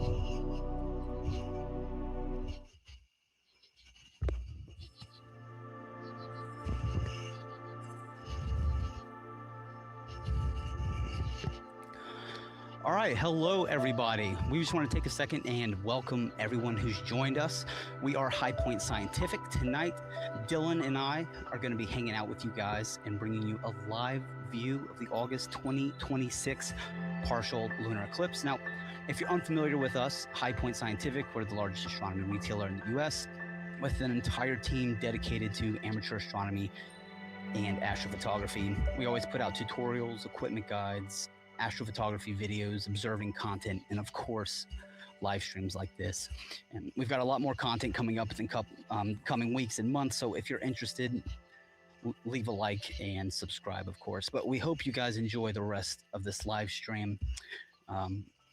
All right, hello everybody. We just want to take a second and welcome everyone who's joined us. We are High Point Scientific. Tonight, Dylan and I are going to be hanging out with you guys and bringing you a live view of the August 2026 partial lunar eclipse. Now, if you're unfamiliar with us, High Point Scientific, we're the largest astronomy retailer in the US with an entire team dedicated to amateur astronomy and astrophotography. We always put out tutorials, equipment guides, astrophotography videos, observing content, and of course, live streams like this. And we've got a lot more content coming up in coming weeks and months. So if you're interested, leave a like and subscribe, of course. But we hope you guys enjoy the rest of this live stream.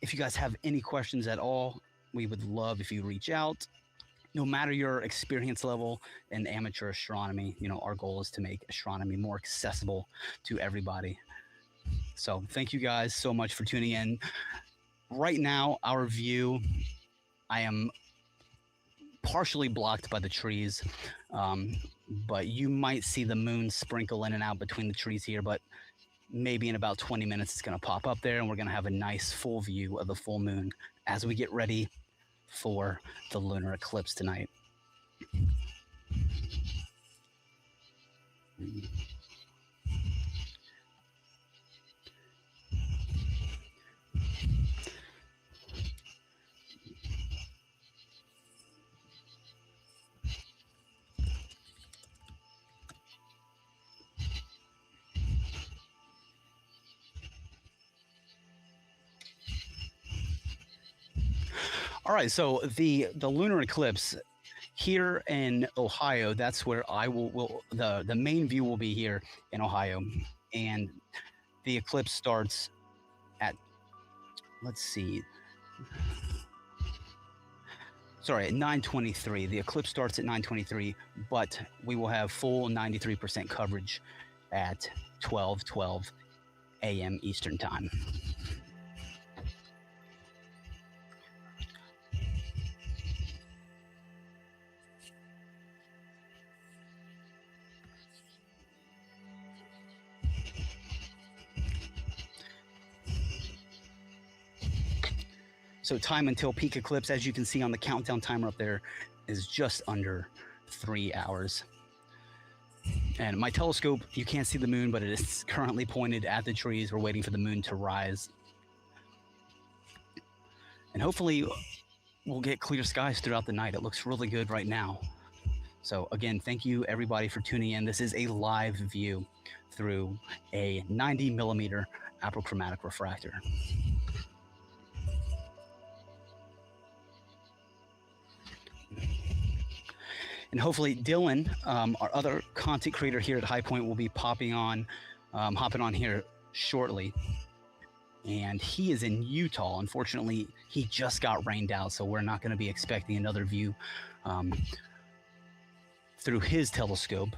If you guys have any questions at all, we would love if you reach out. No matter your experience level in amateur astronomy, you know, our goal is to make astronomy more accessible to everybody. So thank you guys so much for tuning in. Right now, our view, I am partially blocked by the trees, but you might see the moon sprinkle in and out between the trees here, but maybe in about 20 minutes, it's going to pop up there and we're going to have a nice full view of the full moon as we get ready for the lunar eclipse tonight. All right, so the lunar eclipse here in Ohio, that's where I will the main view will be here in Ohio, and the eclipse starts at, let's see, sorry, at 9:23. The eclipse starts at 9:23, but we will have full 93% coverage at 12:12 a.m. Eastern time. So time until peak eclipse, as you can see on the countdown timer up there, is just under 3 hours. And my telescope, you can't see the moon, but it is currently pointed at the trees. We're waiting for the moon to rise. And hopefully we'll get clear skies throughout the night. It looks really good right now. So again, thank you everybody for tuning in. This is a live view through a 90mm apochromatic refractor. And hopefully Dylan, our other content creator here at High Point, will be hopping on here shortly. And he is in Utah. Unfortunately, he just got rained out, so we're not going to be expecting another view through his telescope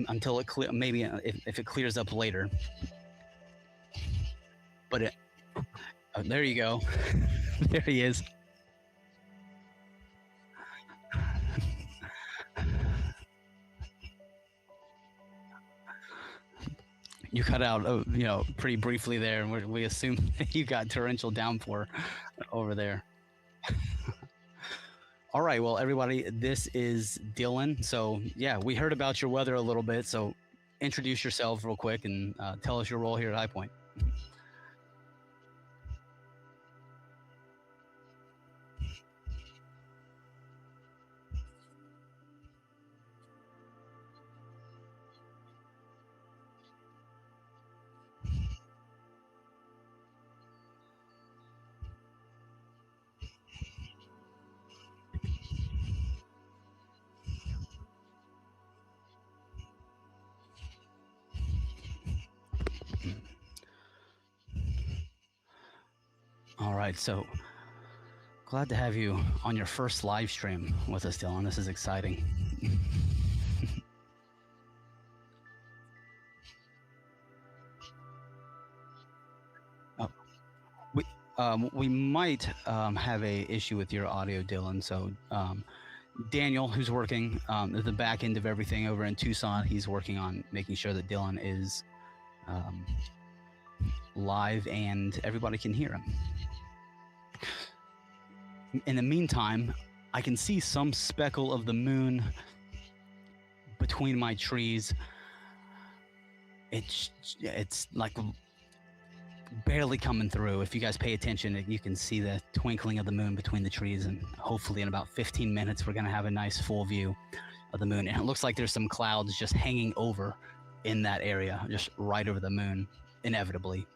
until it maybe if it clears up later. But oh, there you go. There he is. You cut out, you know, pretty briefly there, and we assume you got torrential downpour over there. All right, well, everybody, this is Dylan. So, yeah, we heard about your weather a little bit. So, introduce yourself real quick and tell us your role here at High Point. All right, so glad to have you on your first live stream with us, Dylan. This is exciting. We might have a issue with your audio, Dylan. So Daniel, who's working at the back end of everything over in Tucson, he's working on making sure that Dylan is um, live and everybody can hear him. In the meantime, I can see some speckle of the moon between my trees. It's like barely coming through. If you guys pay attention, you can see the twinkling of the moon between the trees, and hopefully in about 15 minutes we're going to have a nice full view of the moon. And it looks like there's some clouds just hanging over in that area, just right over the moon, inevitably.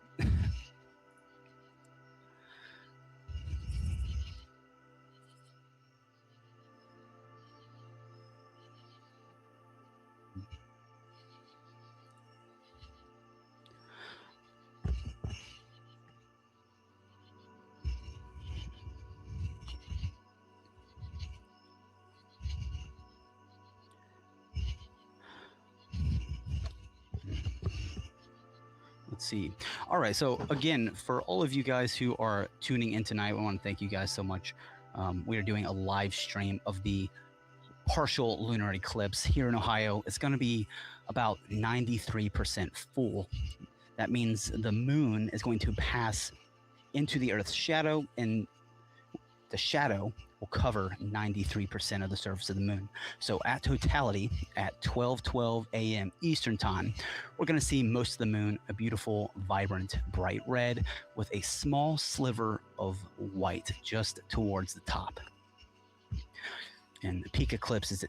Let's see. All right. So again, for all of you guys who are tuning in tonight, I want to thank you guys so much. We are doing a live stream of the partial lunar eclipse here in Ohio. It's going to be about 93% full. That means the moon is going to pass into the Earth's shadow, and the shadow will cover 93% of the surface of the moon. So at totality, at 12:12 a.m. Eastern Time, we're going to see most of the moon a beautiful, vibrant, bright red with a small sliver of white just towards the top. And the peak eclipse is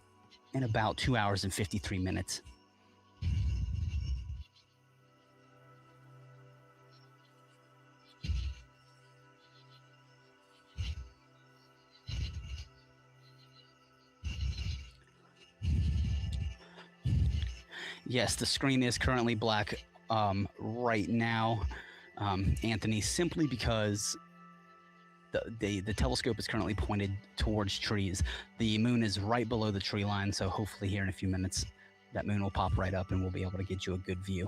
in about 2 hours and 53 minutes. Yes, the screen is currently black right now, Anthony, simply because the telescope is currently pointed towards trees. The moon is right below the tree line, so hopefully here in a few minutes, that moon will pop right up and we'll be able to get you a good view.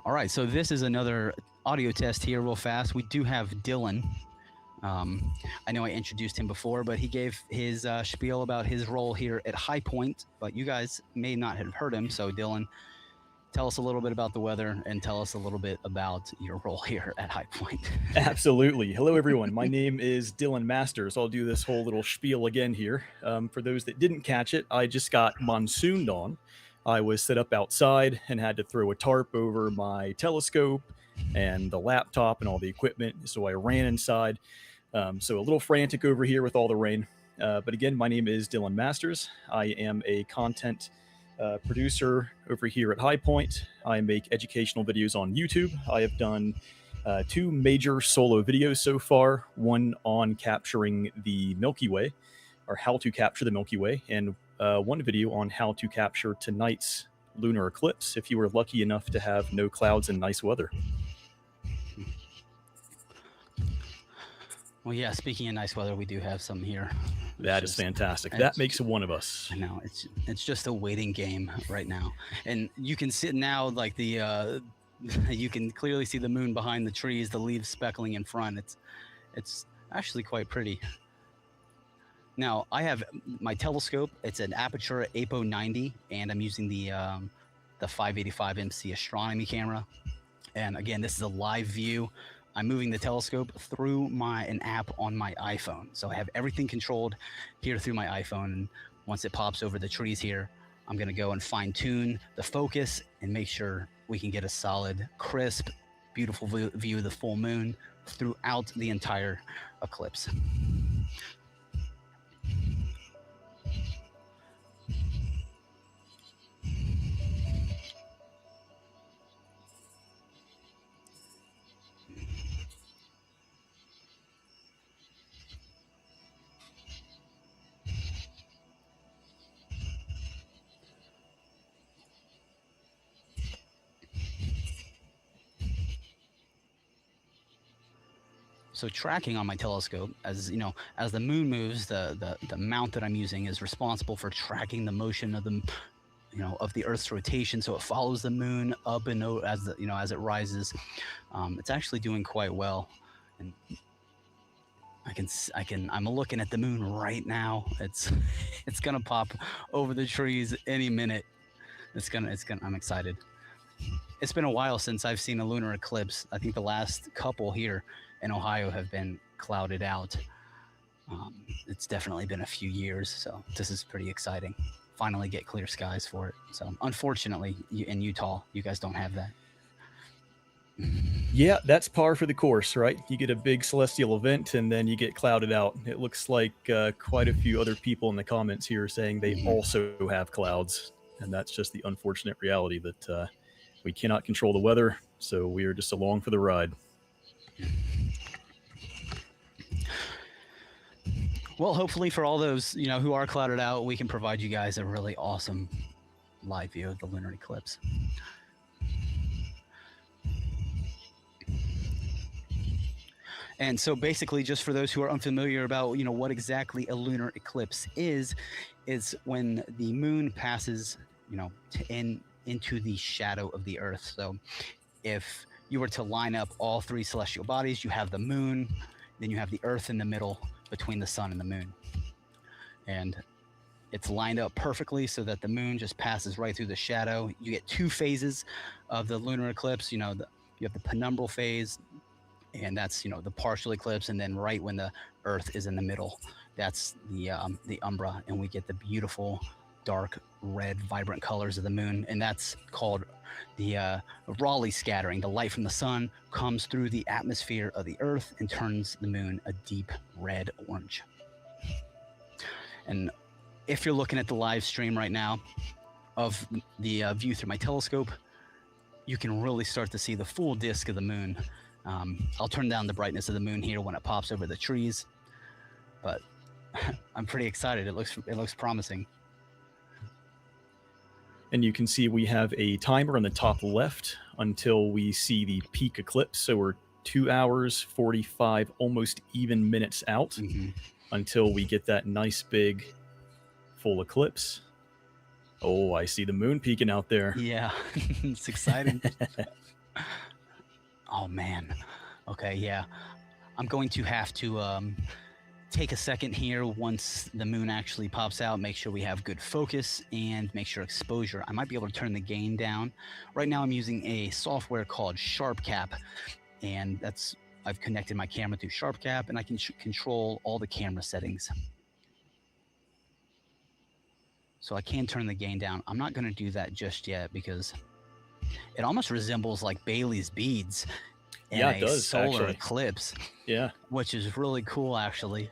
All right, so this is another audio test here real fast. We do have Dylan. I know I introduced him before, but he gave his spiel about his role here at High Point, but you guys may not have heard him. So Dylan, tell us a little bit about the weather and tell us a little bit about your role here at High Point. Absolutely. Hello, everyone. My name is Dylan Masters. I'll do this whole little spiel again here. For those that didn't catch it, I just got monsooned on. I was set up outside and had to throw a tarp over my telescope and the laptop and all the equipment. So I ran inside. So a little frantic over here with all the rain. But again, my name is Dylan Masters. I am a content producer over here at High Point. I make educational videos on YouTube. I have done 2 major solo videos so far, one on capturing the Milky Way, or how to capture the Milky Way, and one video on how to capture tonight's lunar eclipse if you were lucky enough to have no clouds and nice weather. Well, yeah, speaking of nice weather, we do have some here. That is fantastic. That makes one of us. I know, it's just a waiting game right now. And you can see now, like the you can clearly see the moon behind the trees, the leaves speckling in front. It's actually quite pretty. Now, I have my telescope. It's an Aperture APO 90, and I'm using the 585 MC astronomy camera. And again, this is a live view. I'm moving the telescope through an app on my iPhone. So I have everything controlled here through my iPhone. And once it pops over the trees here, I'm going to go and fine tune the focus and make sure we can get a solid, crisp, beautiful view of the full moon throughout the entire eclipse. So tracking on my telescope, as you know, as the moon moves, the mount that I'm using is responsible for tracking the motion of the of the Earth's rotation. So it follows the moon up and as as it rises. It's actually doing quite well, and I'm looking at the moon right now. It's it's gonna pop over the trees any minute. It's gonna. I'm excited. It's been a while since I've seen a lunar eclipse. I think the last couple here in Ohio have been clouded out. It's definitely been a few years, so this is pretty exciting. Finally get clear skies for it. So unfortunately, in Utah, you guys don't have that. Yeah, that's par for the course, right? You get a big celestial event and then you get clouded out. It looks like quite a few other people in the comments here saying they also have clouds. And that's just the unfortunate reality that we cannot control the weather. So we are just along for the ride. Well, hopefully for all those, who are clouded out, we can provide you guys a really awesome live view of the lunar eclipse. And so basically, just for those who are unfamiliar about, what exactly a lunar eclipse is when the moon passes, into the shadow of the Earth. So if you were to line up all three celestial bodies, you have the moon, then you have the Earth in the middle between the sun and the moon. And it's lined up perfectly so that the moon just passes right through the shadow. You get two phases of the lunar eclipse. You have the penumbral phase, and that's the partial eclipse, and then right when the Earth is in the middle, that's the umbra, and we get the beautiful dark red vibrant colors of the moon, and that's called the Rayleigh scattering. The light from the sun comes through the atmosphere of the Earth and turns the moon a deep red orange. And if you're looking at the live stream right now of the view through my telescope, you can really start to see the full disk of the moon. I'll turn down the brightness of the moon here when it pops over the trees, but I'm pretty excited. It looks promising. And you can see we have a timer on the top left until we see the peak eclipse. So we're 2 hours, 45, almost even minutes out until we get that nice big full eclipse. Oh, I see the moon peeking out there. Yeah, it's exciting. Oh, man. Okay, yeah. I'm going to have to take a second here once the moon actually pops out, make sure we have good focus and make sure exposure. I might be able to turn the gain down. Right now I'm using a software called SharpCap, and I've connected my camera through SharpCap, and I can control all the camera settings. So I can turn the gain down. I'm not going to do that just yet because it almost resembles like Bailey's beads in it does, solar eclipse. Yeah. Which is really cool, actually.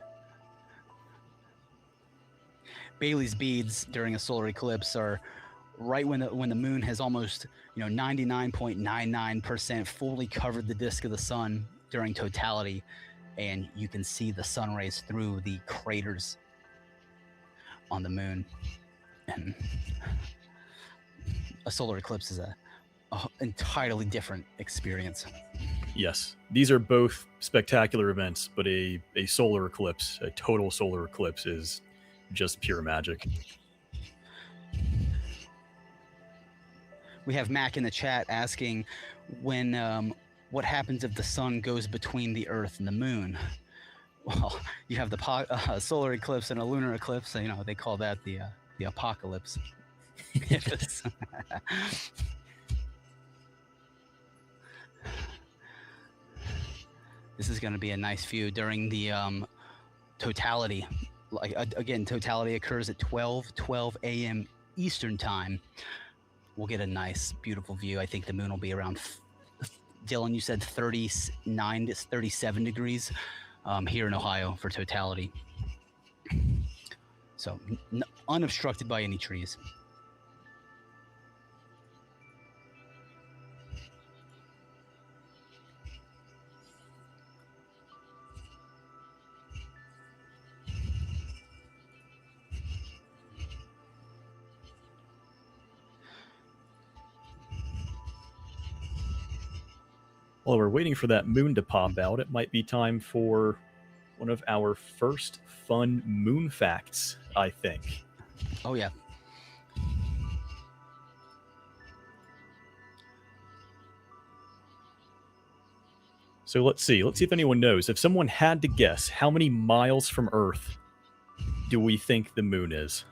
Bailey's beads during a solar eclipse are right when the moon has almost 99.99% fully covered the disk of the sun during totality, and you can see the sun rays through the craters on the moon. And a solar eclipse is a entirely different experience. Yes, these are both spectacular events, but a solar eclipse, a total solar eclipse, is just pure magic. We have Mac in the chat asking what happens if the sun goes between the Earth and the moon. Well, you have the solar eclipse and a lunar eclipse. So, they call that the apocalypse. This is going to be a nice view during the totality. Like again, totality occurs at 12 a.m. Eastern time. We'll get a nice, beautiful view. I think the moon will be around, Dylan, you said 39 to 37 degrees here in Ohio for totality. So unobstructed by any trees. While we're waiting for that moon to pop out, it might be time for one of our first fun moon facts, I think. Oh yeah. So let's see if anyone knows. If someone had to guess, how many miles from Earth do we think the moon is?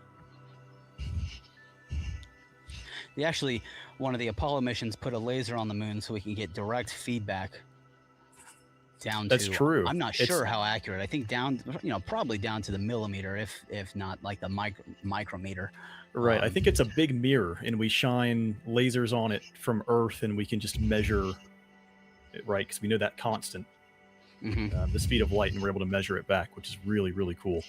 Actually, one of the Apollo missions put a laser on the moon so we can get direct feedback down That's to. true. I'm not sure how accurate. I think down, probably down to the millimeter, if not like the micrometer. Right. I think it's a big mirror, and we shine lasers on it from Earth, and we can just measure it, right? Because we know that constant, the speed of light, and we're able to measure it back, which is really, really cool.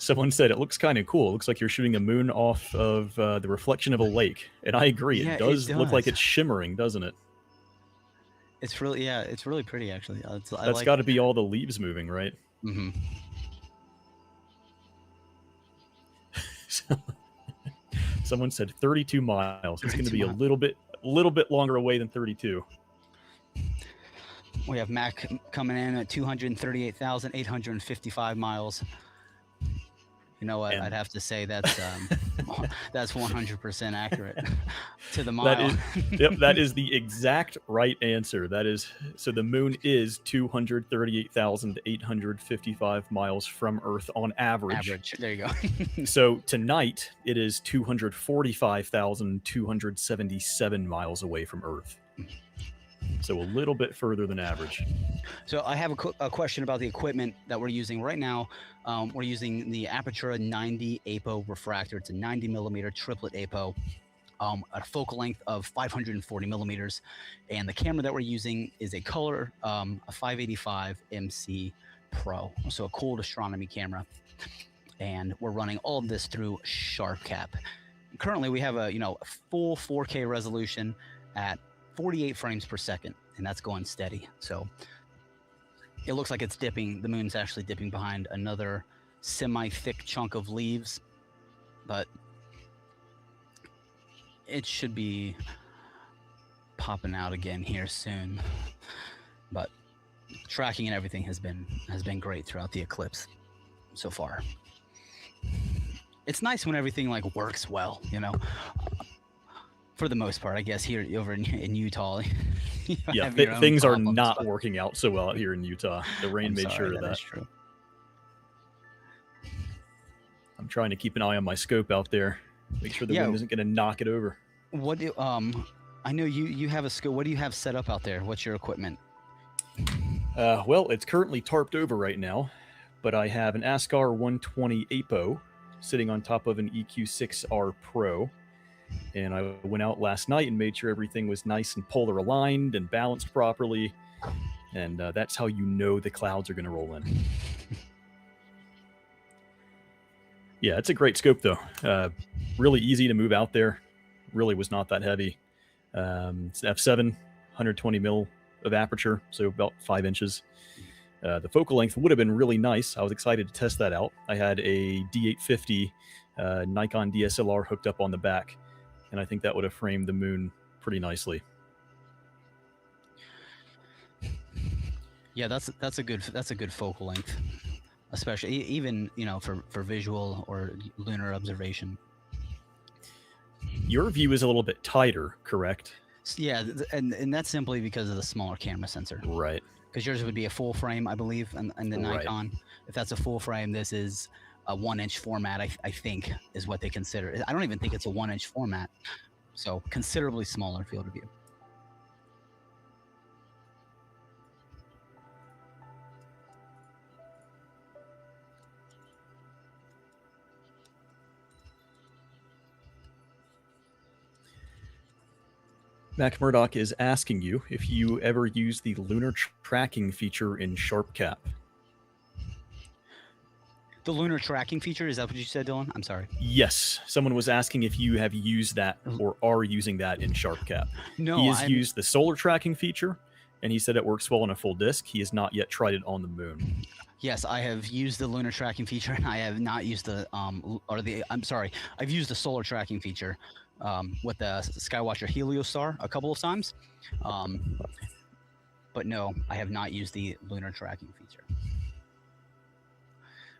Someone said it looks kind of cool. It looks like you're shooting a moon off of the reflection of a lake. And I agree. Yeah, it does look like it's shimmering, doesn't it? It's really pretty, actually. That's got to be all the leaves moving, right? Mm-hmm. Someone said 32 miles. It's going to be a little bit longer away than 32. We have Mac coming in at 238,855 miles. You know what? I'd have to say that's 100% accurate to the mile. That is the exact right answer. So the moon is 238,855 miles from Earth on average. There you go. So tonight it is 245,277 miles away from Earth. So a little bit further than average. So I have a question about the equipment that we're using right now. We're using the Apertura 90 APO refractor. It's a 90 millimeter triplet APO, a focal length of 540 millimeters. And the camera that we're using is a color, a 585 MC Pro. So a cooled astronomy camera. And we're running all of this through SharpCap. Currently we have a full 4K resolution at 48 frames per second, and that's going steady. So it looks like it's dipping. The moon's actually dipping behind another semi-thick chunk of leaves, but it should be popping out again here soon. But tracking and everything has been great throughout the eclipse so far. It's nice when everything like works well, for the most part, I guess, here over in Utah. Things are not working out so well out here in Utah. The rain made sure of that. That's true. I'm trying to keep an eye on my scope out there, make sure the wind isn't going to knock it over. What do I know you have a scope? What do you have set up out there? What's your equipment? Well, it's currently tarped over right now, but I have an ASCAR 120 APO sitting on top of an EQ6R Pro. And I went out last night and made sure everything was nice and polar aligned and balanced properly. And that's how you know the clouds are going to roll in. Yeah, it's a great scope, though. Really easy to move out there. Really was not that heavy. It's f7, 120 mil of aperture, so about 5 inches. The focal length would have been really nice. I was excited to test that out. I had a D850 Nikon DSLR hooked up on the back, and I think that would have framed the moon pretty nicely. Yeah, that's a good focal length, especially even for visual or lunar observation. Your view is a little bit tighter, correct? Yeah, and that's simply because of the smaller camera sensor. Right. Because yours would be a full frame, I believe, and the Nikon. If that's a full frame, this is a 1-inch format, I think, is what they consider. I don't even think it's a 1-inch format. So considerably smaller field of view. Mac Murdoch is asking you if you ever use the lunar tracking feature in SharpCap. The lunar tracking feature, is that what you said, Dylan? I'm sorry. Yes. Someone was asking if you have used that or are using that in SharpCap. No, he has used the solar tracking feature, and he said it works well on a full disk. He has not yet tried it on the moon. Yes, I have used the lunar tracking feature, and I have not used I've used the solar tracking feature with the Skywatcher Heliostar a couple of times. But no, I have not used the lunar tracking feature.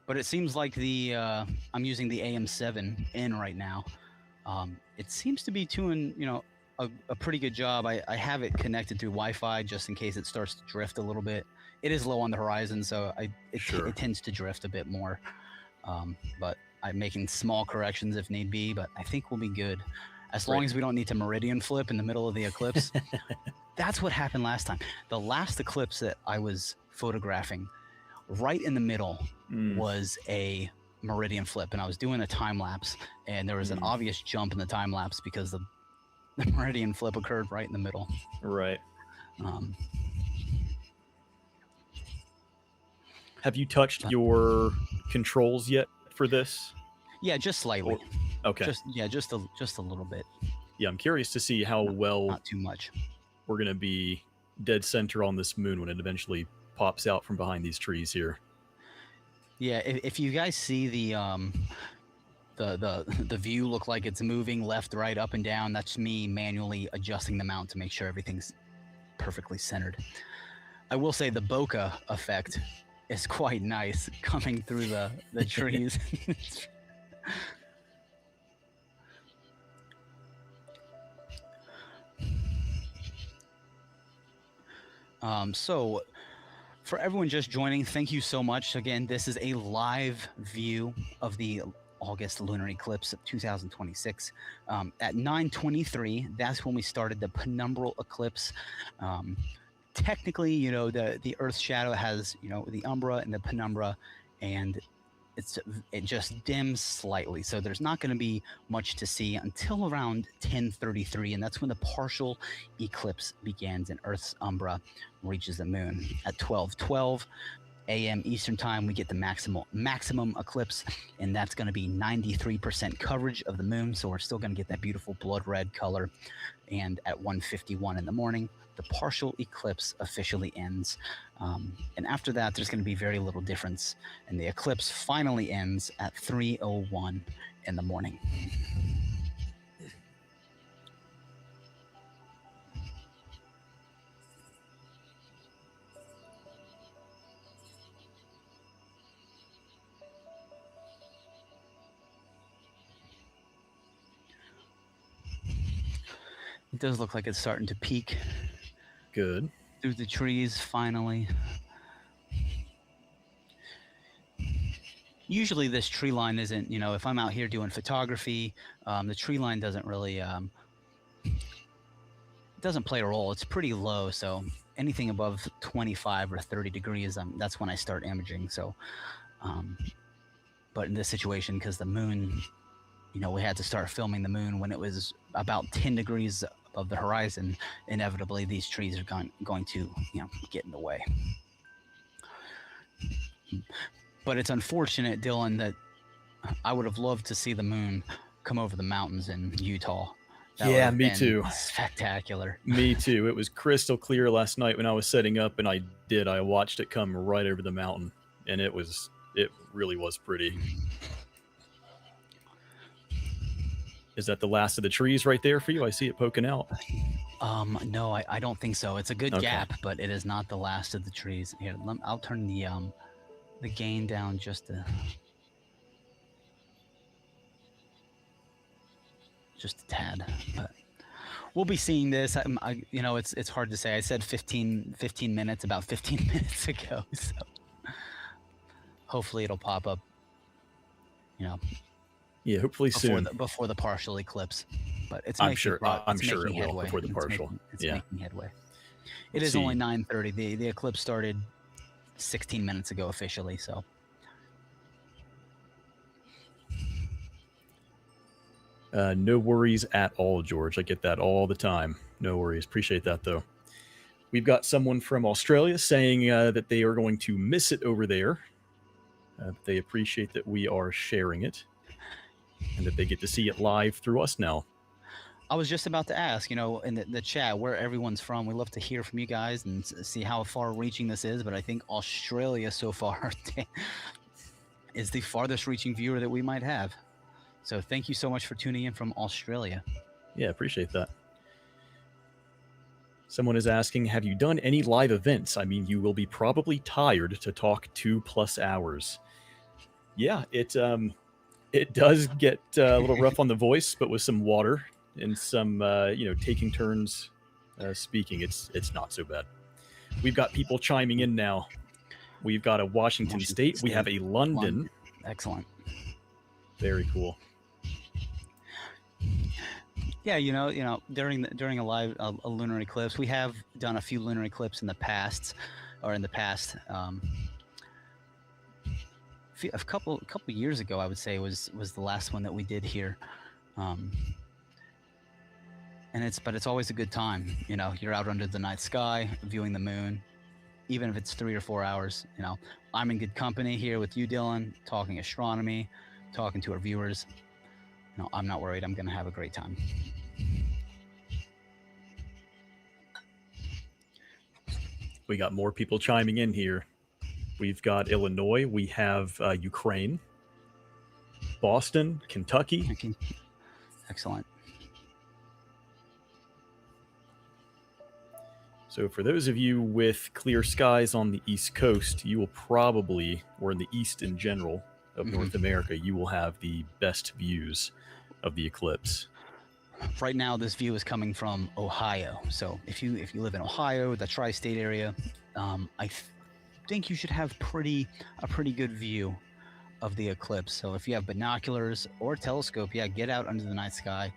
But it seems like I'm using the AM7N right now. It seems to be doing, a pretty good job. I have it connected through Wi-Fi just in case it starts to drift a little bit. It is low on the horizon, so it tends to drift a bit more. But I'm making small corrections if need be, but I think we'll be good. As long as we don't need to meridian flip in the middle of the eclipse. That's what happened last time. The last eclipse that I was photographing, right in the middle was a meridian flip, and I was doing a time lapse, and there was an obvious jump in the time lapse because the meridian flip occurred right in the middle. Right. Have you touched your controls yet for this? Yeah, just slightly. Okay. Just a little bit. Yeah, I'm curious to see how well not too much we're gonna be dead center on this moon when it eventually pops out from behind these trees here. Yeah, if you guys see the view look like it's moving left, right, up, and down, that's me manually adjusting the mount to make sure everything's perfectly centered. I will say the bokeh effect is quite nice coming through the trees. So for everyone just joining, thank you so much. Again, this is a live view of the August lunar eclipse of 2026. At 9:23, that's when we started the penumbral eclipse. Technically, the Earth's shadow has, the umbra and the penumbra, and it just dims slightly. So there's not going to be much to see until around 10:33, and that's when the partial eclipse begins and Earth's umbra reaches the moon. At 12:12 a.m. Eastern time, we get the maximum eclipse, and that's going to be 93% coverage of the moon. So we're still going to get that beautiful blood red color. And at 1:51 in the morning, the partial eclipse officially ends. And after that, there's going to be very little difference. And the eclipse finally ends at 3:01 in the morning. It does look like it's starting to peak. Good. Through the trees, finally. Usually this tree line isn't, if I'm out here doing photography, the tree line doesn't really, doesn't play a role. It's pretty low, so anything above 25 or 30 degrees, that's when I start imaging. So, but in this situation, because the moon, we had to start filming the moon when it was about 10 degrees above the horizon. Inevitably, these trees are going to, get in the way. But it's unfortunate, Dylan, that I would have loved to see the moon come over the mountains in Utah. Yeah, me too. Spectacular. Me too. It was crystal clear last night when I was setting up, and I watched it come right over the mountain, and it really was pretty. Is that the last of the trees right there for you? I see it poking out. No, I don't think so. It's a good gap, but it is not the last of the trees. Here, I'll turn the gain down just a tad. But we'll be seeing this. It's hard to say. I said 15 minutes about 15 minutes ago. So hopefully it'll pop up. Yeah, hopefully soon before the partial eclipse. But it's I'm sure it will before the partial. It's making headway. It is only 9:30. The eclipse started 16 minutes ago officially. So. No worries at all, George. I get that all the time. No worries. Appreciate that, though. We've got someone from Australia saying that they are going to miss it over there. They appreciate that we are sharing it and that they get to see it live through us now. I was just about to ask, in the chat where everyone's from. We love to hear from you guys and see how far reaching this is. But I think Australia so far is the farthest reaching viewer that we might have. So thank you so much for tuning in from Australia. Yeah, appreciate that. Someone is asking, have you done any live events? I mean, you will be probably tired to talk 2+ hours. Yeah, it does get a little rough on the voice, but with some water and some taking turns speaking, it's not so bad. We've got people chiming in now. We've got a Washington State. We have a London. Excellent. Very cool. Yeah, during a live a lunar eclipse, we have done a few lunar eclipses in the past. A couple years ago, I would say was the last one that we did here, and it's always a good time. You're out under the night sky, viewing the moon, even if it's 3 or 4 hours. I'm in good company here with you, Dylan, talking astronomy, talking to our viewers. I'm not worried. I'm going to have a great time. We got more people chiming in here. We've got Illinois. We have Ukraine, Boston, Kentucky. Excellent. So for those of you with clear skies on the East Coast, you will probably, or in the East in general of North America, you will have the best views of the eclipse. Right now, this view is coming from Ohio. So if you live in Ohio, the tri-state area, I think you should have a pretty good view of the eclipse. So if you have binoculars or telescope, get out under the night sky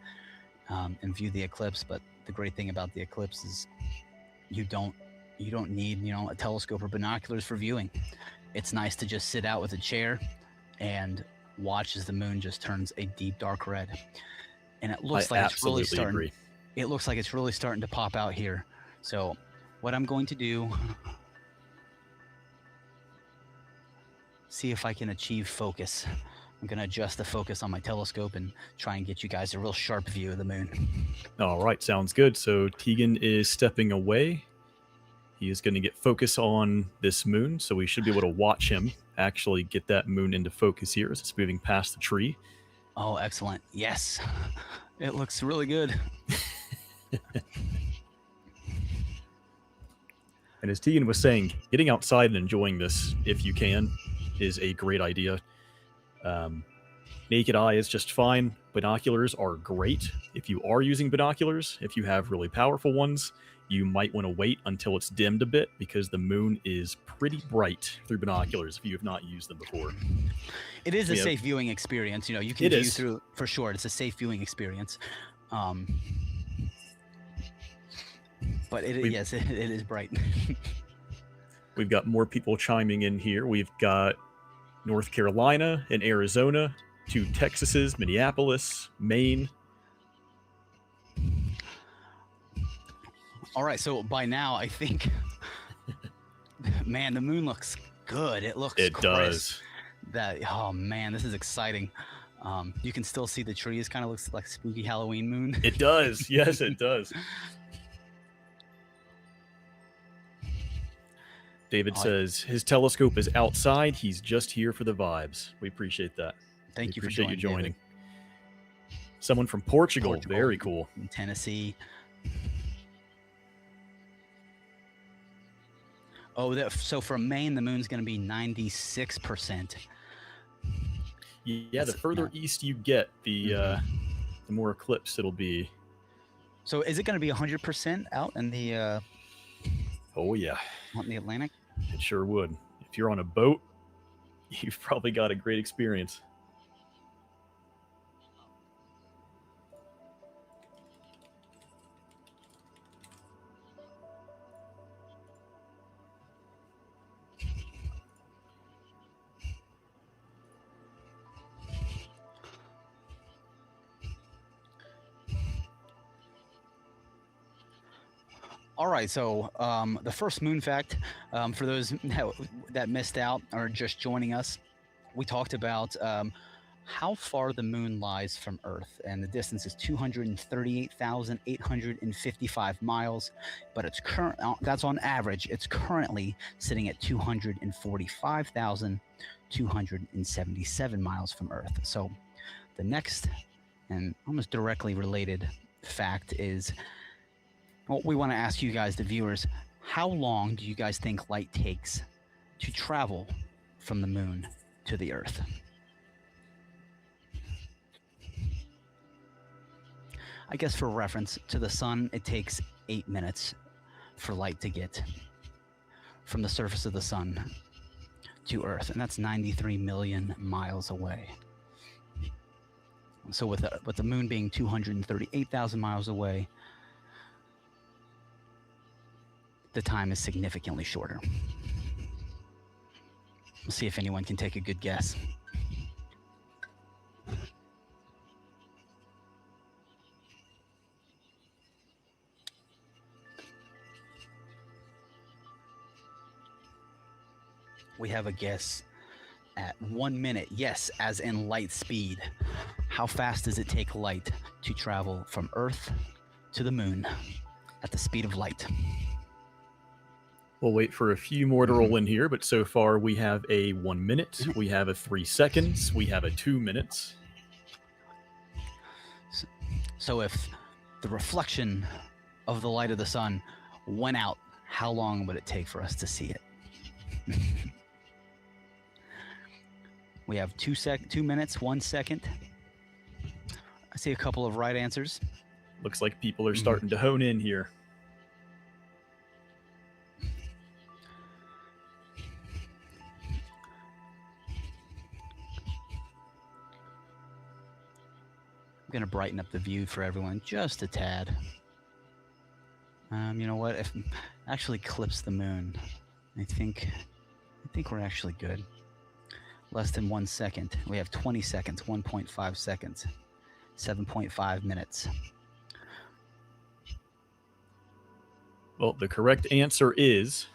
and view the eclipse. But the great thing about the eclipse is you don't need a telescope or binoculars for viewing. It's nice to just sit out with a chair and watch as the moon just turns a deep dark red. And it looks like it's really starting. Agree. It looks like it's really starting to pop out here. So what I'm going to do, see if I can achieve focus. I'm going to adjust the focus on my telescope and try and get you guys a real sharp view of the moon. All right, sounds good. So Tegan is stepping away. He is going to get focus on this moon, so we should be able to watch him actually get that moon into focus here as it's moving past the tree. Oh, excellent. Yes. It looks really good. And as Tegan was saying, getting outside and enjoying this, if you can, is a great idea. Naked eye is just fine. Binoculars are great. If you are using binoculars, if you have really powerful ones, you might want to wait until it's dimmed a bit because the moon is pretty bright through binoculars if you have not used them before. It is a safe viewing experience. You can view through, for sure. It's a safe viewing experience. But it is bright. We've got more people chiming in here. We've got North Carolina and Arizona, 2 Texases, Minneapolis, Maine. All right, so by now I think, man, the moon looks good. It looks crisp. Does. Oh man, this is exciting. You can still see the trees. Kind of looks like spooky Halloween moon. It does. Yes, it does. David says his telescope is outside. He's just here for the vibes. We appreciate that. Thank you for joining. David. Someone from Portugal. Very cool. In Tennessee. Oh, so for Maine, the moon's going to be 96%. Yeah, the further east you get, the more eclipse it'll be. So is it going to be 100% out in the? Oh yeah. Out in the Atlantic. It sure would. If you're on a boat, you've probably got a great experience. All right, so the first moon fact, for those that missed out or just joining us, we talked about how far the moon lies from Earth, and the distance is 238,855 miles, but that's on average. It's currently sitting at 245,277 miles from Earth. So the next and almost directly related fact is, what we want to ask you guys, the viewers, how long do you guys think light takes to travel from the moon to the Earth? I guess for reference, to the sun, it takes 8 minutes for light to get from the surface of the sun to Earth, and that's 93 million miles away. So with the moon being 238,000 miles away, the time is significantly shorter. We'll see if anyone can take a good guess. We have a guess at 1 minute. Yes, as in light speed. How fast does it take light to travel from Earth to the moon at the speed of light? We'll wait for a few more to roll in here, but so far we have a 1 minute, we have a 3 seconds, we have a 2 minutes. So if the reflection of the light of the sun went out, how long would it take for us to see it? We have 2 minutes, 1 second. I see a couple of right answers. Looks like people are starting to hone in here. I'm going to brighten up the view for everyone just a tad. You know what? If actually eclipse the moon, I think we're actually good. Less than 1 second. We have 20 seconds, 1.5 seconds, 7.5 minutes. Well, the correct answer is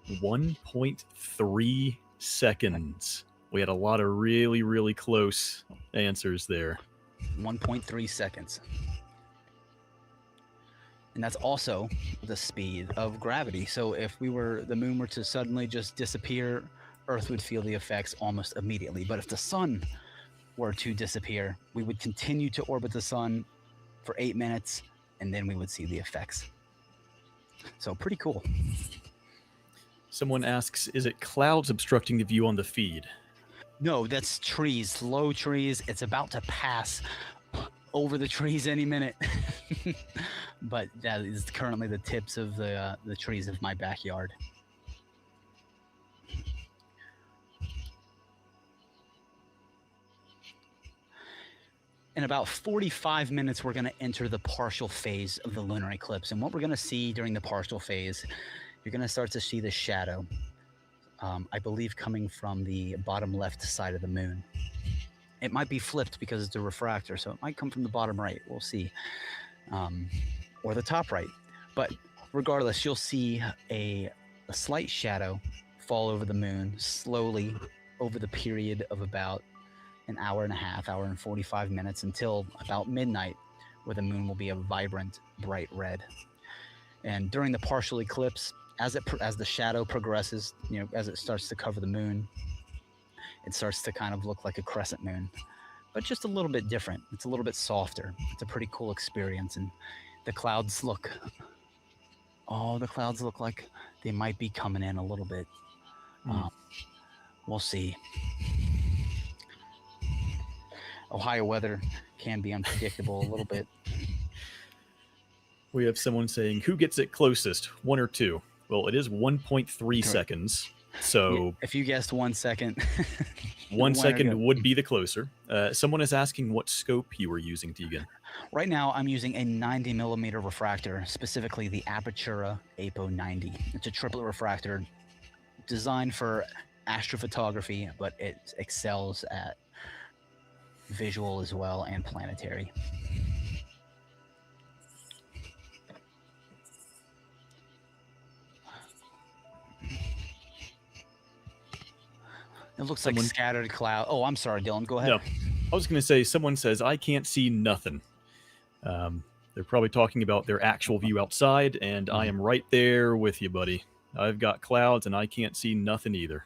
1.3 seconds. We had a lot of really, really close answers there. 1.3 seconds. And that's also the speed of gravity. So if the moon were to suddenly just disappear, Earth would feel the effects almost immediately. But if the sun were to disappear, we would continue to orbit the sun for 8 minutes, and then we would see the effects. So pretty cool. Someone asks, is it clouds obstructing the view on the feed? No, that's trees, low trees. It's about to pass over the trees any minute. But that is currently the tips of the trees of my backyard. In about 45 minutes, we're going to enter the partial phase of the lunar eclipse. And what we're going to see during the partial phase, you're going to start to see the shadow, I believe, coming from the bottom left side of the moon. It might be flipped because it's a refractor, so it might come from the bottom right. We'll see. Or the top right. But regardless, you'll see a slight shadow fall over the moon slowly over the period of about an hour and a half, hour and 45 minutes until about midnight, where the moon will be a vibrant, bright red. And during the partial eclipse, as the shadow progresses, as it starts to cover the moon, it starts to kind of look like a crescent moon, but just a little bit different. It's a little bit softer. It's a pretty cool experience. And the clouds look like they might be coming in a little bit. We'll see. Ohio weather can be unpredictable a little bit. We have someone saying, who gets it closest, 1 or 2? Well, it is 1.3 seconds. So if you guessed 1 second, 1 second would be the closer. Someone is asking what scope you were using, Tegan. Right now, I'm using a 90 millimeter refractor, specifically the Apertura Apo 90. It's a triplet refractor designed for astrophotography, but it excels at visual as well and planetary. It looks like scattered cloud. Oh, I'm sorry, Dylan. Go ahead. No, I was going to say, someone says, I can't see nothing. They're probably talking about their actual view outside, and I am right there with you, buddy. I've got clouds, and I can't see nothing either.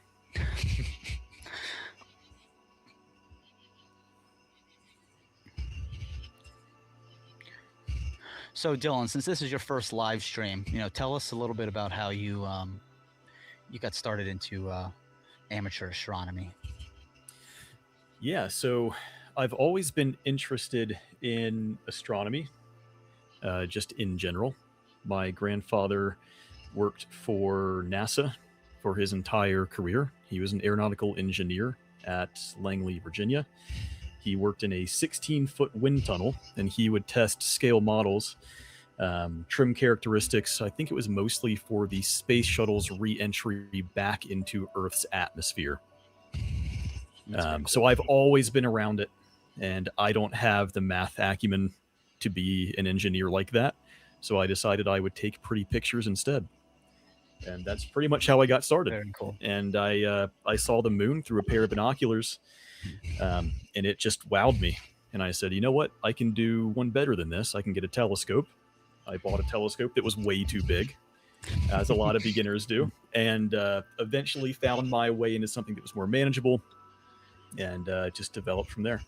So Dylan, since this is your first live stream, tell us a little bit about how you got started into amateur astronomy. Yeah, so I've always been interested in astronomy, just in general. My grandfather worked for NASA for his entire career. He was an aeronautical engineer at Langley, Virginia. He worked in a 16-foot wind tunnel, and he would test scale models, trim characteristics. I think it was mostly for the space shuttle's re-entry back into Earth's atmosphere. So I've always been around it, and I don't have the math acumen to be an engineer like that. So I decided I would take pretty pictures instead. And that's pretty much how I got started. Very cool. And I saw the moon through a pair of binoculars, and it just wowed me. And I said, you know what? I can do one better than this. I can get a telescope. I bought a telescope that was way too big, as a lot of beginners do, and eventually found my way into something that was more manageable, and just developed from there.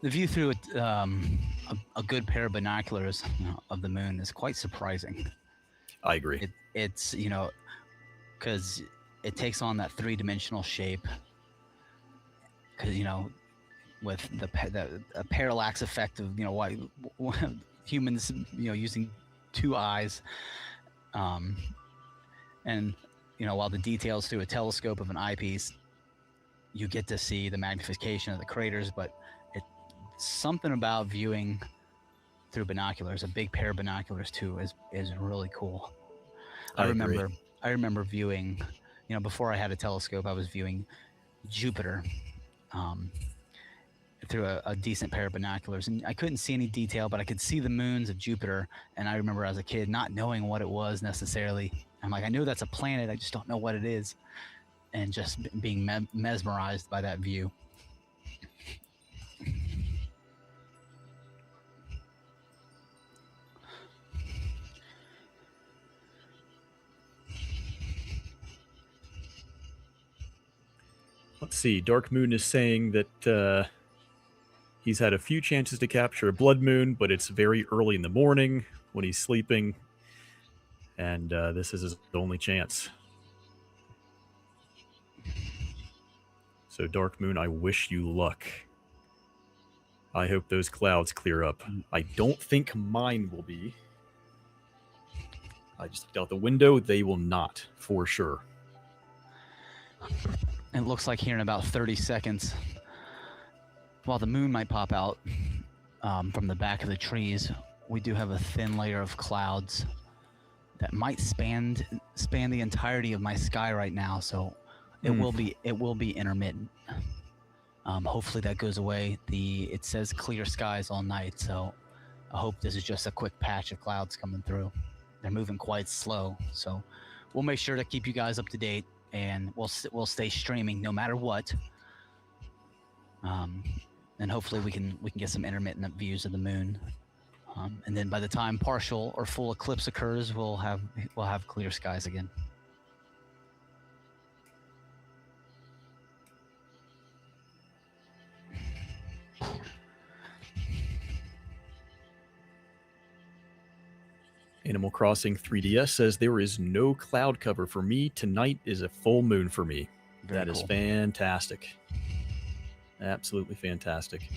The view through a good pair of binoculars of the moon is quite surprising. I agree. It's because it takes on that three-dimensional shape. Because with the parallax effect of why humans using two eyes, and while the details through a telescope of an eyepiece, you get to see the magnification of the craters, but it's something about viewing through binoculars, a big pair of binoculars too, is really cool. I remember viewing, before I had a telescope, I was viewing Jupiter through a decent pair of binoculars, and I couldn't see any detail, but I could see the moons of Jupiter. And I remember as a kid not knowing what it was necessarily. I'm like, I know that's a planet, I just don't know what it is, and just being mesmerized by that view. Let's see. Dark Moon is saying that he's had a few chances to capture a blood moon, but it's very early in the morning when he's sleeping, and this is his only chance. So, Dark Moon, I wish you luck. I hope those clouds clear up. I don't think mine will be. I just looked out the window. They will not, for sure. It looks like here in about 30 seconds, while the moon might pop out from the back of the trees, we do have a thin layer of clouds that might span the entirety of my sky right now. So it will be intermittent. Hopefully that goes away. It says clear skies all night, so I hope this is just a quick patch of clouds coming through. They're moving quite slow, so we'll make sure to keep you guys up to date, and we'll stay streaming no matter what. And hopefully we can get some intermittent views of the moon. And then by the time partial or full eclipse occurs, we'll have clear skies again. Animal Crossing 3DS says there is no cloud cover for me. Tonight is a full moon for me. That is fantastic. Absolutely fantastic.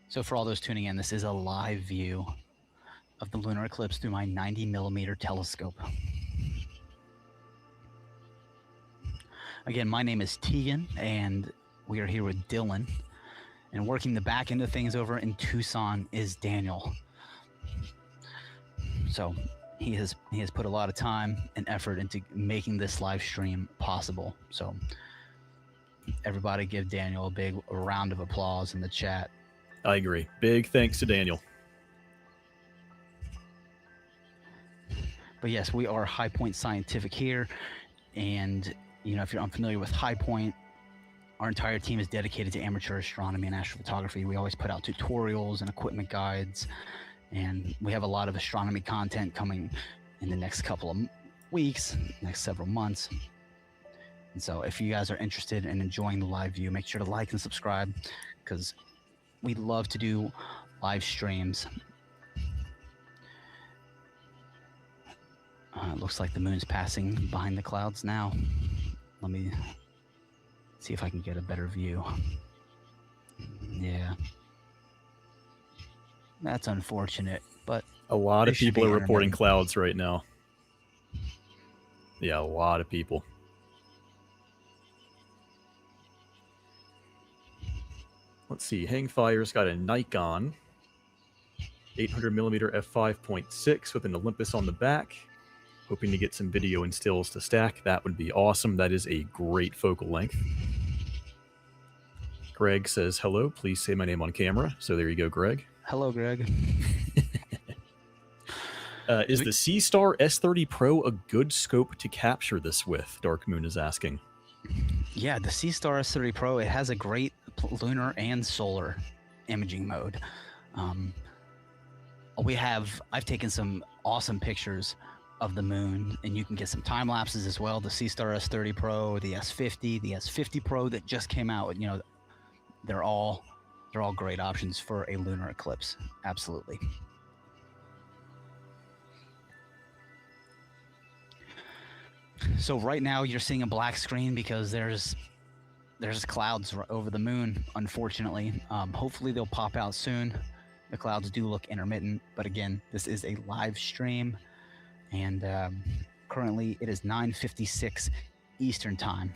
So for all those tuning in, this is a live view of the lunar eclipse through my 90mm telescope. Again, my name is Tegan, and we are here with Dylan. And working the back end of things over in Tucson is Daniel. So he has put a lot of time and effort into making this live stream possible. So everybody give Daniel a big round of applause in the chat. I agree. Big thanks to Daniel. But yes, we are High Point Scientific here. And, if you're unfamiliar with High Point, our entire team is dedicated to amateur astronomy and astrophotography. We always put out tutorials and equipment guides. And we have a lot of astronomy content coming in the next couple of weeks, next several months. And so if you guys are interested in enjoying the live view, make sure to like and subscribe, because we love to do live streams. It looks like the moon's passing behind the clouds now. Let me see if I can get a better view. Yeah. That's unfortunate, but a lot of they should people be are reporting intermittent. clouds right now. Yeah, a lot of people. Let's see. Hangfire's got a Nikon 800mm f5.6 with an Olympus on the back. Hoping to get some video and stills to stack. That would be awesome. That is a great focal length. Greg says, hello, please say my name on camera. So there you go, Greg. Hello, Greg. Is the C-Star S30 Pro a good scope to capture this with? Dark Moon is asking. Yeah, the C-Star S30 Pro, it has a great lunar and solar imaging mode. I've taken some awesome pictures of the moon, and you can get some time lapses as well. The C-Star S30 Pro, the S50, the S50 Pro that just came out, you know, they're all great options for a lunar eclipse. Absolutely. So right now you're seeing a black screen because there's clouds over the moon, unfortunately. Hopefully they'll pop out soon. The clouds do look intermittent, but again, this is a live stream, and currently it is 9:56 Eastern time.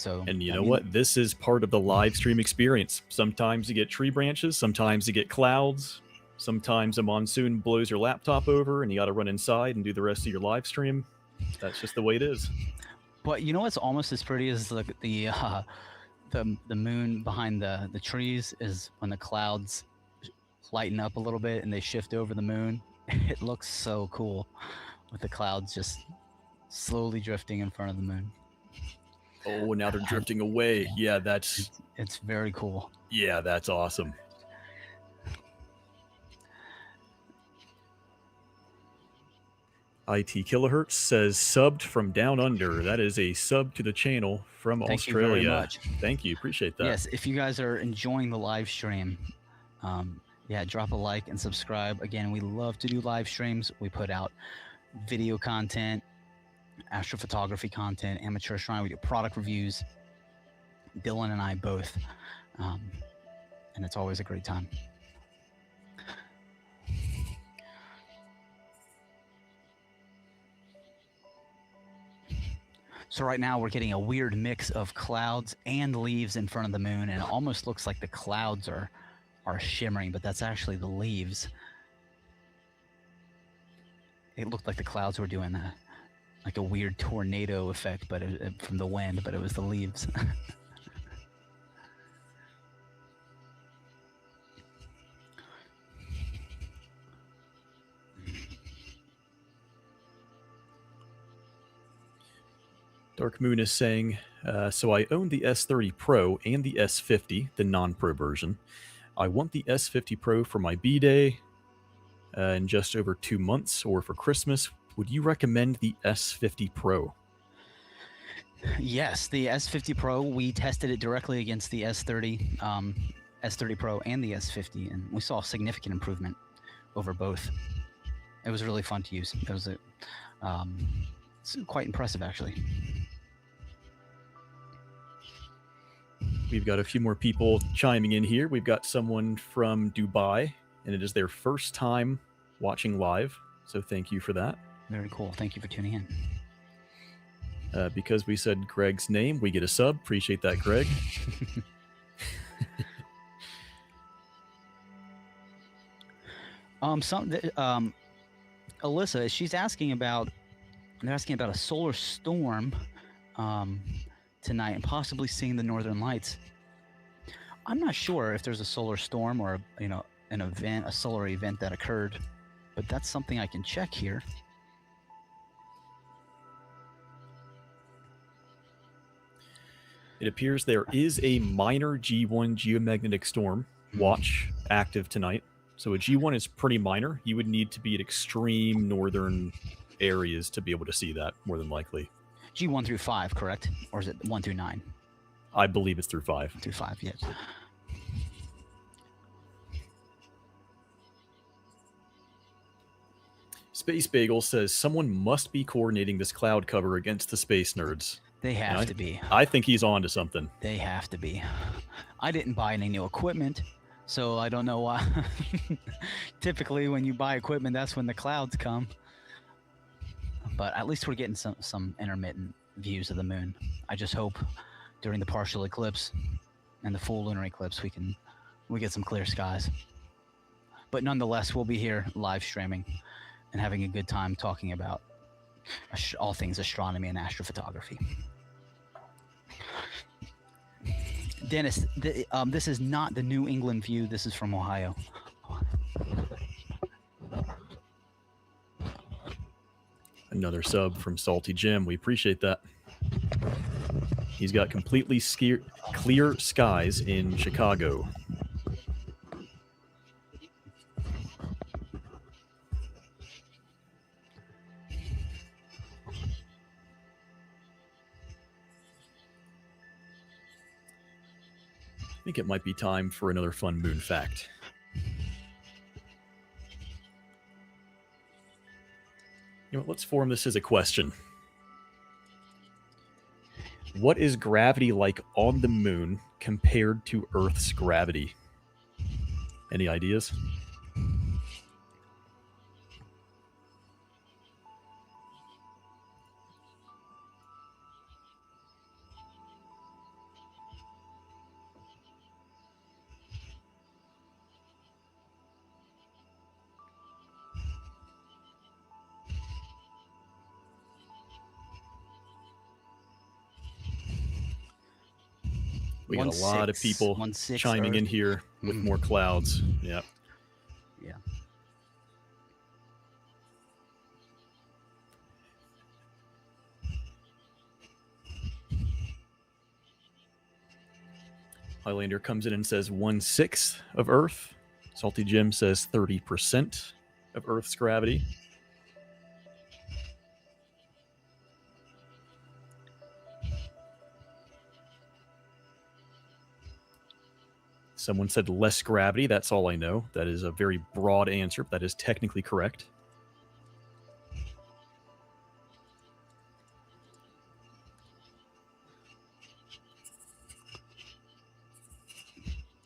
And you know what? This is part of the live stream experience. Sometimes you get tree branches, sometimes you get clouds, sometimes a monsoon blows your laptop over and you got to run inside and do the rest of your live stream. That's just the way it is. But you know what's almost as pretty as the moon behind the trees is when the clouds lighten up a little bit and they shift over the moon. It looks so cool with the clouds just slowly drifting in front of the moon. Oh, now they're drifting away. Yeah, it's very cool. Yeah, that's awesome. IT Kilohertz says subbed from down under. That is a sub to the channel from Australia. Thank you very much. Thank you. Appreciate that. Yes, if you guys are enjoying the live stream, yeah, drop a like and subscribe. Again, we love to do live streams. We put out video content, astrophotography content, amateur astronomy. We do product reviews. Dylan and I both, and it's always a great time. So right now we're getting a weird mix of clouds and leaves in front of the moon, and it almost looks like the clouds are shimmering, but that's actually the leaves. It looked like the clouds were doing like a weird tornado effect, but from the wind, but it was the leaves. Dark Moon is saying, so I own the S30 Pro and the S50, the non-Pro version. I want the S50 Pro for my B-Day in just over 2 months or for Christmas. Would you recommend the S50 Pro? Yes, the S50 Pro, we tested it directly against the S30, S30 Pro and the S50, and we saw significant improvement over both. It was really fun to use. It was it's quite impressive, actually. We've got a few more people chiming in here. We've got someone from Dubai, and it is their first time watching live, so thank you for that. Very cool. Thank you for tuning in. Because we said Greg's name, we get a sub. Appreciate that, Greg. Alyssa, she's asking about. They're asking about a solar storm tonight and possibly seeing the northern lights. I'm not sure if there's a solar storm or an event, a solar event that occurred, but that's something I can check here. It appears there is a minor G1 geomagnetic storm watch active tonight. So a G1 is pretty minor. You would need to be at extreme northern areas to be able to see that, more than likely. G1 through 5, correct? Or is it 1 through 9? I believe it's through 5. Through 5, yes. Space Bagel says someone must be coordinating this cloud cover against the space nerds. They have to be. I think he's on to something. They have to be. I didn't buy any new equipment, so I don't know why. Typically, when you buy equipment, that's when the clouds come. But at least we're getting some intermittent views of the moon. I just hope during the partial eclipse and the full lunar eclipse we get some clear skies. But nonetheless, we'll be here live streaming and having a good time talking about all things astronomy and astrophotography. Dennis, this is not the New England view. This is from Ohio. Another sub from Salty Jim. We appreciate that. He's got completely clear skies in Chicago. I think it might be time for another fun moon fact. You know, let's form this as a question. What is gravity like on the moon compared to Earth's gravity? Any ideas? We got a lot of people chiming in here with more clouds. Yep. Yeah. Highlander comes in and says 1/6 of Earth. Salty Jim says 30% of Earth's gravity. Someone said less gravity. That's all I know. That is a very broad answer. That is technically correct.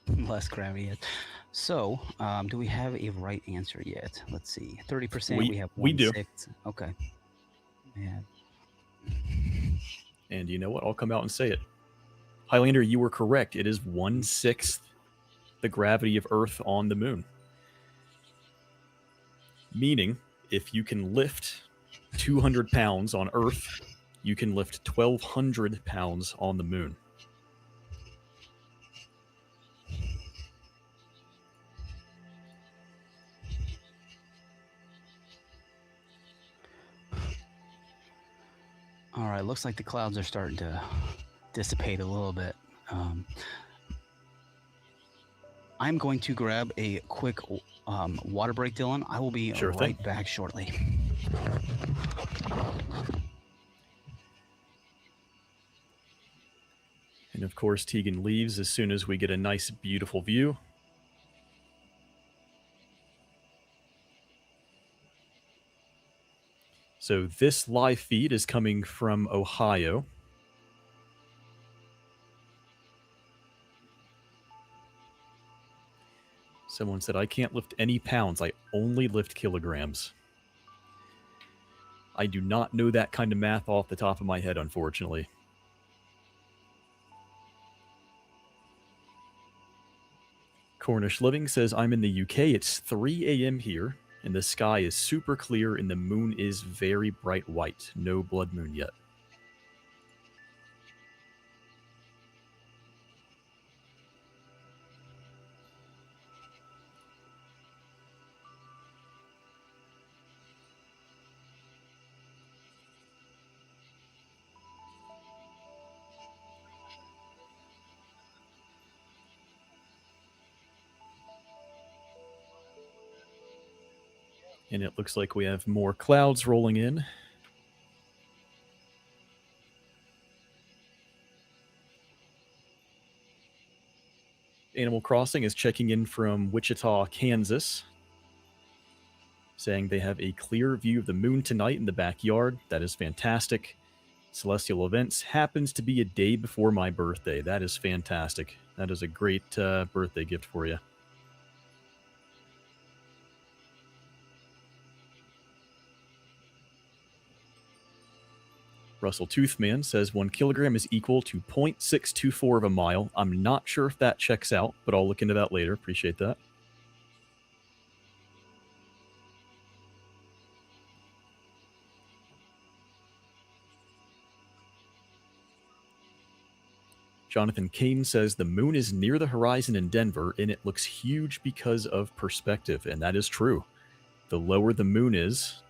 Less gravity. So, do we have a right answer yet? Let's see. 30%. We have 1/6. We do. Okay. Yeah. And you know what? I'll come out and say it. Highlander, you were correct. It is 1/6 the gravity of Earth on the moon. Meaning, if you can lift 200 pounds on Earth, you can lift 1,200 pounds on the moon. All right. Looks like the clouds are starting to dissipate a little bit. I'm going to grab a quick water break, Dylan. I will be right back shortly. And of course, Tegan leaves as soon as we get a nice, beautiful view. So this live feed is coming from Ohio. Someone said, I can't lift any pounds. I only lift kilograms. I do not know that kind of math off the top of my head, unfortunately. Cornish Living says, I'm in the UK. It's 3 a.m. here, and the sky is super clear, and the moon is very bright white. No blood moon yet. And it looks like we have more clouds rolling in. Animal Crossing is checking in from Wichita, Kansas. saying they have a clear view of the moon tonight in the backyard. That is fantastic. Celestial events happens to be a day before my birthday. That is fantastic. That is a great birthday gift for you. Russell Toothman says 1 kilogram is equal to 0.624 of a mile. I'm not sure if that checks out, but I'll look into that later. Appreciate that. Jonathan Kane says the moon is near the horizon in Denver, and it looks huge because of perspective, and that is true. The lower the moon is,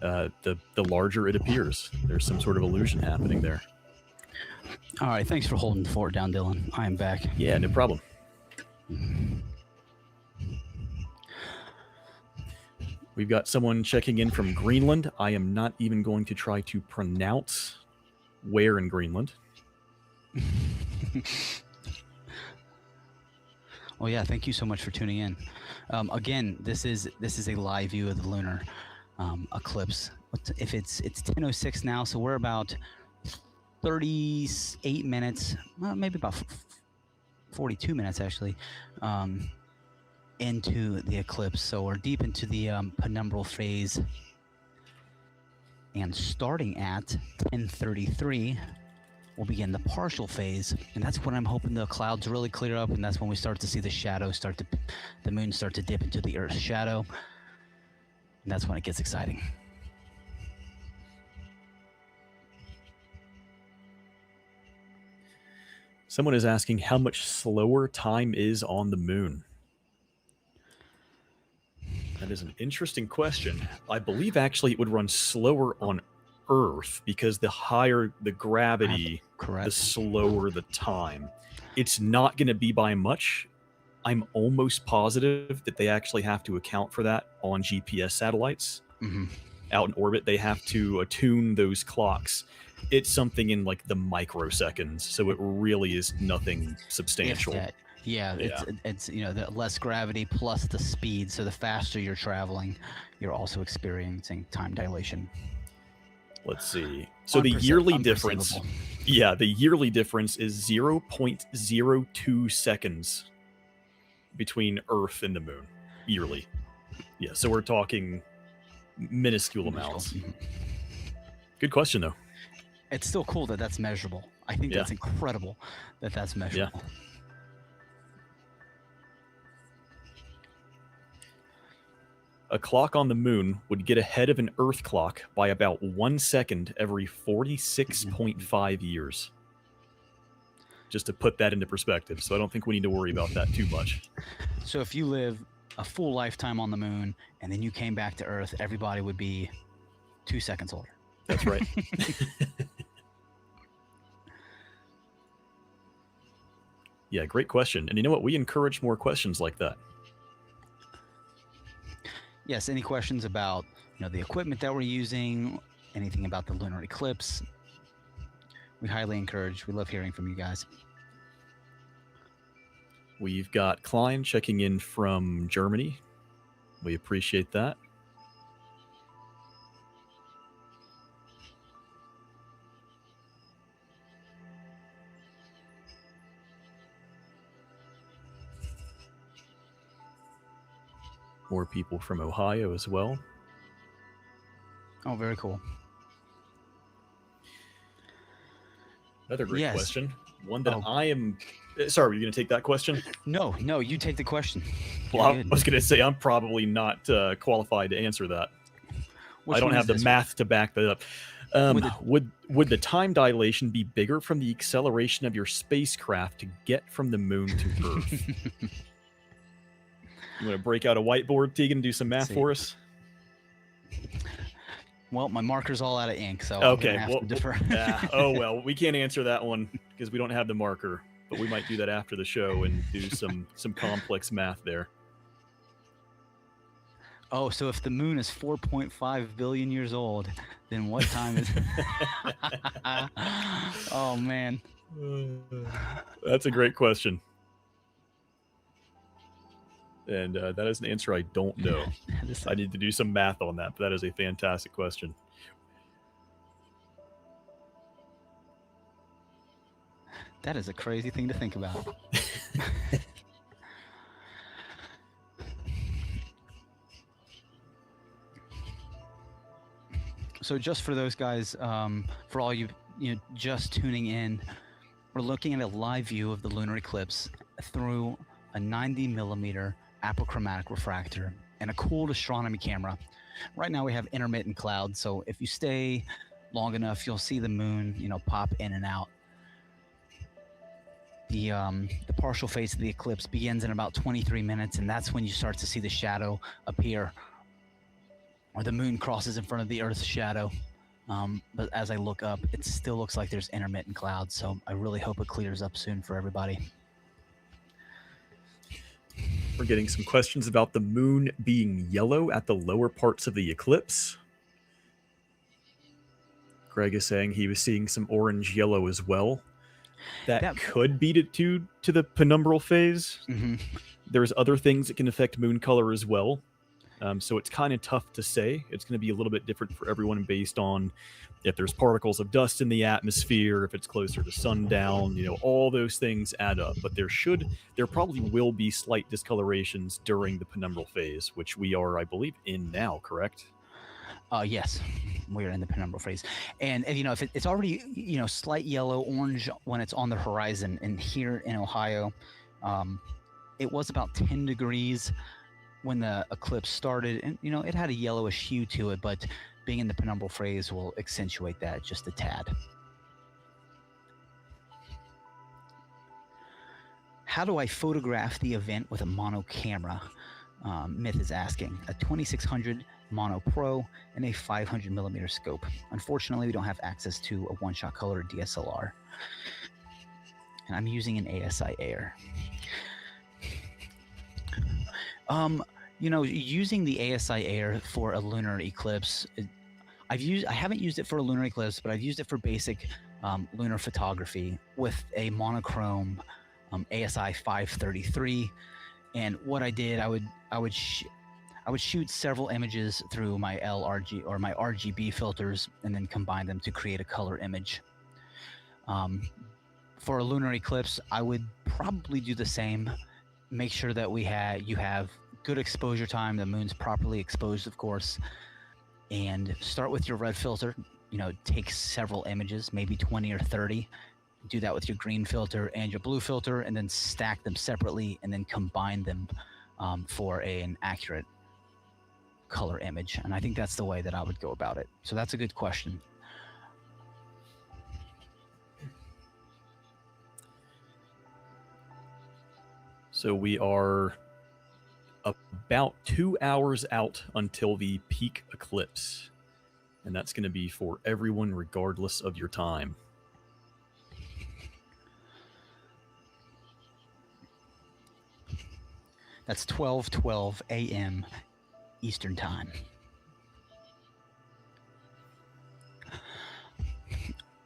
the larger it appears. There's some sort of illusion happening there. All right, thanks for holding the fort down, Dylan. I am back. Yeah, no problem. We've got someone checking in from Greenland. I am not even going to try to pronounce where in Greenland. Well, yeah, thank you so much for tuning in. Again, this is a live view of the lunar eclipse. If it's 10:06 now, so we're about 38 minutes, well, maybe about 42 minutes actually, into the eclipse. So we're deep into the penumbral phase, and starting at 10:33. We'll begin the partial phase, and that's when I'm hoping the clouds really clear up, and that's when we start to see the shadow the moon start to dip into the Earth's shadow, and that's when it gets exciting. Someone is asking how much slower time is on the moon. That is an interesting question. I believe actually it would run slower on Earth because the higher the gravity, Correct. the slower the time. It's not going to be by much. I'm almost positive that they actually have to account for that on GPS satellites. Mm-hmm. Out in orbit. They have to attune those clocks. It's something in like the microseconds, so it really is nothing substantial. Yeah. It's the less gravity plus the speed, so the faster you're traveling, you're also experiencing time dilation. Let's see. So the yearly difference, the yearly difference is 0.02 seconds between Earth and the moon yearly. Yeah, so we're talking minuscule amounts. Mm-hmm. Good question, though. It's still cool that that's measurable. I think that's incredible that that's measurable. Yeah. A clock on the moon would get ahead of an Earth clock by about 1 second every 46.5 years. Just to put that into perspective. So I don't think we need to worry about that too much. So if you live a full lifetime on the moon and then you came back to Earth, everybody would be 2 seconds older. That's right. Yeah, great question. And you know what? We encourage more questions like that. Yes, any questions about the equipment that we're using, anything about the lunar eclipse, we highly encourage. We love hearing from you guys. We've got Klein checking in from Germany. We appreciate that. More people from Ohio as well. Oh, very cool. Another great question. One that I am... Sorry, were you going to take that question? No, you take the question. Well, I was going to say I'm probably not qualified to answer that. I don't have the math to back that up. Would the time dilation be bigger from the acceleration of your spacecraft to get from the moon to Earth? You want to break out a whiteboard, Tegan, and do some math for us? Well, my marker's all out of ink, so okay. I'm gonna have to defer. Oh, well, we can't answer that one because we don't have the marker, but we might do that after the show and do some complex math there. Oh, so if the moon is 4.5 billion years old, then what time is it? Oh, man. That's a great question. And that is an answer I don't know. I need to do some math on that, but that is a fantastic question. That is a crazy thing to think about. So just for those guys, for all you just tuning in, we're looking at a live view of the lunar eclipse through a 90 millimeter apochromatic refractor and a cooled astronomy camera. Right now we have intermittent clouds, so if you stay long enough, you'll see the moon, pop in and out. The partial phase of the eclipse begins in about 23 minutes, and that's when you start to see the shadow appear, or the moon crosses in front of the Earth's shadow. But as I look up, it still looks like there's intermittent clouds, so I really hope it clears up soon for everybody. We're getting some questions about the moon being yellow at the lower parts of the eclipse. Greg is saying he was seeing some orange-yellow as well. That could be to the penumbral phase. Mm-hmm. There's other things that can affect moon color as well. So it's kind of tough to say. It's going to be a little bit different for everyone based on if there's particles of dust in the atmosphere, if it's closer to sundown, all those things add up. But there probably will be slight discolorations during the penumbral phase, which we are, I believe, in now, correct? Yes, we're in the penumbral phase. And if it's already, slight yellow, orange when it's on the horizon, and here in Ohio, it was about 10 degrees when the eclipse started, and it had a yellowish hue to it, but being in the penumbral phase will accentuate that just a tad. How do I photograph the event with a mono camera? Myth is asking. A 2600 Mono Pro and a 500 millimeter scope. Unfortunately, we don't have access to a one-shot color DSLR, and I'm using an ASI Air. Using the ASI Air for a lunar eclipse, I haven't used it for a lunar eclipse, but I've used it for basic lunar photography with a monochrome ASI 533. And what I did, I would shoot several images through my LRG or my RGB filters, and then combine them to create a color image. For a lunar eclipse, I would probably do the same. Make sure that you have good exposure time. The moon's properly exposed, of course, and start with your red filter. Take several images, maybe 20 or 30. Do that with your green filter and your blue filter, and then stack them separately, and then combine them for an accurate color image. And I think that's the way that I would go about it. So that's a good question. So we are about 2 hours out until the peak eclipse, and that's going to be for everyone regardless of your time. That's 12:12 a.m. Eastern time.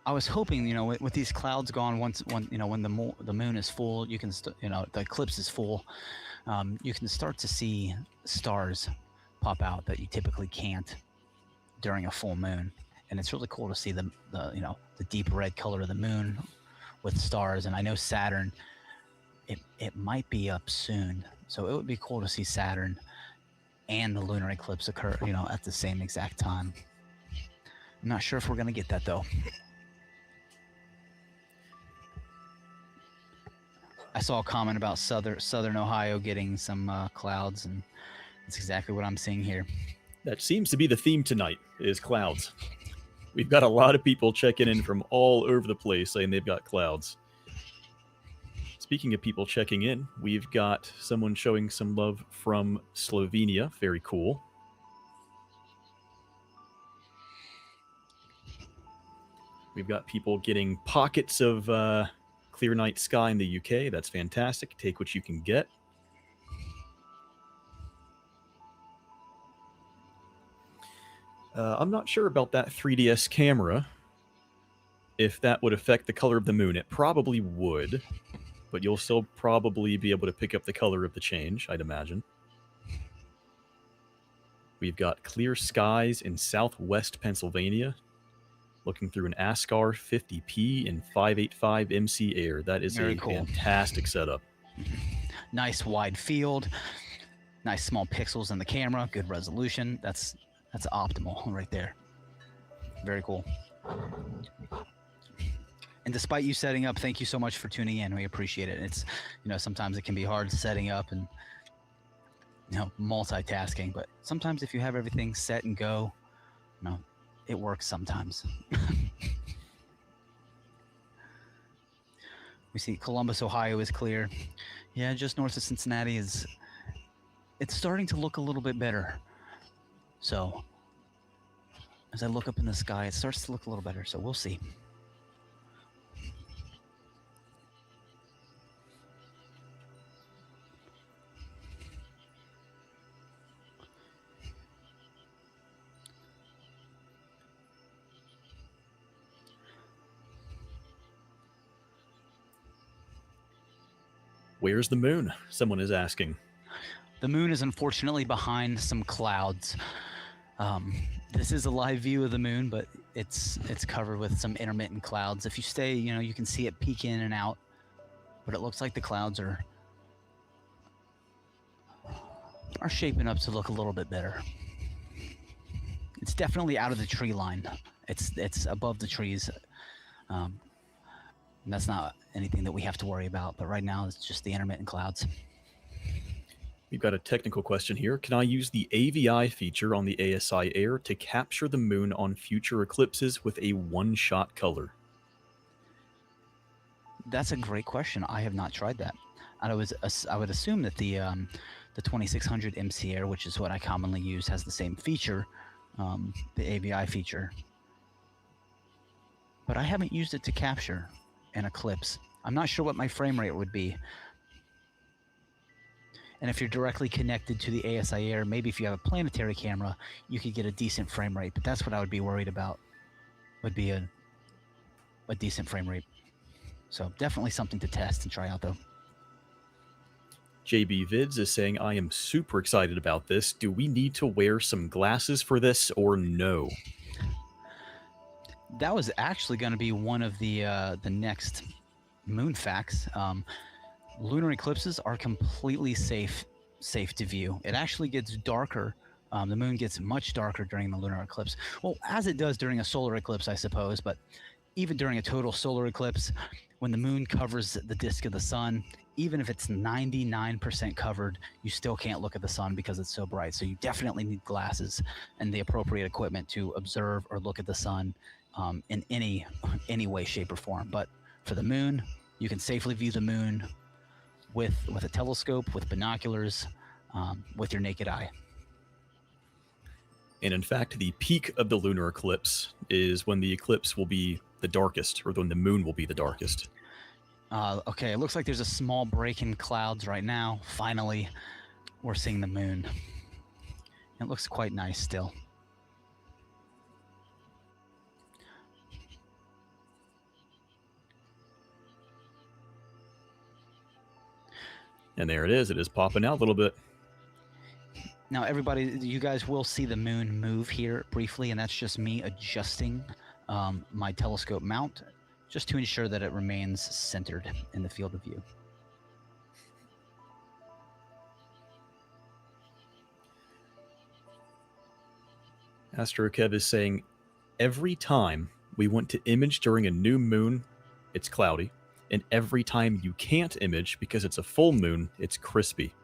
I was hoping, with these clouds gone, when the moon is full, you can the eclipse is full, you can start to see stars pop out that you typically can't during a full moon, and it's really cool to see the deep red color of the moon with stars. And I know Saturn, it might be up soon, so it would be cool to see Saturn and the lunar eclipse occur, at the same exact time. I'm not sure if we're gonna get that though. I saw a comment about southern Ohio getting some clouds, and that's exactly what I'm seeing here. That seems to be the theme tonight, is clouds. We've got a lot of people checking in from all over the place saying they've got clouds. Speaking of people checking in, we've got someone showing some love from Slovenia. Very cool. We've got people getting pockets of clear night sky in the UK. That's fantastic. Take what you can get. I'm not sure about that 3DS camera, if that would affect the color of the moon. It probably would. but you'll still probably be able to pick up the color of the change, I'd imagine. We've got clear skies in southwest Pennsylvania, looking through an ASCAR 50P and 585 MC air. That is Very a cool. fantastic setup. Nice wide field, nice small pixels in the camera, good resolution. That's optimal right there. Very cool. And despite you setting up, thank you so much for tuning in. We appreciate it. It's, sometimes it can be hard setting up and, multitasking, but sometimes if you have everything set and go, it works sometimes. We see Columbus, Ohio is clear. Yeah, just north of Cincinnati it's starting to look a little bit better. So as I look up in the sky, it starts to look a little better. So we'll see. Where's the moon? Someone is asking. The moon is unfortunately behind some clouds. This is a live view of the moon, but it's covered with some intermittent clouds. If you stay, you can see it peek in and out, but it looks like the clouds are shaping up to look a little bit better. It's definitely out of the tree line. It's above the trees. That's not anything that we have to worry about, but right now it's just the intermittent clouds. We've got a technical question here. Can I use the AVI feature on the ASI Air to capture the moon on future eclipses with a one-shot color? That's a great question. I have not tried that. I would assume that the 2600 MC Air, which is what I commonly use, has the same feature, the AVI feature. But I haven't used it to capture an eclipse. I'm not sure what my frame rate would be. And if you're directly connected to the ASI Air, maybe if you have a planetary camera, you could get a decent frame rate. But that's what I would be worried about, would be a decent frame rate. So definitely something to test and try out, though. JB Vids is saying, I am super excited about this. Do we need to wear some glasses for this or no? That was actually going to be one of the next moon facts. Lunar eclipses are completely safe to view. It actually gets darker. The moon gets much darker during the lunar eclipse. Well, as it does during a solar eclipse, I suppose. But even during a total solar eclipse, when the moon covers the disk of the sun, even if it's 99% covered, you still can't look at the sun because it's so bright. So you definitely need glasses and the appropriate equipment to observe or look at the sun in any way, shape, or form. But for the moon, you can safely view the moon with a telescope, with binoculars, with your naked eye. And in fact, the peak of the lunar eclipse is when the eclipse will be the darkest, or when the moon will be the darkest. Okay, it looks like there's a small break in clouds right now. Finally, we're seeing the moon. It looks quite nice still. And there it is. It is popping out a little bit. Now, everybody, you guys will see the moon move here briefly, and that's just me adjusting my telescope mount just to ensure that it remains centered in the field of view. Astro Kev is saying, every time we want to image during a new moon, it's cloudy. And every time you can't image because it's a full moon, it's crispy.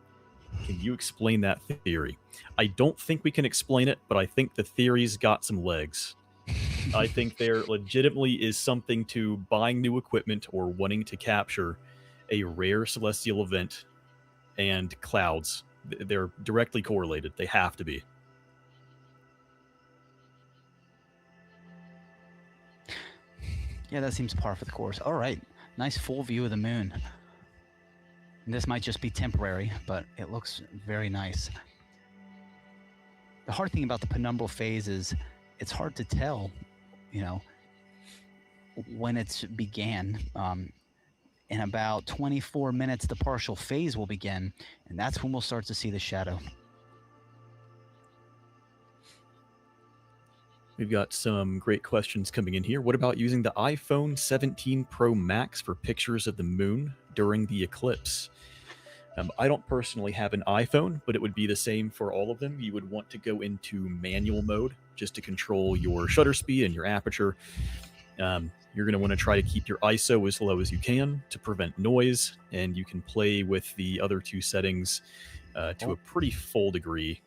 Can you explain that theory? I don't think we can explain it, but I think the theory's got some legs. I think there legitimately is something to buying new equipment or wanting to capture a rare celestial event and clouds. They're directly correlated. They have to be. Yeah, that seems par for the course. All right. Nice full view of the moon. And this might just be temporary, but it looks very nice. The hard thing about the penumbral phase is it's hard to tell, when it's began. in about 24 minutes, the partial phase will begin, and that's when we'll start to see the shadow. We've got some great questions coming in here. What about using the iPhone 17 Pro Max for pictures of the moon during the eclipse? I don't personally have an iPhone, but it would be the same for all of them. You would want to go into manual mode just to control your shutter speed and your aperture. You're going to want to try to keep your ISO as low as you can to prevent noise, and you can play with the other two settings to a pretty full degree.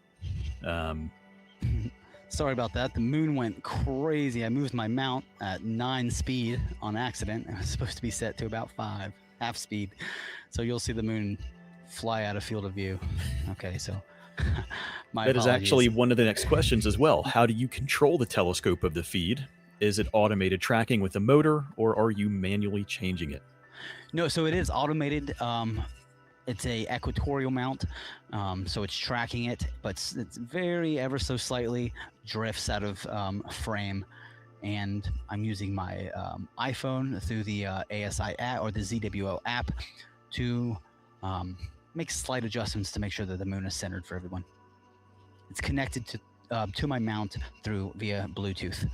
Sorry about that. The moon went crazy. I moved my mount at 9 speed on accident. It was supposed to be set to about 5, half speed. So you'll see the moon fly out of field of view. Okay, so my That is apologies. actually one of the next questions as well. How do you control the telescope of the feed? Is it automated tracking with a motor, or are you manually changing it? No, so it is automated. It's a equatorial mount, so it's tracking it, but it's very ever so slightly drifts out of frame. And I'm using my iPhone through the ASI app or the ZWO app to make slight adjustments to make sure that the moon is centered for everyone. It's connected to my mount via Bluetooth.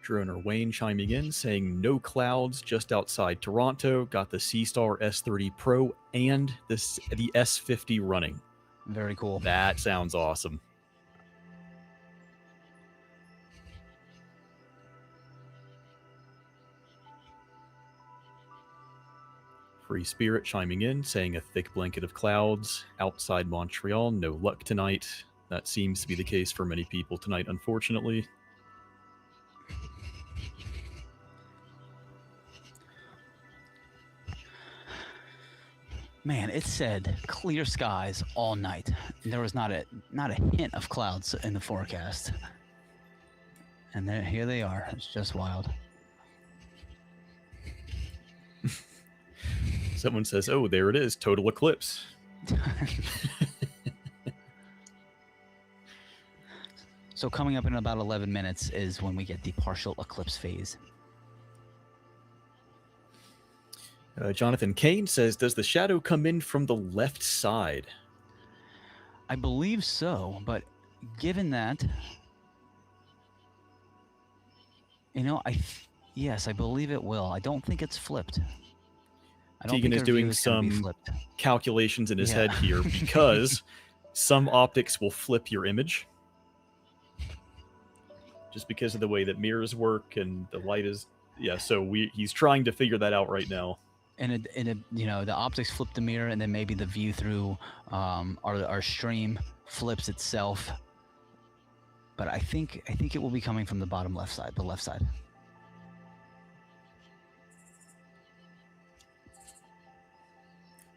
Droner Wayne chiming in saying no clouds just outside Toronto. Got the C-Star S30 Pro and the S50 running. Very cool. That sounds awesome. Free Spirit chiming in saying a thick blanket of clouds outside Montreal. No luck tonight. That seems to be the case for many people tonight, unfortunately. Man, it said clear skies all night, and there was not a hint of clouds in the forecast. And here they are. It's just wild. Someone says, "Oh, there it is, total eclipse." So coming up in about 11 minutes is when we get the partial eclipse phase. Jonathan Kane says, does the shadow come in from the left side? I believe so, but given that, yes, I believe it will. I don't think it's flipped. Tegan is doing some calculations in his head here because some optics will flip your image just because of the way that mirrors work and the light is. Yeah, so he's trying to figure that out right now. And the optics flip the mirror, and then maybe the view through our stream flips itself. But I think it will be coming from the bottom left side, the left side.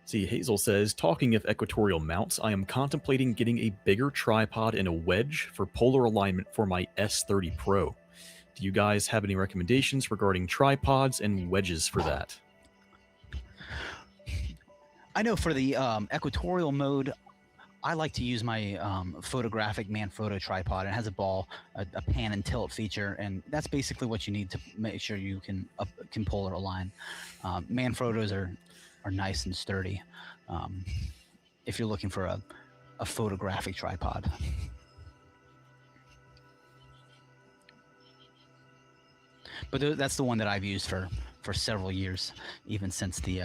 See, Hazel says, talking of equatorial mounts, I am contemplating getting a bigger tripod and a wedge for polar alignment for my S30 Pro. Do you guys have any recommendations regarding tripods and wedges for that? I know for the equatorial mode, I like to use my photographic Manfrotto tripod. It has a ball, a pan and tilt feature, and that's basically what you need to make sure you can polar align. Manfrottos are nice and sturdy if you're looking for a photographic tripod. But that's the one that I've used for several years, even since the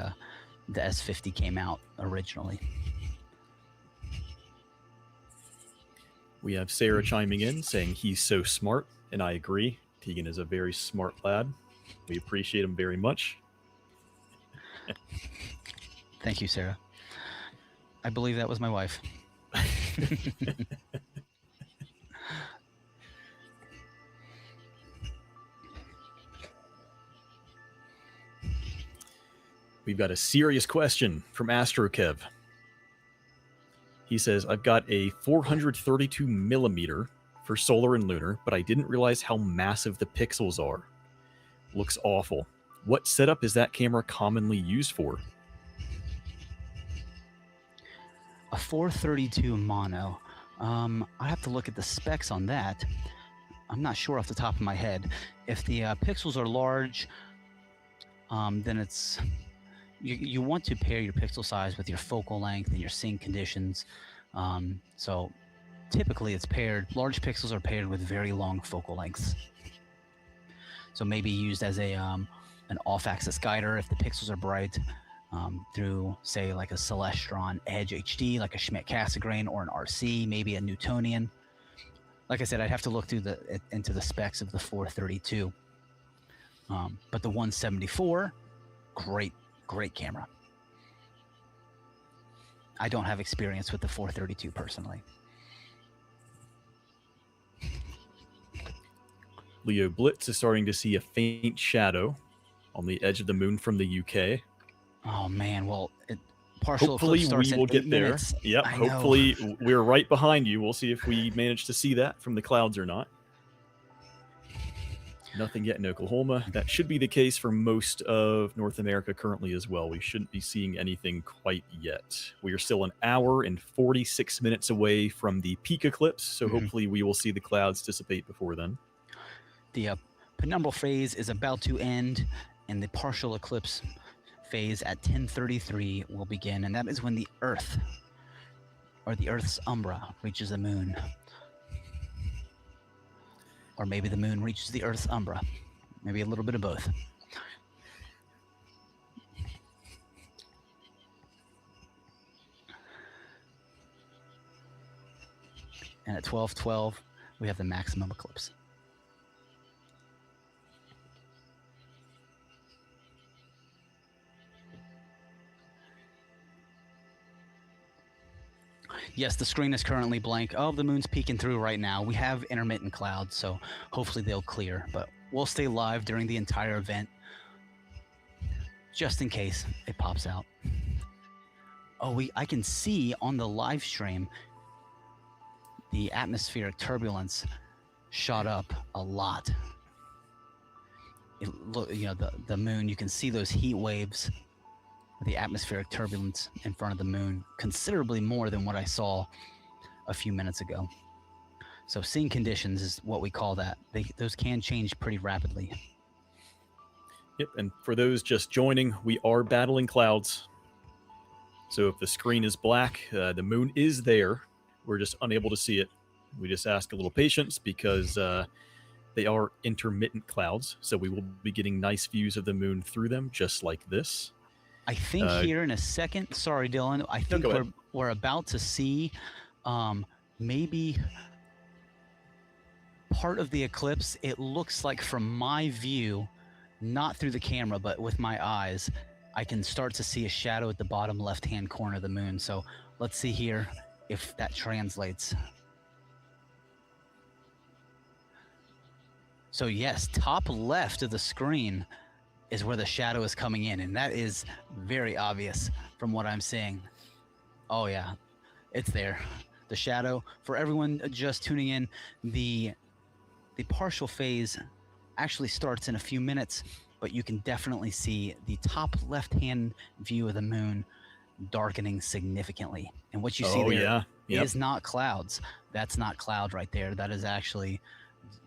S50 came out originally. We have Sarah chiming in saying he's so smart, and I agree. Tegan is a very smart lad. We appreciate him very much. Thank you, Sarah. I believe that was my wife. We've got a serious question from AstroKev. He says, I've got a 432 millimeter for solar and lunar, but I didn't realize how massive the pixels are. Looks awful. What setup is that camera commonly used for? A 432 mono. I have to look at the specs on that. I'm not sure off the top of my head. If the pixels are large, then it's you want to pair your pixel size with your focal length and your scene conditions. So typically it's paired. Large pixels are paired with very long focal lengths. So maybe used as a an off-axis guider if the pixels are bright. Through, say, like a Celestron Edge HD, like a Schmidt-Cassegrain, or an RC, maybe a Newtonian. Like I said, I'd have to look through into the specs of the 432. But the 174, great camera. I don't have experience with the 432 personally. Leo Blitz is starting to see a faint shadow on the edge of the moon from the UK. Oh man, well, partial hopefully eclipse starts we will get there. Minutes. Yep, hopefully we're right behind you. We'll see if we manage to see that from the clouds or not. Nothing yet in Oklahoma. That should be the case for most of North America currently as well. We shouldn't be seeing anything quite yet. We are still an hour and 46 minutes away from the peak eclipse, so hopefully we will see the clouds dissipate before then. The penumbral phase is about to end, and the partial eclipse phase at 10:33 will begin, and that is when the Earth, or the Earth's umbra, reaches the moon. Or maybe the moon reaches the Earth's umbra. Maybe a little bit of both. And at 12:12, we have the maximum eclipse. Yes, the screen is currently blank. Oh, the moon's peeking through right now. We have intermittent clouds, so hopefully they'll clear. But we'll stay live during the entire event, just in case it pops out. Oh, I can see on the live stream the atmospheric turbulence shot up a lot. The moon, you can see those heat waves, the atmospheric turbulence in front of the moon, considerably more than what I saw a few minutes ago. So scene conditions is what we call that. Those can change pretty rapidly. Yep, and for those just joining, we are battling clouds. So if the screen is black, the moon is there. We're just unable to see it. We just ask a little patience because they are intermittent clouds. So we will be getting nice views of the moon through them, just like this. I think here in a second, sorry, Dylan, I think we're about to see maybe part of the eclipse. It looks like from my view, not through the camera, but with my eyes, I can start to see a shadow at the bottom left-hand corner of the moon. So let's see here if that translates. So yes, top left of the screen is where the shadow is coming in, and that is very obvious from what I'm seeing. Oh yeah, it's there. The shadow, for everyone just tuning in, the partial phase actually starts in a few minutes, but you can definitely see the top left-hand view of the moon darkening significantly. And what you see there is not clouds. That's not cloud right there. That is actually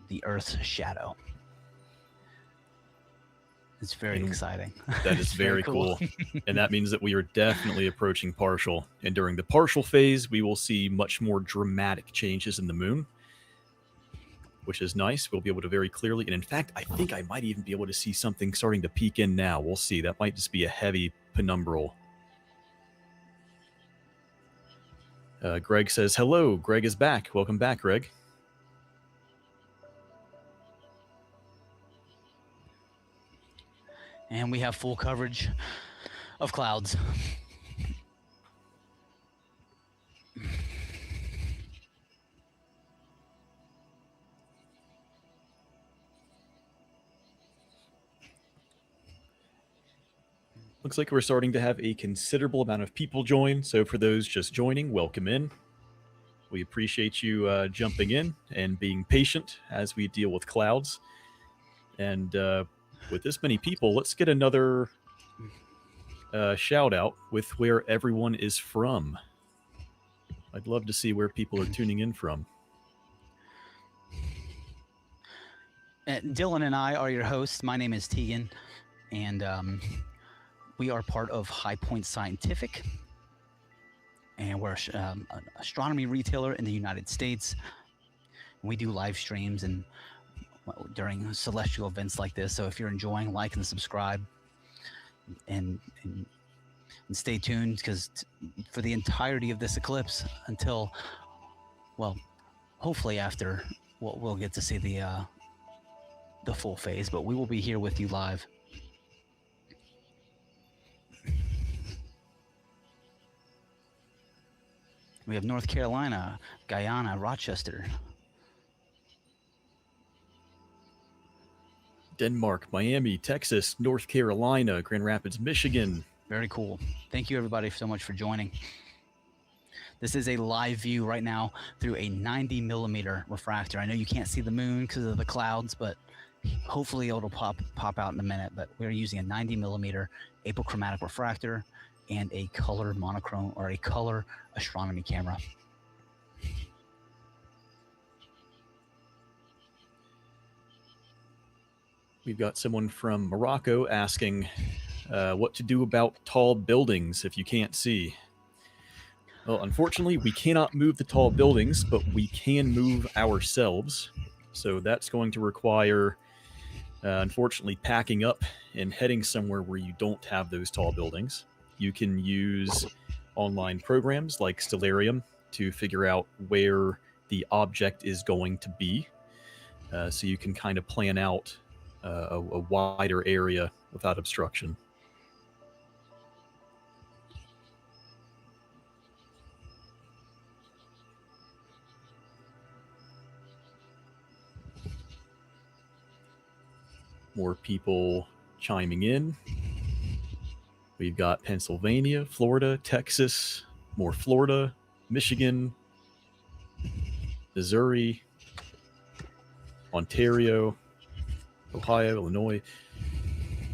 the Earth's shadow. It's very exciting. That is very cool. And that means that we are definitely approaching partial. And during the partial phase, we will see much more dramatic changes in the moon, which is nice. We'll be able to very clearly. And in fact, I think I might even be able to see something starting to peek in now. We'll see. That might just be a heavy penumbral. Greg says, hello. Greg is back. Welcome back, Greg. And we have full coverage of clouds. Looks like we're starting to have a considerable amount of people join. So for those just joining, welcome in. We appreciate you jumping in and being patient as we deal with clouds. And with this many people, let's get another shout out with where everyone is from. I'd love to see where people are tuning in from. Dylan and I are your hosts. My name is Tegan, and we are part of High Point Scientific, and we're an astronomy retailer in the United States. We do live streams and during celestial events like this. So if you're enjoying, like and subscribe, and stay tuned because for the entirety of this eclipse until, well, hopefully after we'll get to see the full phase, but we will be here with you live. We have North Carolina, Guyana, Rochester, Denmark, Miami, Texas, North Carolina, Grand Rapids, Michigan. Very cool. Thank you everybody so much for joining. This is a live view right now through a 90 millimeter refractor. I know you can't see the moon because of the clouds, but hopefully it'll pop out in a minute. But we're using a 90 millimeter apochromatic refractor and a color monochrome or a color astronomy camera. We've got someone from Morocco asking what to do about tall buildings if you can't see. Well, unfortunately, we cannot move the tall buildings, but we can move ourselves. So that's going to require, unfortunately, packing up and heading somewhere where you don't have those tall buildings. You can use online programs like Stellarium to figure out where the object is going to be. So you can kind of plan out a wider area without obstruction. More people chiming in. We've got Pennsylvania, Florida, Texas, more Florida, Michigan, Missouri, Ontario, Ohio, Illinois,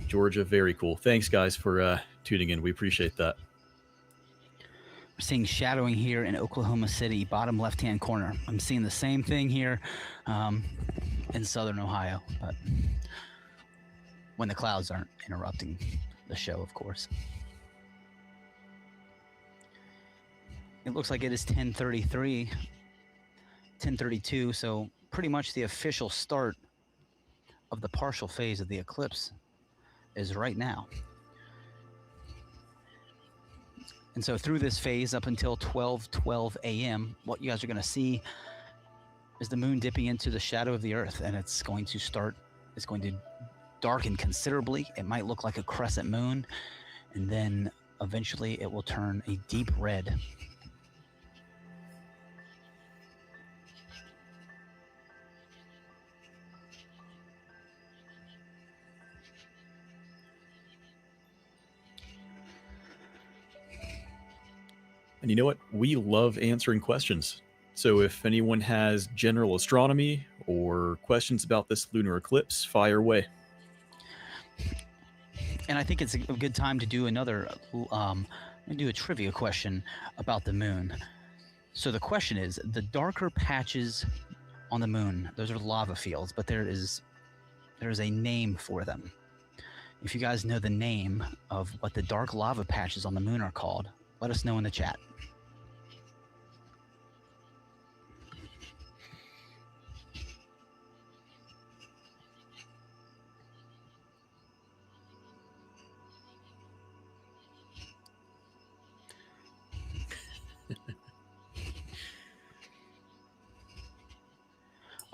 Georgia. Very cool. Thanks, guys, for tuning in. We appreciate that. We're seeing shadowing here in Oklahoma City, bottom left-hand corner. I'm seeing the same thing here in southern Ohio, but when the clouds aren't interrupting the show, of course. It looks like it is 10:33, 10:32, so pretty much the official start of the partial phase of the eclipse is right now. And so through this phase up until 12:12 a.m., what you guys are going to see is the moon dipping into the shadow of the earth, and it's going to darken considerably. It might look like a crescent moon, and then eventually it will turn a deep red. And you know what? We love answering questions. So if anyone has general astronomy or questions about this lunar eclipse, fire away. And I think it's a good time to do a trivia question about the moon. So the question is, the darker patches on the moon, those are lava fields, but there is a name for them. If you guys know the name of what the dark lava patches on the moon are called, let us know in the chat.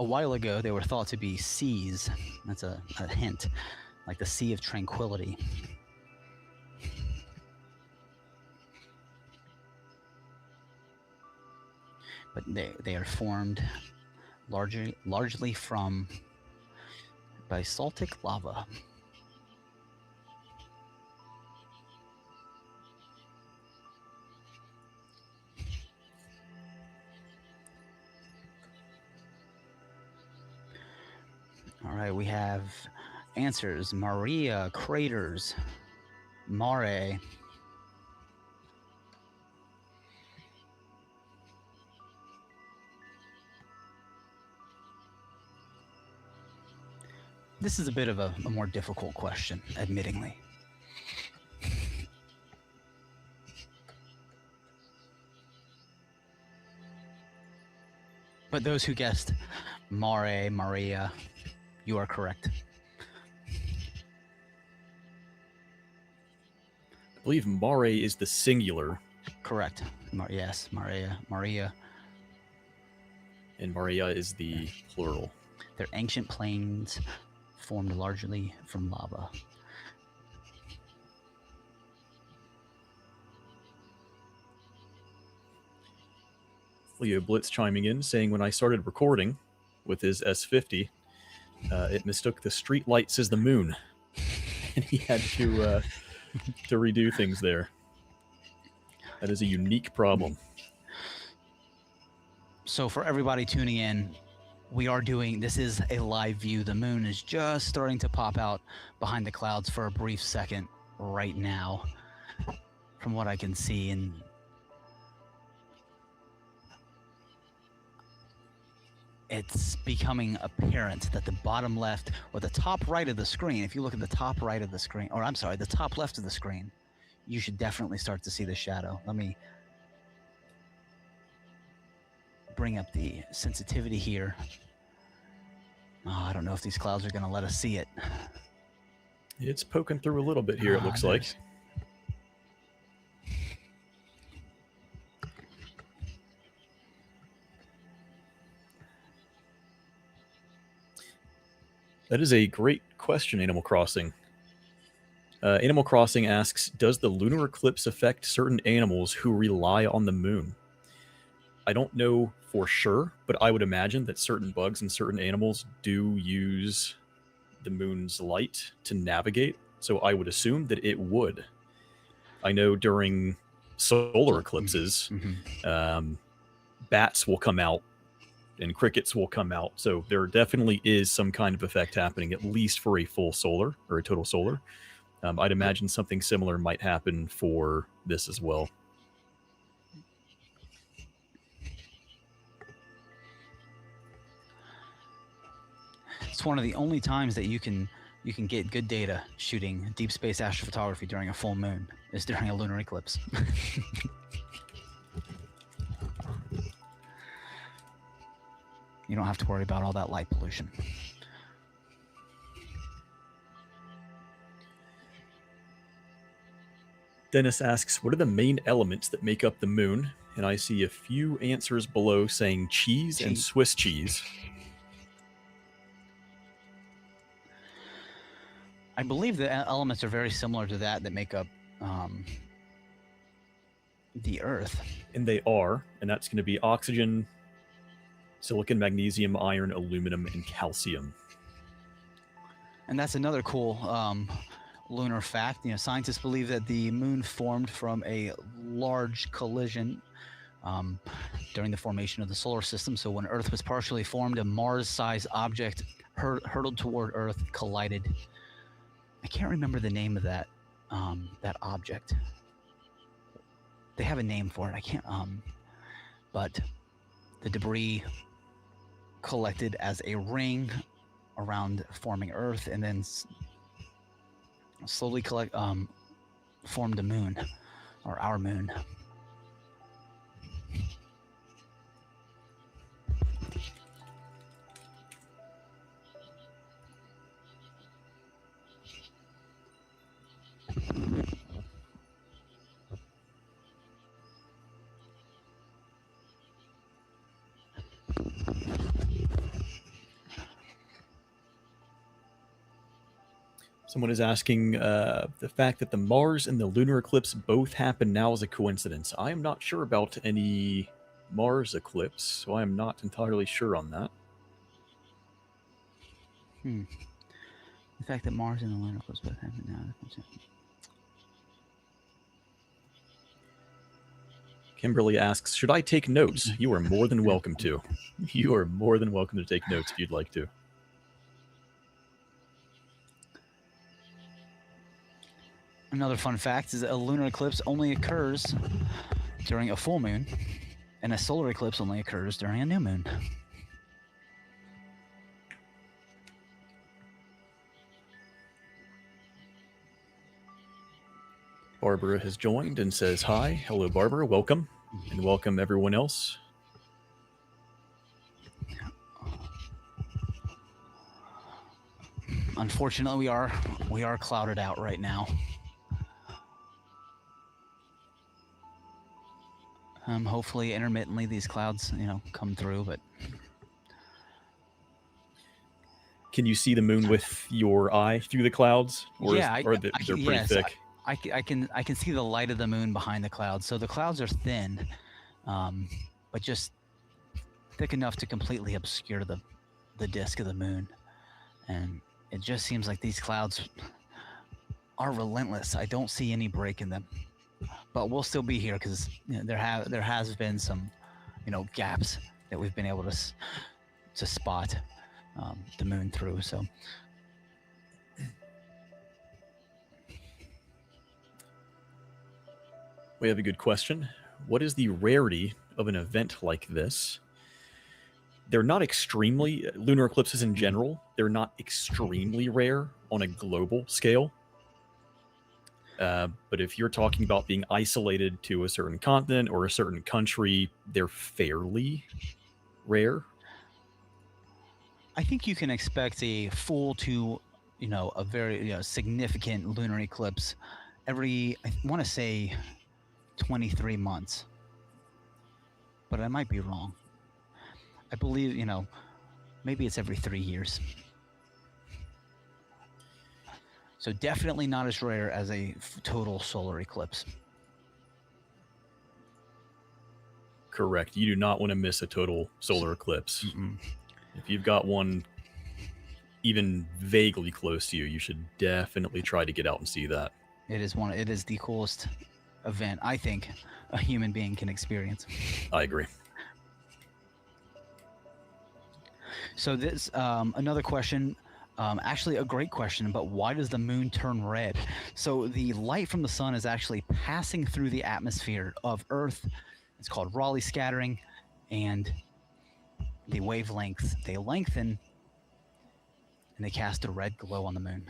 A while ago, they were thought to be seas. That's a hint, like the Sea of Tranquility. But they are formed largely from basaltic lava. All right, we have Answers: Maria, craters, mare. This is a bit of a more difficult question, admittingly. But those who guessed mare, Maria, you are correct. I believe mare is the singular. Correct. Yes, Maria, Maria. And Maria is the plural. They're ancient plains formed largely from lava. Leo Blitz chiming in, saying when I started recording with his S50, it mistook the street lights as the moon, and he had to redo things there. That is a unique problem. So for everybody tuning in, this is a live view. The moon is just starting to pop out behind the clouds for a brief second right now, from what I can see. And it's becoming apparent that the bottom left or the top right of the screen, if you look at the top right of the screen, or I'm sorry, the top left of the screen, you should definitely start to see the shadow. Let me bring up the sensitivity here. Oh, I don't know if these clouds are going to let us see it. It's poking through a little bit here, it looks like. That is a great question, Animal Crossing. Animal Crossing asks, does the lunar eclipse affect certain animals who rely on the moon? I don't know for sure, but I would imagine that certain bugs and certain animals do use the moon's light to navigate, so I would assume that it would. I know during solar eclipses, bats will come out and crickets will come out, so there definitely is some kind of effect happening, at least for a full solar or a total solar. I'd imagine something similar might happen for this as well. It's one of the only times that you can get good data shooting deep space astrophotography during a full moon is during a lunar eclipse. You don't have to worry about all that light pollution. Dennis asks, what are the main elements that make up the moon? And I see a few answers below saying cheese and Swiss cheese. I believe the elements are very similar to that make up the Earth. And they are, and that's going to be oxygen, silicon, magnesium, iron, aluminum, and calcium. And that's another cool lunar fact. You know, scientists believe that the moon formed from a large collision during the formation of the solar system. So when Earth was partially formed, a Mars-sized object hurtled toward Earth, collided. I can't remember the name of that object. They have a name for it. I can't. But the debris collected as a ring around forming Earth, and then slowly formed the moon, or our moon. Someone is asking the fact that the Mars and the lunar eclipse both happen now as a coincidence. I am not sure about any Mars eclipse, so I am not entirely sure on that. The fact that Mars and the lunar eclipse both happen now. Kimberly asks, should I take notes? You are more than welcome to. You are more than welcome to take notes if you'd like to. Another fun fact is that a lunar eclipse only occurs during a full moon, and a solar eclipse only occurs during a new moon. Barbara has joined and says hi. Hello, Barbara. Welcome, and welcome everyone else. Unfortunately, we are clouded out right now. Hopefully, intermittently these clouds, come through. But can you see the moon with your eye through the clouds, or yeah, they're pretty yes, thick? I can see the light of the moon behind the clouds. So the clouds are thin, but just thick enough to completely obscure the disk of the moon. And it just seems like these clouds are relentless. I don't see any break in them, but we'll still be here because there has been some, gaps that we've been able to spot the moon through. So. We have a good question. What is the rarity of an event like this? They're not extremely, lunar eclipses in general, they're not extremely rare on a global scale. But if you're talking about being isolated to a certain continent or a certain country, they're fairly rare. I think you can expect a full to, a very significant lunar eclipse every, I want to say, 23 months. But I might be wrong. I believe, maybe it's every 3 years. So definitely not as rare as a total solar eclipse. Correct. You do not want to miss a total solar eclipse. If you've got one even vaguely close to you, you should definitely try to get out and see that. It is the coolest event I think a human being can experience. I agree. So this another question, actually a great question, but why does the moon turn red? So the light from the sun is actually passing through the atmosphere of Earth. It's called Rayleigh scattering, and the wavelengths, they lengthen and they cast a red glow on the moon.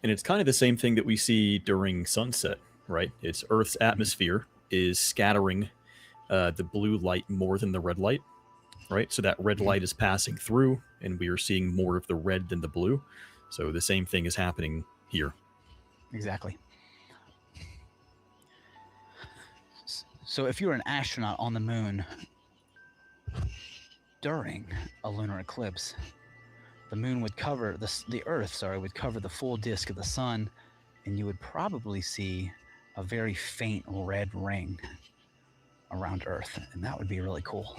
And it's kind of the same thing that we see during sunset, right? It's Earth's atmosphere is scattering the blue light more than the red light, right? So that red light is passing through, and we are seeing more of the red than the blue. So the same thing is happening here. Exactly. So if you're an astronaut on the moon during a lunar eclipse, the moon would cover the Earth, would cover the full disk of the sun, and you would probably see a very faint red ring around Earth, and that would be really cool.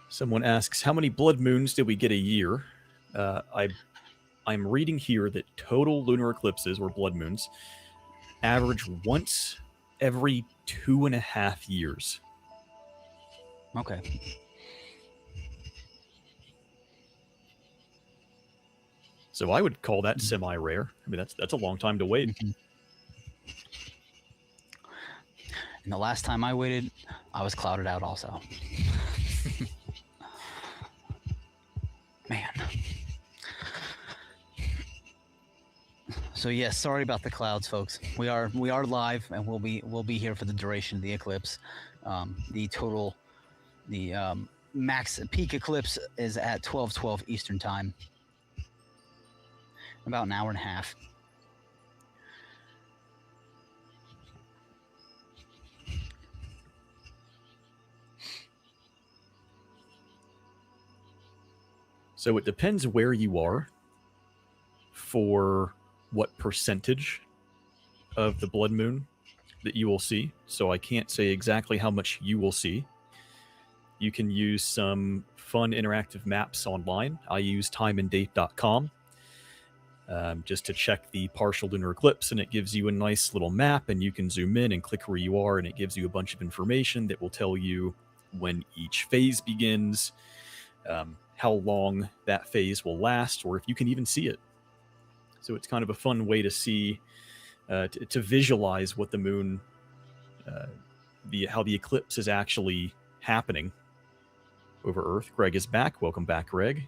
Someone asks, how many blood moons did we get a year? I'm reading here that total lunar eclipses, or blood moons, average once every 2.5 years. Okay. So I would call that semi-rare. I mean, that's a long time to wait. And the last time I waited, I was clouded out also. Man. So yes, sorry about the clouds, folks. We are live, and we'll be here for the duration of the eclipse. The max peak eclipse is at 12:12 Eastern time. About an hour and a half. So it depends where you are for what percentage of the blood moon that you will see. So I can't say exactly how much you will see. You can use some fun interactive maps online. I use timeanddate.com just to check the partial lunar eclipse, and it gives you a nice little map, and you can zoom in and click where you are, and it gives you a bunch of information that will tell you when each phase begins, how long that phase will last, or if you can even see it. So it's kind of a fun way to see, to visualize what the moon, how the eclipse is actually happening over Earth. Greg is back. Welcome back, Greg.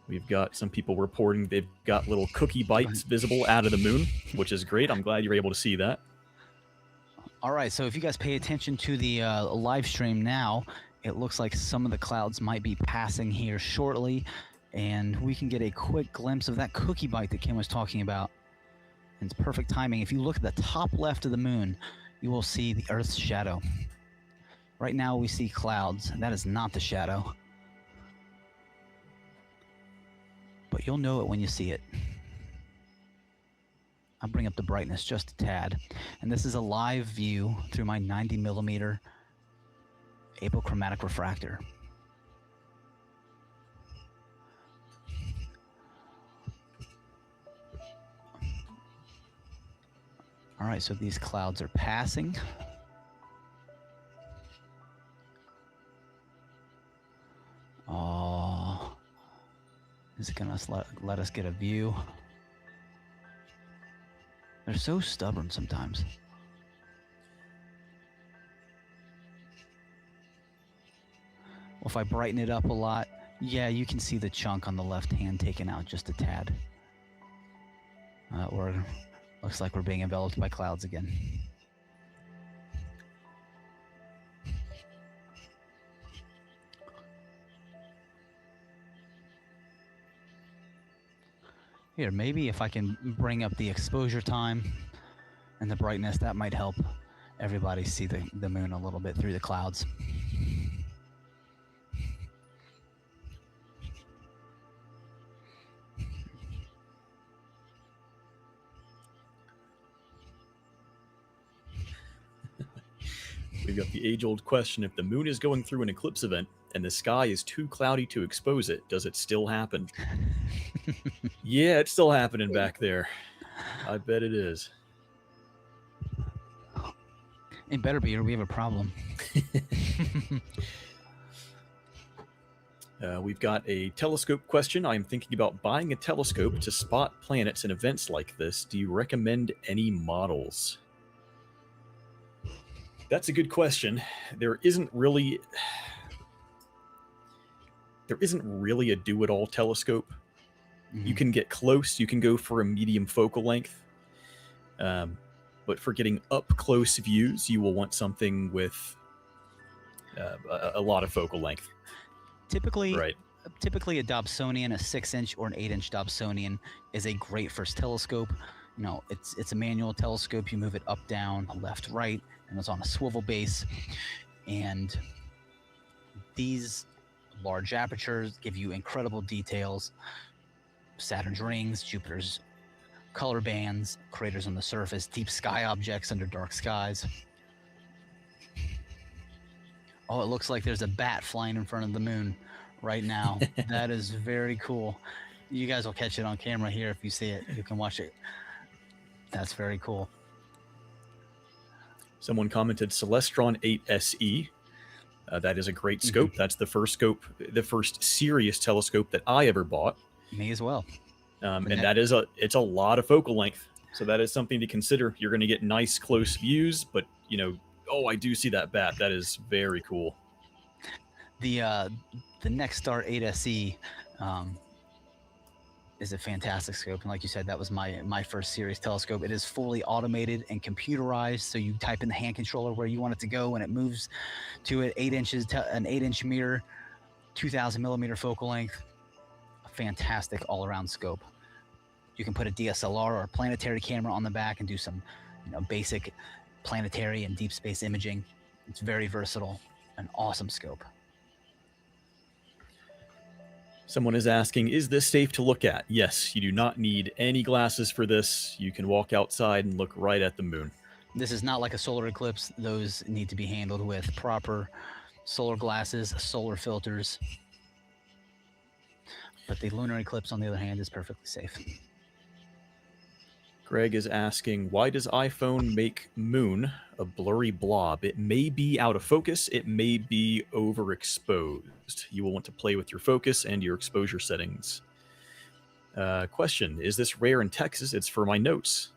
We've got some people reporting they've got little cookie bites visible out of the moon, which is great. I'm glad you're able to see that. All right, so if you guys pay attention to the live stream now, it looks like some of the clouds might be passing here shortly, and we can get a quick glimpse of that cookie bite that Kim was talking about. And it's perfect timing. If you look at the top left of the moon, you will see the Earth's shadow. Right now we see clouds, and that is not the shadow. But you'll know it when you see it. I'll bring up the brightness just a tad. And this is a live view through my 90 millimeter apochromatic refractor. All right, so these clouds are passing. Oh, is it gonna let us get a view? They're so stubborn sometimes. Well, if I brighten it up a lot, yeah, you can see the chunk on the left hand taken out just a tad. Or looks like we're being enveloped by clouds again. Here, maybe if I can bring up the exposure time and the brightness, that might help everybody see the moon a little bit through the clouds. We've got the age-old question: if the moon is going through an eclipse event and the sky is too cloudy to expose it, does it still happen? Yeah, it's still happening back there. I bet it is. It better be, or we have a problem. We've got a telescope question. I'm thinking about buying a telescope to spot planets in events like this. Do you recommend any models? That's a good question. There isn't really a do-it-all telescope. Mm-hmm. You can get close. You can go for a medium focal length. But for getting up-close views, you will want something with a lot of focal length. Typically a Dobsonian, a 6-inch or an 8-inch Dobsonian is a great first telescope. You know, it's a manual telescope. You move it up, down, left, right, and it's on a swivel base. And these large apertures give you incredible details. Saturn's rings, Jupiter's color bands, craters on the surface, deep sky objects under dark skies. Oh, it looks like there's a bat flying in front of the moon right now. That is very cool. You guys will catch it on camera here if you see it. You can watch it. That's very cool. Someone commented Celestron 8 SE. That is a great scope. Mm-hmm. That's the first serious telescope that I ever bought. Me as well. And it's a lot of focal length. So that is something to consider. You're going to get nice close views, but I do see that bat. That is very cool. The Nexstar 8 SE is a fantastic scope, and like you said, that was my first serious telescope. It is fully automated and computerized, so you type in the hand controller where you want it to go, and it moves to it. 8 inches, an 8-inch mirror, 2,000 millimeter focal length. A fantastic all-around scope. You can put a DSLR or a planetary camera on the back and do some, basic planetary and deep space imaging. It's very versatile, an awesome scope. Someone is asking, is this safe to look at? Yes, you do not need any glasses for this. You can walk outside and look right at the moon. This is not like a solar eclipse. Those need to be handled with proper solar glasses, solar filters. But the lunar eclipse, on the other hand, is perfectly safe. Greg is asking, why does iPhone make moon a blurry blob? It may be out of focus. It may be overexposed. You will want to play with your focus and your exposure settings. Question, is this rare in Texas? It's for my notes.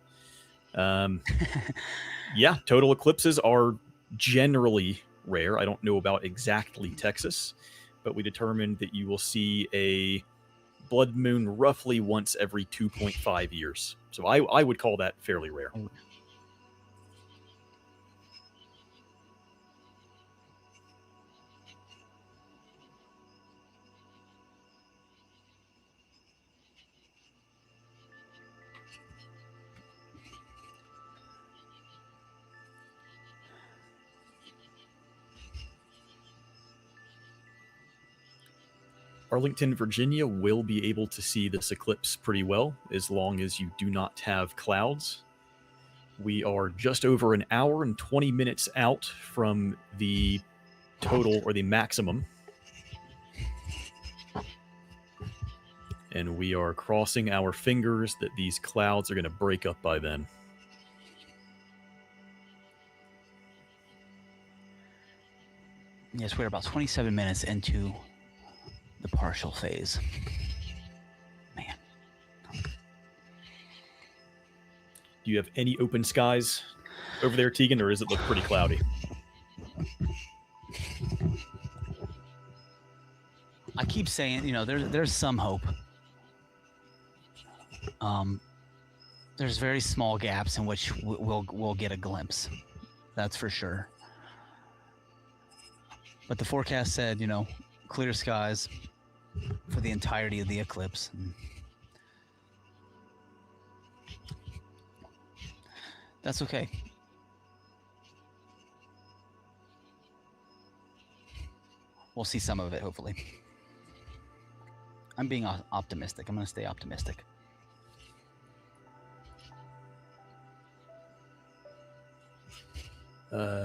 Yeah, total eclipses are generally rare. I don't know about exactly Texas, but we determined that you will see a blood moon roughly once every 2.5 years. So I would call that fairly rare. Arlington, Virginia will be able to see this eclipse pretty well as long as you do not have clouds. We are just over an hour and 20 minutes out from the total or the maximum. And we are crossing our fingers that these clouds are going to break up by then. Yes, we're about 27 minutes into the partial phase. Man. Do you have any open skies over there, Tegan, or does it look pretty cloudy? I keep saying, there's some hope. There's very small gaps in which we'll get a glimpse. That's for sure. But the forecast said, clear skies for the entirety of the eclipse. That's okay. We'll see some of it, hopefully. I'm being optimistic. I'm going to stay optimistic.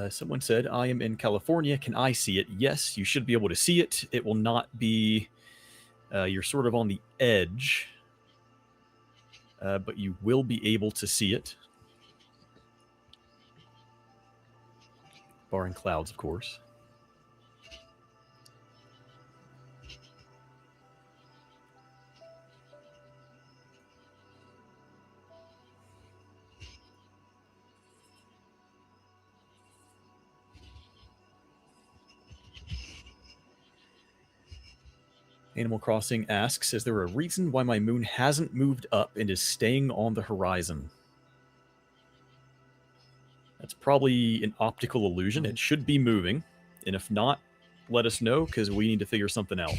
Someone said, I am in California. Can I see it? Yes, you should be able to see it. It will not be, you're sort of on the edge, but you will be able to see it. Barring clouds, of course. Animal Crossing asks, is there a reason why my moon hasn't moved up and is staying on the horizon? That's probably an optical illusion. It should be moving. And if not, let us know, because we need to figure something out.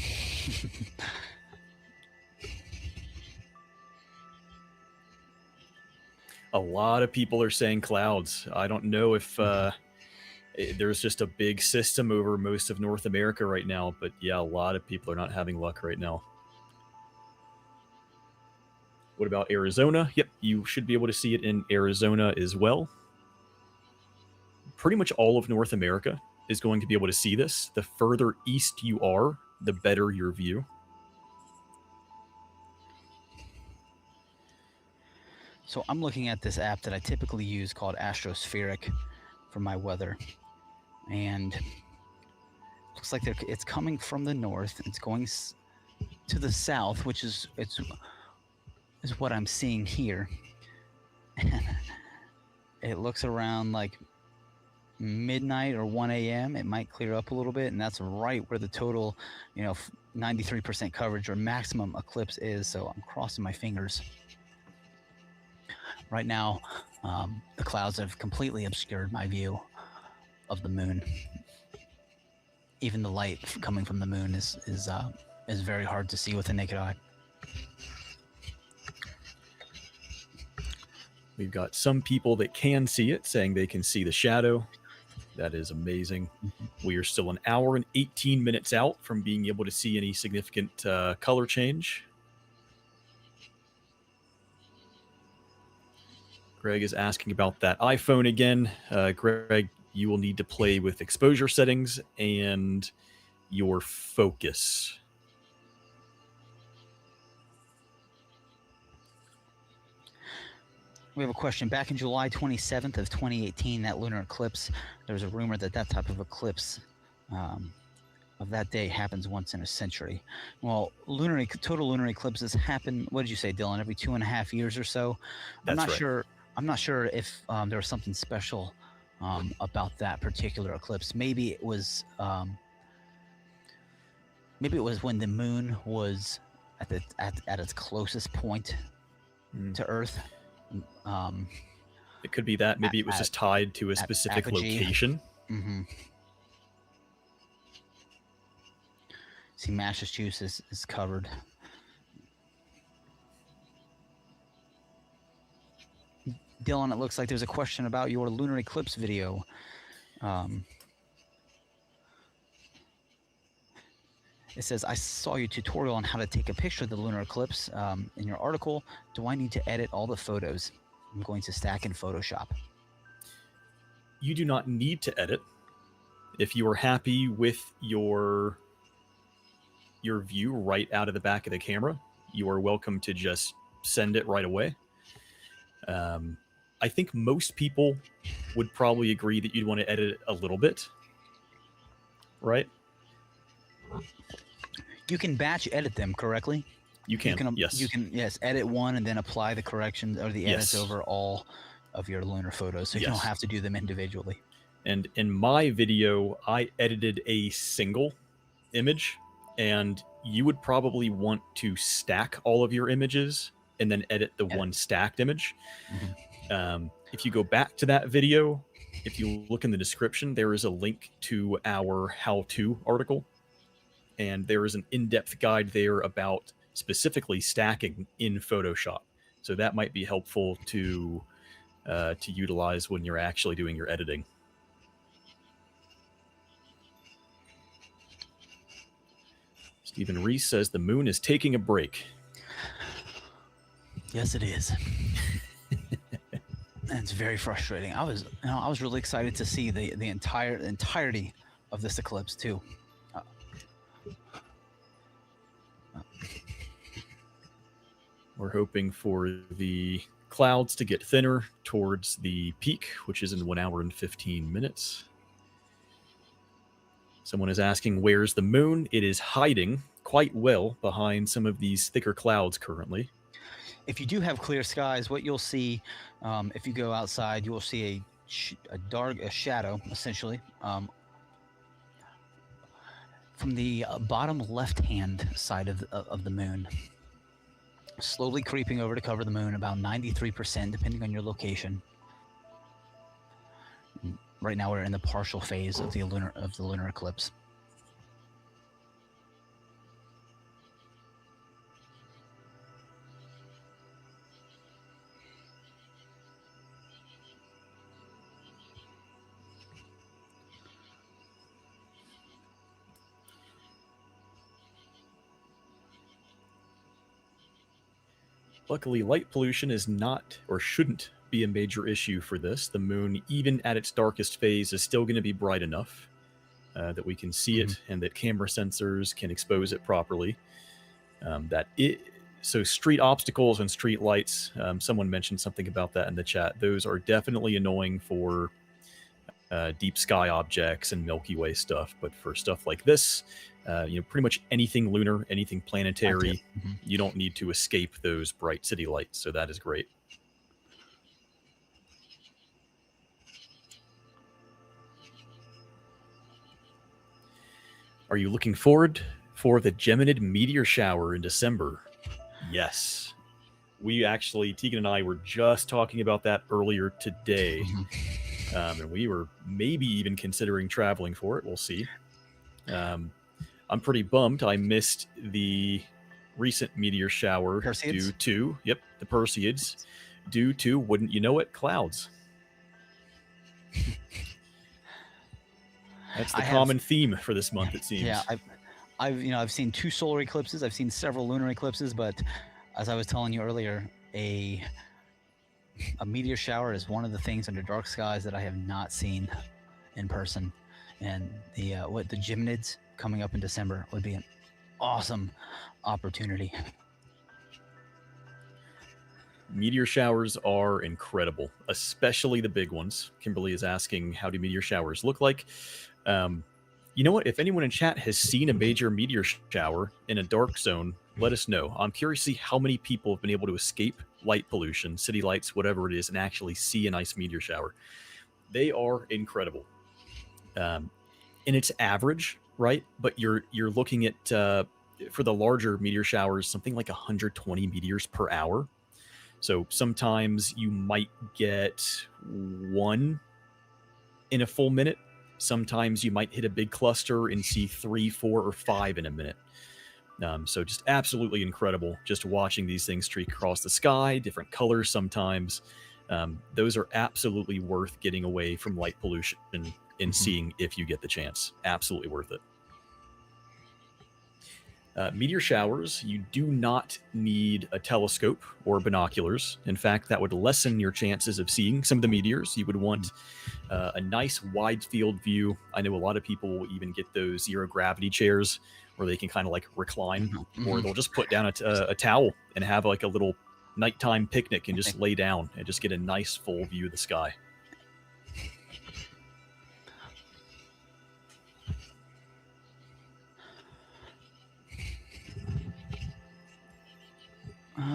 A lot of people are saying clouds. I don't know if there's just a big system over most of North America right now, but yeah, a lot of people are not having luck right now. What about Arizona? Yep, you should be able to see it in Arizona as well. Pretty much all of North America is going to be able to see this. The further east you are, the better your view. So I'm looking at this app that I typically use called Astrospheric for my weather. And looks like it's coming from the north. It's going to the south, which is what I'm seeing here. It looks around like midnight or 1 a.m. It might clear up a little bit, and that's right where the total, 93% coverage or maximum eclipse is. So I'm crossing my fingers. Right now, the clouds have completely obscured my view of the moon. Even the light coming from the moon is very hard to see with the naked eye. We've got some people that can see it, saying they can see the shadow. That is amazing. We are still an hour and 18 minutes out from being able to see any significant color change. Greg is asking about that iPhone again. Greg, you will need to play with exposure settings and your focus. We have a question. Back in July 27th of 2018, that lunar eclipse, there was a rumor that that type of eclipse of that day happens once in a century. Well, total lunar eclipses happen. What did you say, Dylan? Every 2.5 years or so. I'm That's not right. sure. I'm not sure if there was something special about that particular eclipse. Maybe it was when the moon was at its closest point to Earth. Um, It could be that. at, Maybe it was at, just tied to a at specific apogee. location. Mm-hmm. See, Massachusetts is covered. Dylan, it looks like there's a question about your lunar eclipse video. It says, I saw your tutorial on how to take a picture of the lunar eclipse in your article. Do I need to edit all the photos? I'm going to stack in Photoshop. You do not need to edit. If you are happy with your view right out of the back of the camera, you are welcome to just send it right away. I think most people would probably agree that you'd want to edit it a little bit, right? You can batch edit them correctly. You can, yes. You can, yes, edit one and then apply the corrections or the edits Yes. over all of your lunar photos, so you don't have to do them individually. And in my video, I edited a single image, and you would probably want to stack all of your images and then edit the one stacked image. Mm-hmm. If you go back to that video, if you look in the description, there is a link to our how-to article, and there is an in-depth guide there about specifically stacking in Photoshop. So that might be helpful to utilize when you're actually doing your editing. Stephen Reese says the moon is taking a break. Yes, it is. And it's very frustrating. I was really excited to see the entirety of this eclipse too. We're hoping for the clouds to get thinner towards the peak, which is in 1 hour and 15 minutes. Someone is asking, where's the moon? It is hiding quite well behind some of these thicker clouds currently. If you do have clear skies, what you'll see, if you go outside, you will see a shadow, essentially, from the bottom left-hand side of the moon, slowly creeping over to cover the moon, about 93%, depending on your location. Right now, we're in the partial phase of the lunar eclipse. Luckily, light pollution is not or shouldn't be a major issue for this. The moon, even at its darkest phase, is still going to be bright enough that we can see it and that camera sensors can expose it properly. So street obstacles and street lights, someone mentioned something about that in the chat. Those are definitely annoying for deep sky objects and Milky Way stuff. But for stuff like this, pretty much anything lunar, anything planetary, you don't need to escape those bright city lights. So that is great. Are you looking forward for the Geminid meteor shower in December? Yes. We actually, Tegan and I were just talking about that earlier today. And we were maybe even considering traveling for it. We'll see. I'm pretty bummed. I missed the recent meteor shower due to, the Perseids, due to, wouldn't you know it, clouds. That's the common theme for this month, it seems. Yeah, I've seen 2 solar eclipses. I've seen several lunar eclipses, but as I was telling you earlier, a meteor shower is one of the things under dark skies that I have not seen in person. And the Geminids coming up in December would be an awesome opportunity. Meteor showers are incredible, especially the big ones. Kimberly is asking, how do meteor showers look like? You know what? If anyone in chat has seen a major meteor shower in a dark zone, let us know. I'm curious to see how many people have been able to escape light pollution, city lights, whatever it is, and actually see a nice meteor shower. They are incredible. And it's average, right? But you're looking at for the larger meteor showers, something like 120 meteors per hour. So sometimes you might get one in a full minute. Sometimes you might hit a big cluster and see 3, 4, or 5 in a minute. So just absolutely incredible just watching these things streak across the sky, different colors sometimes. Those are absolutely worth getting away from light pollution and seeing if you get the chance. Absolutely worth it. Meteor showers, you do not need a telescope or binoculars. In fact, that would lessen your chances of seeing some of the meteors. You would want a nice wide field view. I know a lot of people will even get those zero gravity chairs where they can kind of like recline, or they'll just put down a towel and have like a little nighttime picnic and just lay down and just get a nice full view of the sky.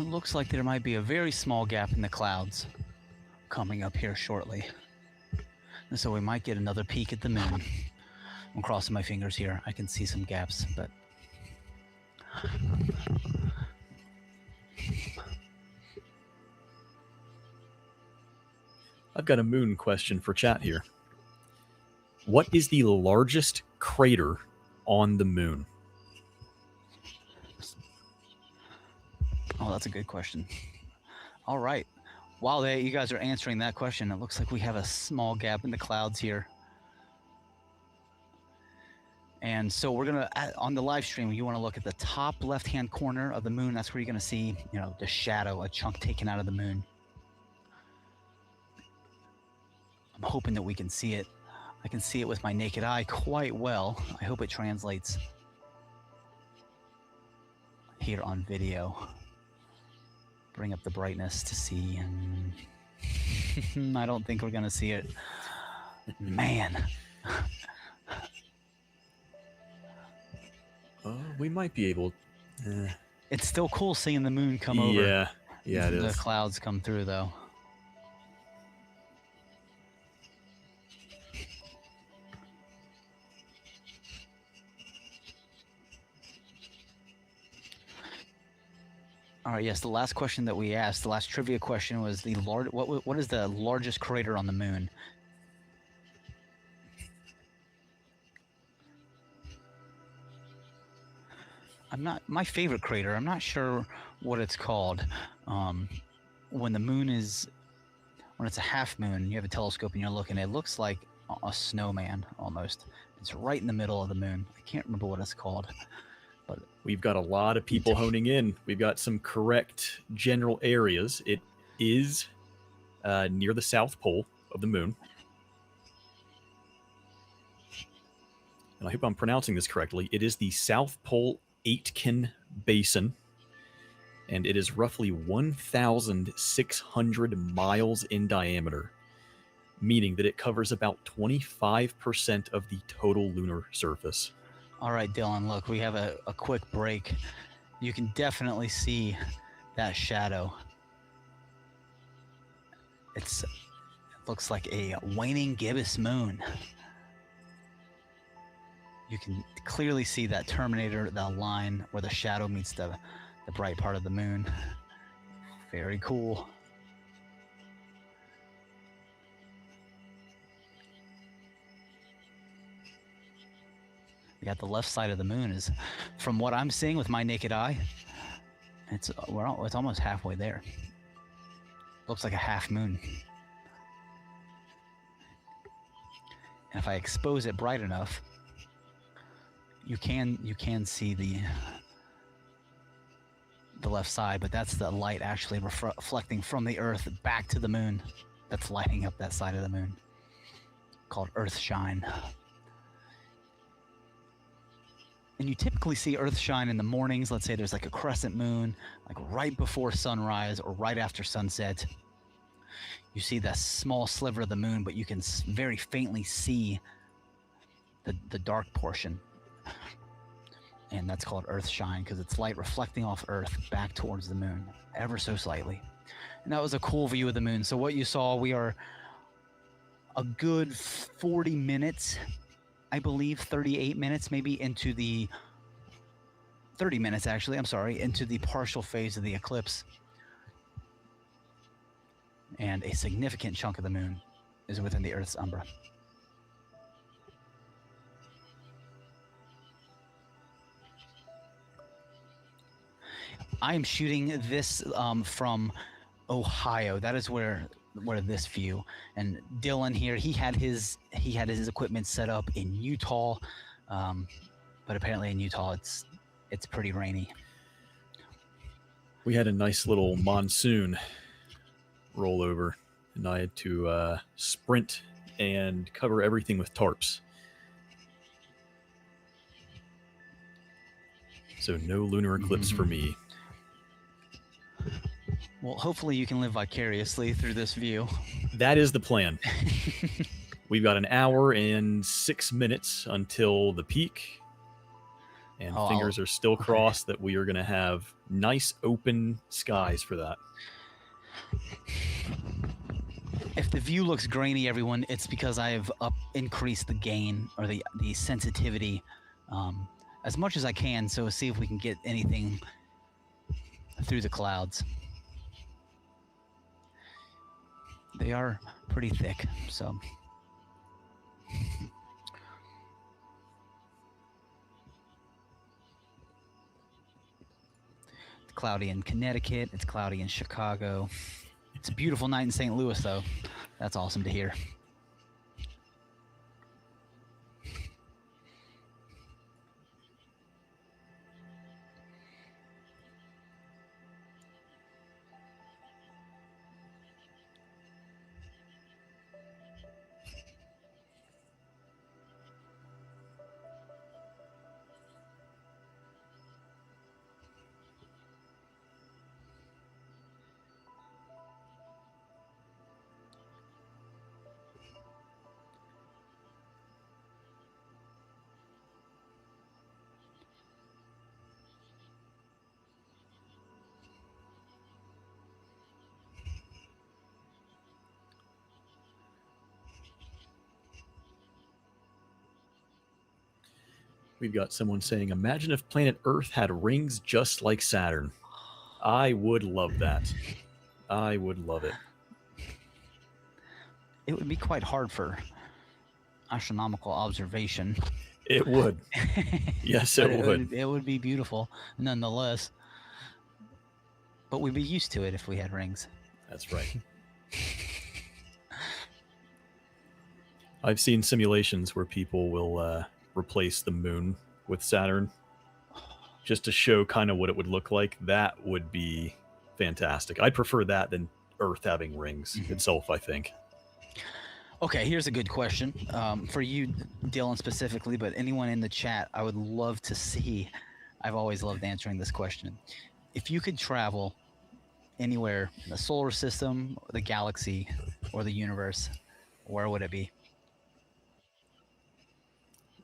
Looks like there might be a very small gap in the clouds coming up here shortly. And so we might get another peek at the moon. I'm crossing my fingers here. I can see some gaps, but... I've got a moon question for chat here. What is the largest crater on the moon? Oh, that's a good question. All right. While you guys are answering that question, it looks like we have a small gap in the clouds here. And so we're going to, on the live stream, you want to look at the top left-hand corner of the moon. That's where you're going to see, the shadow, a chunk taken out of the moon. I'm hoping that we can see it. I can see it with my naked eye quite well. I hope it translates here on video. Bring up the brightness to see, and I don't think we're gonna see it. Man. We might be able. It's still cool seeing the moon come over. Yeah, it is. The clouds come through, though. All right, yes, the last question that we asked, the last trivia question was what is the largest crater on the moon? My favorite crater, I'm not sure what it's called. When the moon when it's a half moon, you have a telescope and you're looking, it looks like a snowman almost. It's right in the middle of the moon. I can't remember what it's called. But we've got a lot of people honing in. We've got some correct general areas. It is near the South Pole of the moon. And I hope I'm pronouncing this correctly. It is the South Pole Aitken Basin. And it is roughly 1,600 miles in diameter, meaning that it covers about 25% of the total lunar surface. All right, Dylan, look, we have a quick break. You can definitely see that shadow. It looks like a waning gibbous moon. You can clearly see that terminator, the line where the shadow meets the bright part of the moon. Very cool. We got the left side of the moon is, from what I'm seeing with my naked eye, it's almost halfway there. Looks like a half moon. And if I expose it bright enough, you can see the left side, but that's the light actually reflecting from the Earth back to the moon. That's lighting up that side of the moon, called Earth shine. And you typically see Earth shine in the mornings. Let's say there's like a crescent moon, like right before sunrise or right after sunset. You see that small sliver of the moon, but you can very faintly see the dark portion. And that's called Earth shine because it's light reflecting off Earth back towards the moon, ever so slightly. And that was a cool view of the moon. So what you saw, we are a good 40 minutes, I believe 38 minutes maybe into the 30 minutes actually, I'm sorry, into the partial phase of the eclipse. And a significant chunk of the moon is within the Earth's umbra. I am shooting this from Ohio. That is where this view. And Dylan here, he had his equipment set up in Utah, but apparently in Utah it's pretty rainy. We had a nice little monsoon rollover, and I had to sprint and cover everything with tarps. So no lunar eclipse for me. Well, hopefully you can live vicariously through this view. That is the plan. We've got an hour and 6 minutes until the peak. And fingers are still crossed that we are going to have nice open skies for that. If the view looks grainy, everyone, it's because I have increased the gain or the sensitivity as much as I can. So see if we can get anything through the clouds. They are pretty thick, so. It's cloudy in Connecticut. It's cloudy in Chicago. It's a beautiful night in St. Louis, though. That's awesome to hear. We've got someone saying, imagine if planet Earth had rings just like Saturn. I would love that. I would love it. It would be quite hard for astronomical observation. It would. Yes, it would. It would be beautiful, nonetheless. But we'd be used to it if we had rings. That's right. I've seen simulations where people will replace the moon with Saturn just to show kind of what it would look like. That would be fantastic. I'd prefer that than Earth having rings itself, I think. Okay, here's a good question for you, Dylan, specifically, but anyone in the chat, I would love to see. I've always loved answering this question. If you could travel anywhere in the solar system, the galaxy, or the universe, where would it be?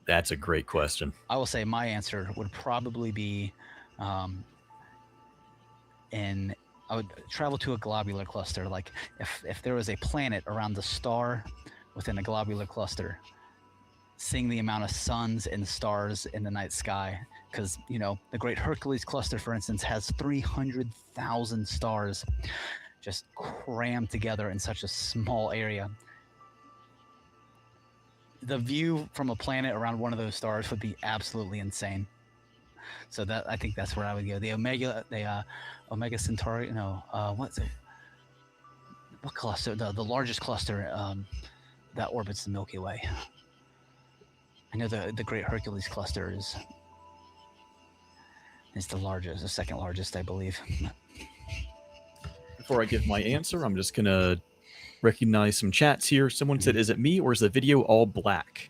That's a great question. I will say my answer would probably be I would travel to a globular cluster. Like if there was a planet around the star within a globular cluster, seeing the amount of suns and stars in the night sky. Because, you know, the Great Hercules Cluster, for instance, has 300,000 stars just crammed together in such a small area. The view from a planet around one of those stars would be absolutely insane. So that, I think that's where I would go. The Omega Centauri. No, what's it? What cluster? The largest cluster that orbits the Milky Way. I know the Great Hercules Cluster is the largest, the second largest, I believe. Before I give my answer, I'm just gonna recognize some chats here. Someone said, is it me or is the video all black?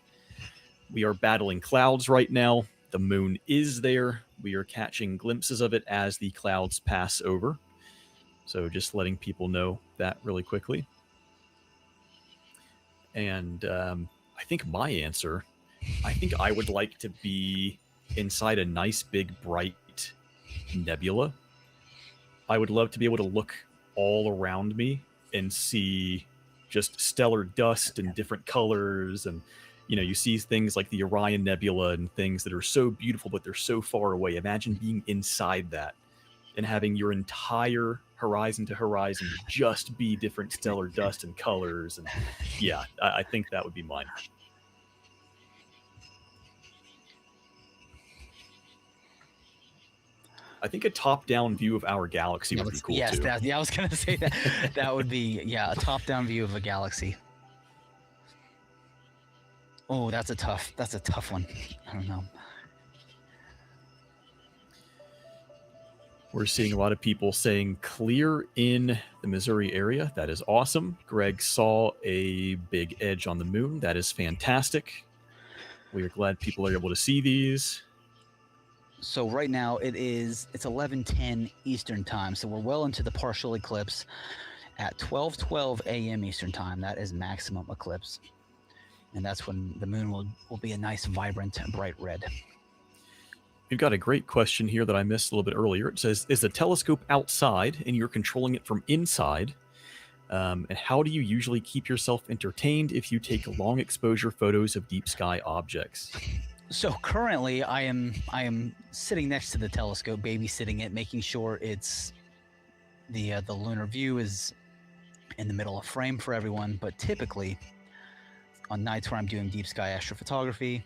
We are battling clouds right now. The moon is there. We are catching glimpses of it as the clouds pass over. So just letting people know that really quickly. And I think my answer, I think I would like to be inside a nice big bright nebula. I would love to be able to look all around me and see just stellar dust and different colors. And, you see things like the Orion Nebula and things that are so beautiful, but they're so far away. Imagine being inside that and having your entire horizon to horizon just be different stellar dust and colors. And yeah, I think that would be mine. I think a top-down view of our galaxy would be cool yes, too. I was going to say that. That would be, a top-down view of a galaxy. Oh, that's a tough one. I don't know. We're seeing a lot of people saying clear in the Missouri area. That is awesome. Greg saw a big edge on the moon. That is fantastic. We are glad people are able to see these. So right now it's 11:10 Eastern time. So we're well into the partial eclipse at 12:12 a.m. Eastern time. That is maximum eclipse. And that's when the moon will be a nice, vibrant, bright red. We've got a great question here that I missed a little bit earlier. It says, is the telescope outside and you're controlling it from inside? And how do you usually keep yourself entertained if you take long exposure photos of deep sky objects? So currently I am sitting next to the telescope, babysitting it, making sure it's the lunar view is in the middle of frame for everyone. But typically on nights where I'm doing deep sky astrophotography,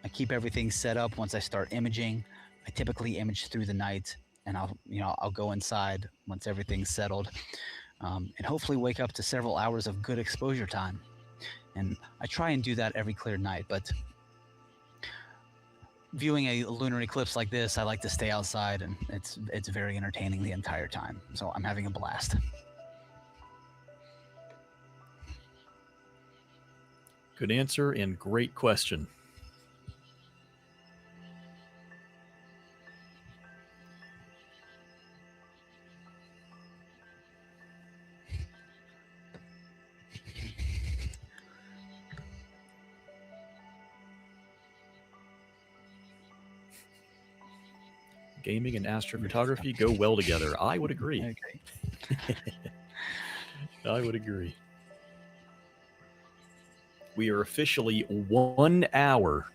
I keep everything set up. Once I start imaging, I typically image through the night, and I'll go inside once everything's settled, and hopefully wake up to several hours of good exposure time. And I try and do that every clear night. But viewing a lunar eclipse like this, I like to stay outside, and it's very entertaining the entire time. So I'm having a blast. Good answer and great question. Gaming and astrophotography go well together. I would agree. Okay. I would agree. We are officially 1 hour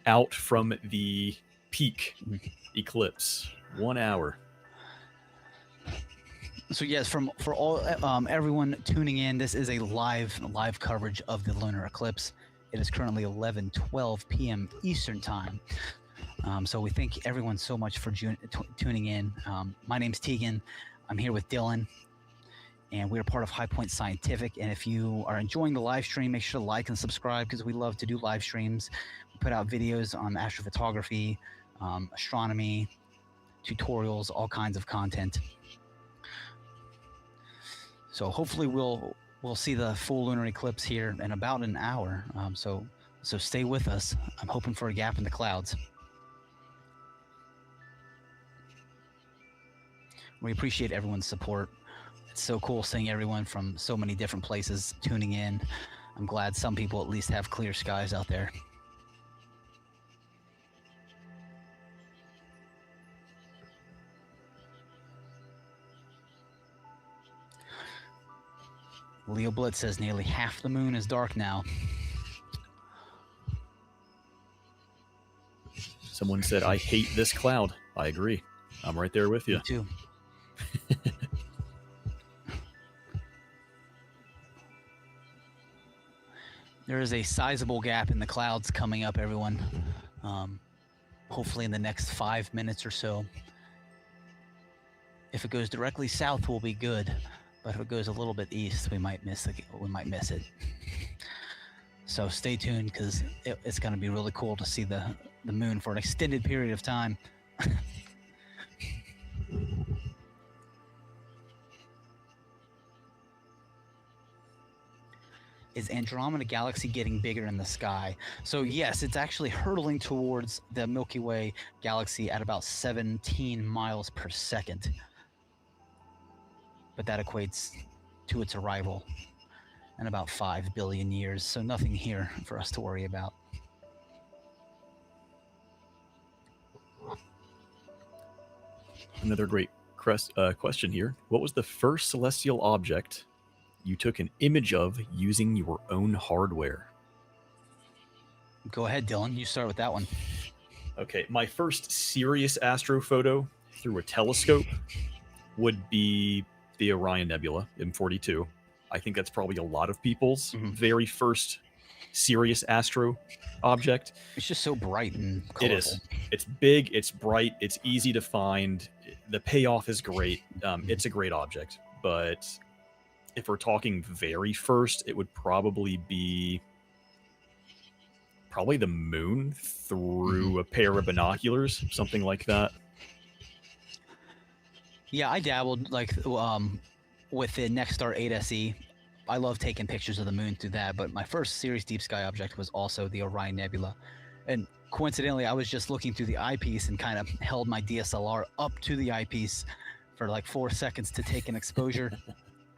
out from the peak eclipse. 1 hour. So yes, for all everyone tuning in, this is a live coverage of the lunar eclipse. It is currently 11:12 p.m. Eastern time. So we thank everyone so much for tuning in. My name's Tegan. I'm here with Dylan, and we're part of High Point Scientific. And if you are enjoying the live stream, make sure to like and subscribe, because we love to do live streams. We put out videos on astrophotography, astronomy, tutorials, all kinds of content. So hopefully we'll see the full lunar eclipse here in about an hour. So stay with us. I'm hoping for a gap in the clouds. We appreciate everyone's support. It's so cool seeing everyone from so many different places tuning in. I'm glad some people at least have clear skies out there. Leo Blitz says nearly half the moon is dark now. Someone said, I hate this cloud. I agree. I'm right there with you. Me too. There is a sizable gap in the clouds coming up, everyone. Hopefully in the next 5 minutes or so. If it goes directly south, we'll be good. But if it goes a little bit east, we might miss it. So stay tuned, because it's going to be really cool to see the moon for an extended period of time. is Andromeda Galaxy getting bigger in the sky? So yes, it's actually hurtling towards the Milky Way galaxy at about 17 miles per second. But that equates to its arrival in about 5 billion years. So nothing here for us to worry about. Another great question here. What was the first celestial object you took an image of using your own hardware? Go ahead, Dylan. You start with that one. Okay, my first serious astrophoto through a telescope would be the Orion Nebula, M42. I think that's probably a lot of people's very first serious astro object. It's just so bright and colorful. It is. It's big, it's bright, it's easy to find. The payoff is great. It's a great object. But if we're talking very first, it would probably be the moon through a pair of binoculars, something like that. Yeah, I dabbled with the Nexstar 8SE. I love taking pictures of the moon through that, but my first serious deep sky object was also the Orion Nebula. And coincidentally, I was just looking through the eyepiece and kind of held my DSLR up to the eyepiece for like 4 seconds to take an exposure.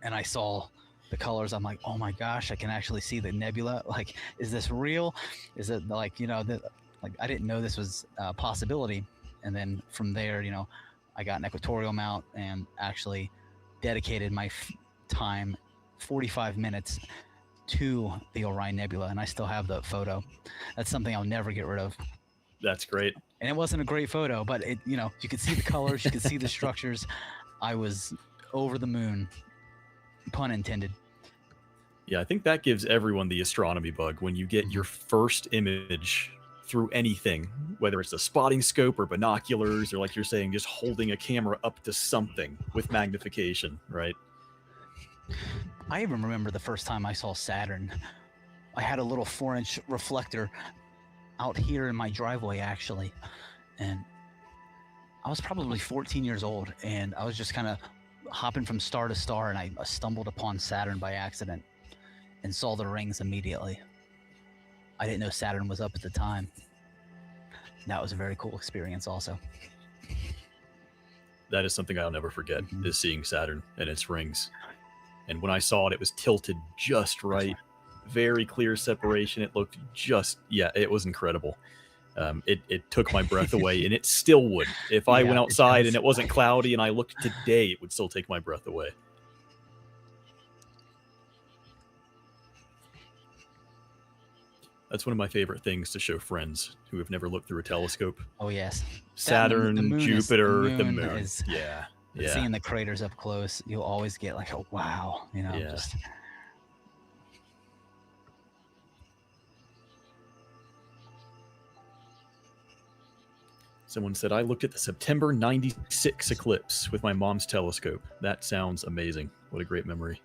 And I saw the colors. I'm like, oh my gosh, I can actually see the nebula. Like, is this real? Is it like, I didn't know this was a possibility. And then from there, I got an equatorial mount and actually dedicated my time, 45 minutes, to the Orion Nebula, and I still have the photo. That's something I'll never get rid of. That's great. And it wasn't a great photo, but you could see the colors, you could see the structures. I was over the moon, pun intended. Yeah, I think that gives everyone the astronomy bug when you get your first image through anything, whether it's a spotting scope or binoculars, or like you're saying, just holding a camera up to something with magnification, right? I even remember the first time I saw Saturn. I had a little 4-inch reflector out here in my driveway, actually. And I was probably 14 years old, and I was just kind of hopping from star to star, and I stumbled upon Saturn by accident and saw the rings immediately. I didn't know Saturn was up at the time. That was a very cool experience also. That is something I'll never forget, is seeing Saturn and its rings. And when I saw it, it was tilted just right. Very clear separation. It looked it was incredible. It took my breath away, and it still would. If I went outside and it wasn't cloudy and I looked today, it would still take my breath away. That's one of my favorite things to show friends who have never looked through a telescope. Oh, yes. Saturn, Jupiter, the moon. Yeah. Seeing the craters up close, you'll always get like, oh, wow. Just... Someone said, I looked at the September 96 eclipse with my mom's telescope. That sounds amazing. What a great memory.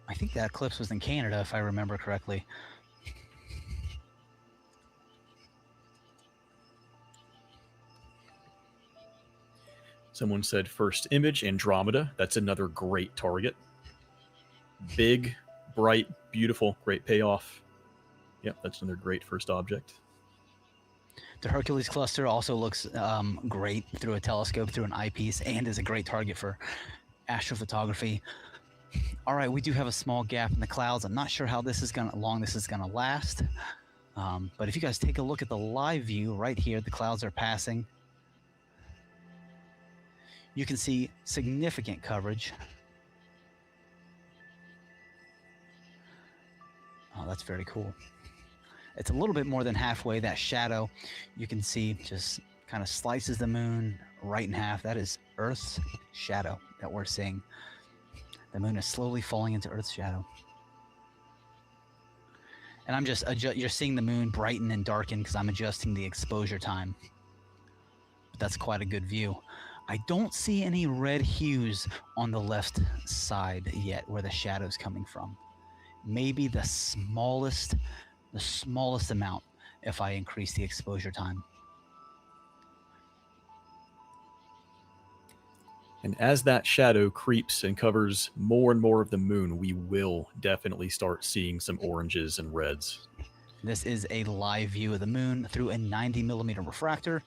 I think that eclipse was in Canada, if I remember correctly. Someone said first image, Andromeda. That's another great target. Big, bright, beautiful, great payoff. Yep, that's another great first object. The Hercules cluster also looks great through a telescope, through an eyepiece, and is a great target for astrophotography. All right, we do have a small gap in the clouds. I'm not sure how long this is gonna last. But if you guys take a look at the live view right here, the clouds are passing. You can see significant coverage. Oh, that's very cool. It's a little bit more than halfway. That shadow, you can see, just kind of slices the moon right in half. That is Earth's shadow that we're seeing. The moon is slowly falling into Earth's shadow. And I'm just you're seeing the moon brighten and darken because I'm adjusting the exposure time. But that's quite a good view. I don't see any red hues on the left side yet where the shadow's coming from. Maybe the smallest amount if I increase the exposure time. And as that shadow creeps and covers more and more of the moon, we will definitely start seeing some oranges and reds. This is a live view of the moon through a 90mm refractor,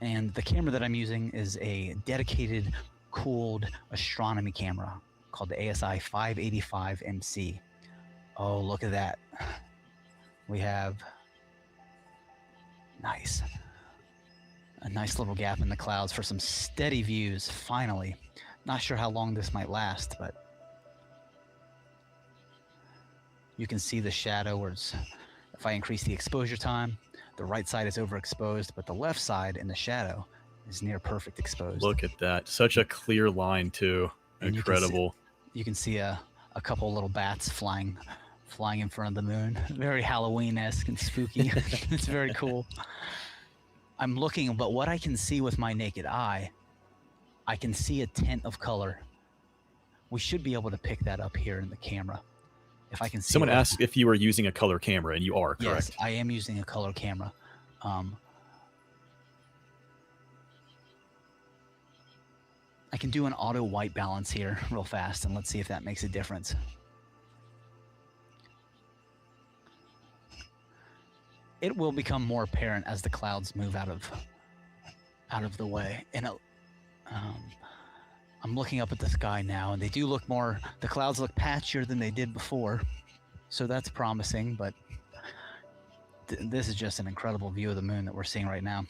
and the camera that I'm using is a dedicated cooled astronomy camera called the ASI 585 MC. Oh, look at that. We have a nice little gap in the clouds for some steady views, finally. Not sure how long this might last, but you can see the shadow where it's, if I increase the exposure time, the right side is overexposed, but the left side in the shadow is near perfect exposed. Look at that. Such a clear line, too. And incredible. You can see a couple little bats flying in front of the moon. Very Halloween-esque and spooky. It's very cool. I'm looking, but what I can see with my naked eye, I can see a tint of color. We should be able to pick that up here in the camera. If I can see. Someone asked if you were using a color camera, and you are, correct? Yes, I am using a color camera. I can do an auto white balance here real fast, and let's see if that makes a difference. It will become more apparent as the clouds move out of the way. And I'm looking up at the sky now, and they do look more. The clouds look patchier than they did before, so that's promising. But this is just an incredible view of the moon that we're seeing right now.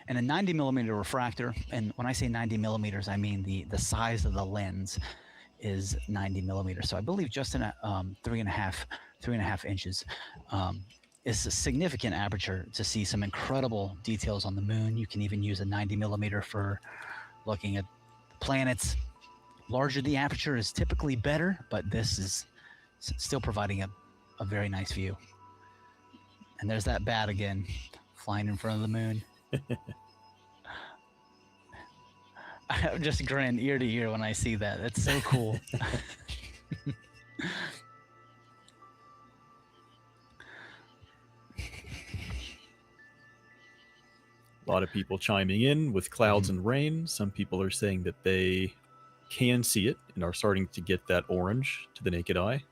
And a 90mm refractor, and when I say 90mm, I mean the size of the lens is 90mm. So I believe just in a 3.5 inches is a significant aperture to see some incredible details on the moon. You can even use a 90mm for looking at planets. Larger the aperture is typically better, but this is still providing a very nice view. And there's that bat again, flying in front of the moon. I just grin ear to ear when I see that. It's so cool. A lot of people chiming in with clouds and rain. Some people are saying that they can see it and are starting to get that orange to the naked eye.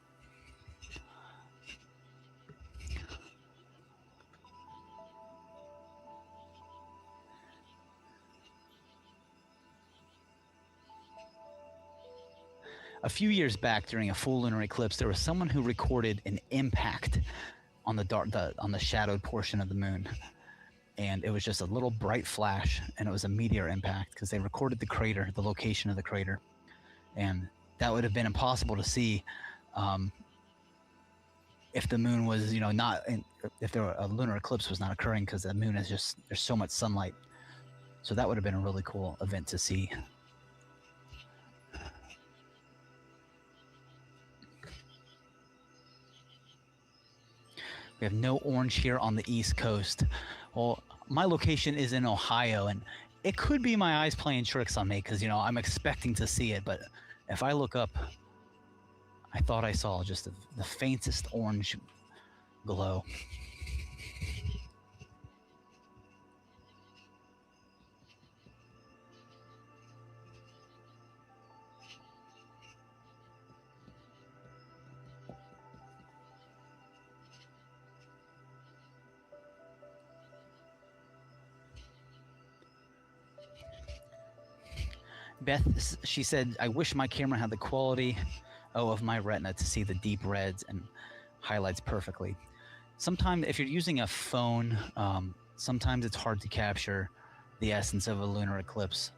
A few years back, during a full lunar eclipse, there was someone who recorded an impact on the shadowed portion of the moon, and it was just a little bright flash, and it was a meteor impact because they recorded the crater, the location of the crater, and that would have been impossible to see if the moon was, if a lunar eclipse was not occurring, because the moon is just, there's so much sunlight. So that would have been a really cool event to see. We have no orange here on the East Coast. Well, my location is in Ohio, and it could be my eyes playing tricks on me because, I'm expecting to see it. But if I look up, I thought I saw just the faintest orange glow. Beth, she said, I wish my camera had the quality of my retina to see the deep reds and highlights perfectly. Sometimes if you're using a phone, sometimes it's hard to capture the essence of a lunar eclipse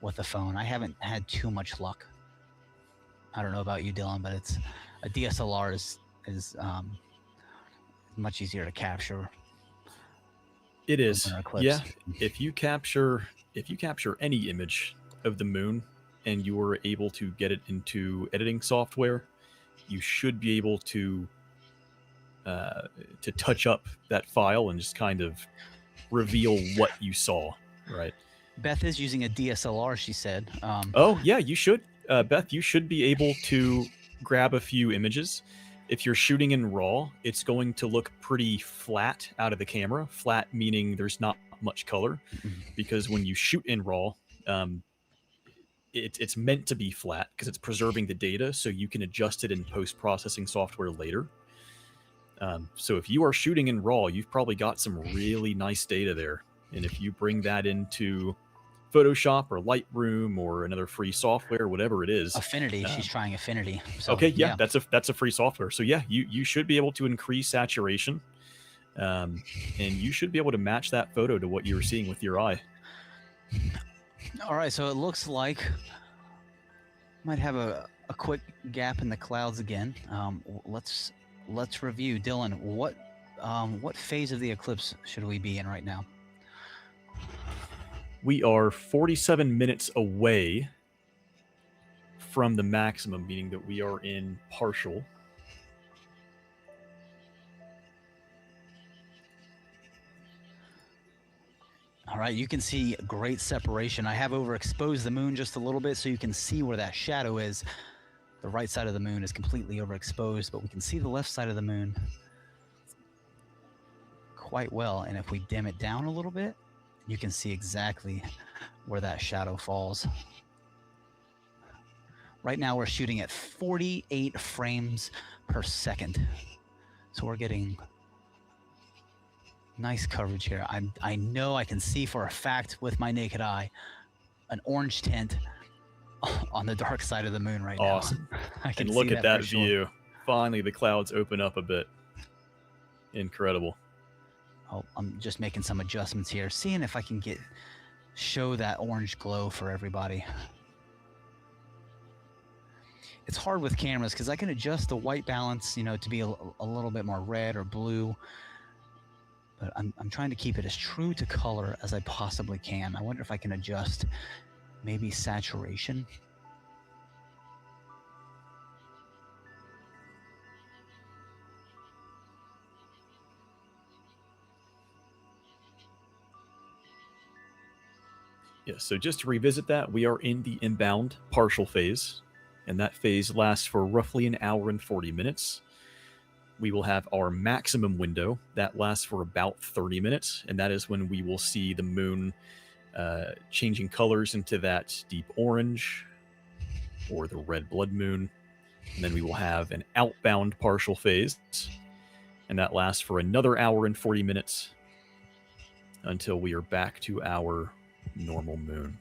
with a phone. I haven't had too much luck. I don't know about you, Dylan, but a DSLR is much easier to capture. It is. Yeah. If you capture any image of the moon and you were able to get it into editing software, you should be able to touch up that file and just kind of reveal what you saw, right? Beth is using a DSLR, she said. Oh yeah, you should, Beth. You should be able to grab a few images. if you're shooting in RAW, it's going to look pretty flat out of the camera. Flat meaning there's not much color, because when you shoot in RAW, it's meant to be flat because it's preserving the data so you can adjust it in post-processing software later. So if you are shooting in RAW, you've probably got some really nice data there. And if you bring that into Photoshop or Lightroom or another free software, whatever it is. Affinity. She's trying Affinity. So, okay, yeah, that's a free software. So yeah, you should be able to increase saturation, and you should be able to match that photo to what you were seeing with your eye. All right, so it looks like might have a quick gap in the clouds again. Let's review. Dylan, what phase of the eclipse should we be in right now? We are 47 minutes away from the maximum, meaning that we are in partial. All right, you can see great separation. I have overexposed the moon just a little bit so you can see where that shadow is. The right side of the moon is completely overexposed, but we can see the left side of the moon quite well. And if we dim it down a little bit, you can see exactly where that shadow falls. Right now we're shooting at 48 frames per second. So we're getting nice coverage here. I know I can see for a fact with my naked eye an orange tint on the dark side of the moon right now. Awesome. I can and look see at that for view. Sure. Finally, the clouds open up a bit. Incredible. Oh, I'm just making some adjustments here, seeing if I can show that orange glow for everybody. It's hard with cameras because I can adjust the white balance, to be a little bit more red or blue. But I'm trying to keep it as true to color as I possibly can. I wonder if I can adjust maybe saturation. Yeah, so just to revisit that, we are in the inbound partial phase, and that phase lasts for roughly an hour and 40 minutes. We will have our maximum window that lasts for about 30 minutes, and that is when we will see the moon changing colors into that deep orange or the red blood moon. And then we will have an outbound partial phase, and that lasts for another hour and 40 minutes until we are back to our normal moon.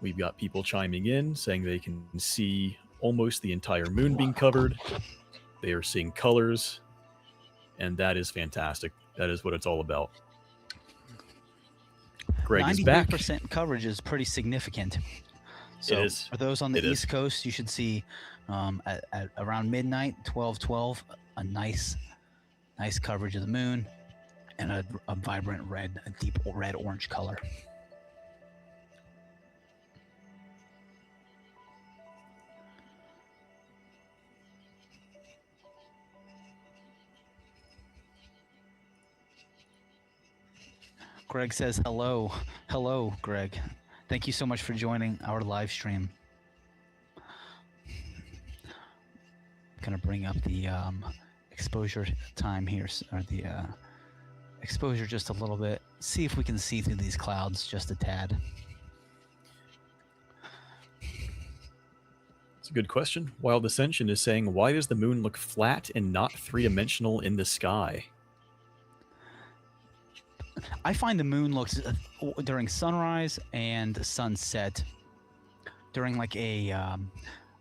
We've got people chiming in saying they can see almost the entire moon being covered. They are seeing colors, and that is fantastic. That is what it's all about. Greg is back. 93% coverage is pretty significant. So it is. For those on the East Coast, you should see at around midnight, 12:12, a nice coverage of the moon and a vibrant red, a deep red-orange color. Greg says hello. Hello, Greg. Thank you so much for joining our live stream. I'm going to bring up the exposure time here, or the exposure just a little bit. See if we can see through these clouds just a tad. It's a good question. Wild Ascension is saying, why does the moon look flat and not three-dimensional in the sky? I find the moon looks during sunrise and sunset, during like a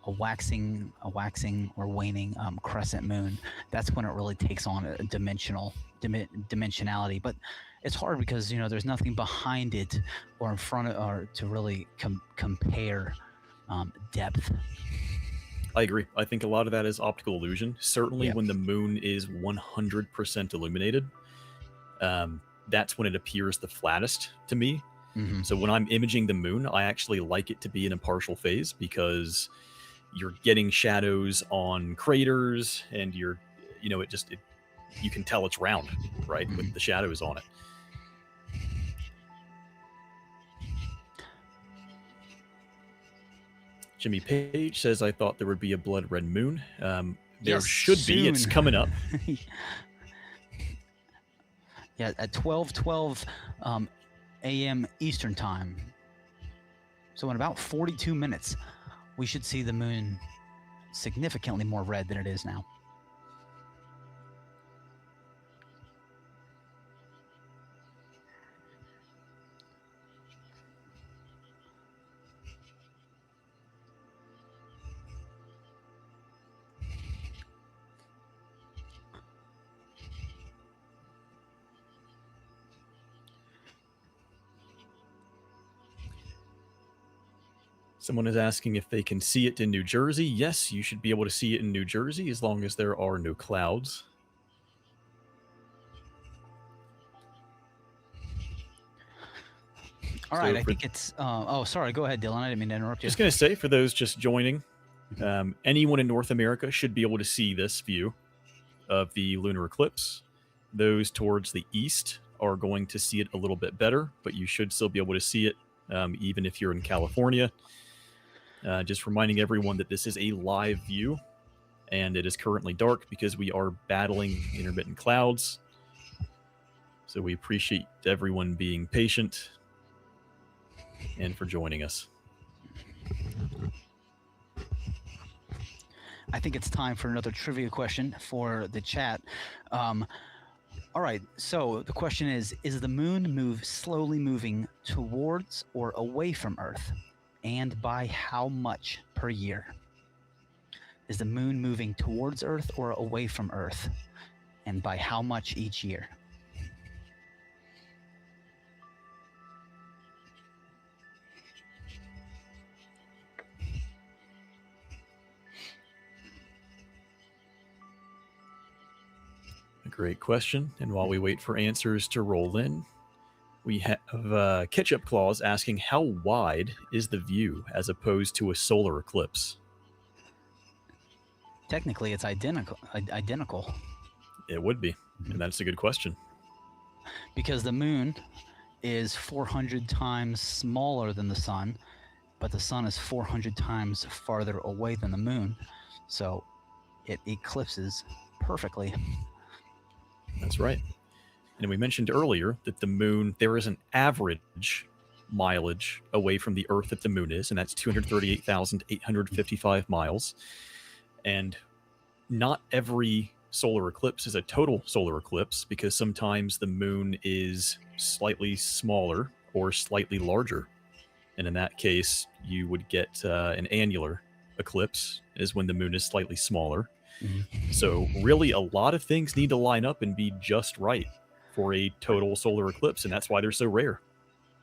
waxing or waning crescent moon. That's when it really takes on a dimensionality. But it's hard because there's nothing behind it or in front of or to really compare depth. I agree. I think a lot of that is optical illusion. Certainly, Yeah. when the moon is 100% illuminated, that's when it appears the flattest to me. Hmm. So when I'm imaging the moon, I actually like it to be in a partial phase because you're getting shadows on craters, and you can tell it's round, right, with Hmm. the shadows on it. Jimmy Page says, I thought there would be a blood red moon. There Yes, should be. It's soon. coming up. Yeah, at 12:12 a.m. Eastern time. So in about 42 minutes, we should see the moon significantly more red than it is now. Someone is asking if they can see it in New Jersey. Yes, you should be able to see it in New Jersey as long as there are no clouds. All right, I think it's. Oh, sorry. Go ahead, Dylan. I didn't mean to interrupt you. Just going to say, for those just joining, anyone in North America should be able to see this view of the lunar eclipse. Those towards the east are going to see it a little bit better, but you should still be able to see it even if you're in California. Just reminding everyone that this is a live view, and it is currently dark because we are battling intermittent clouds. So we appreciate everyone being patient and for joining us. I think it's time for another trivia question for the chat. All right, so the question is the moon slowly moving towards or away from Earth? And by how much per year? Is the moon moving towards Earth or away from Earth? And by how much each year? A great question. And while we wait for answers to roll in, we have Ketchup Claus asking, how wide is the view as opposed to a solar eclipse? Technically, it's identical. It would be. And that's a good question. Because the moon is 400 times smaller than the sun, but the sun is 400 times farther away than the moon. So it eclipses perfectly. That's right. And we mentioned earlier that the moon, there is an average mileage away from the Earth that the moon is, and that's 238,855 miles. And not every solar eclipse is a total solar eclipse, because sometimes the moon is slightly smaller or slightly larger. And in that case, you would get an annular eclipse, is when the moon is slightly smaller. Mm-hmm. So really, a lot of things need to line up and be just right for a total solar eclipse, and that's why they're so rare.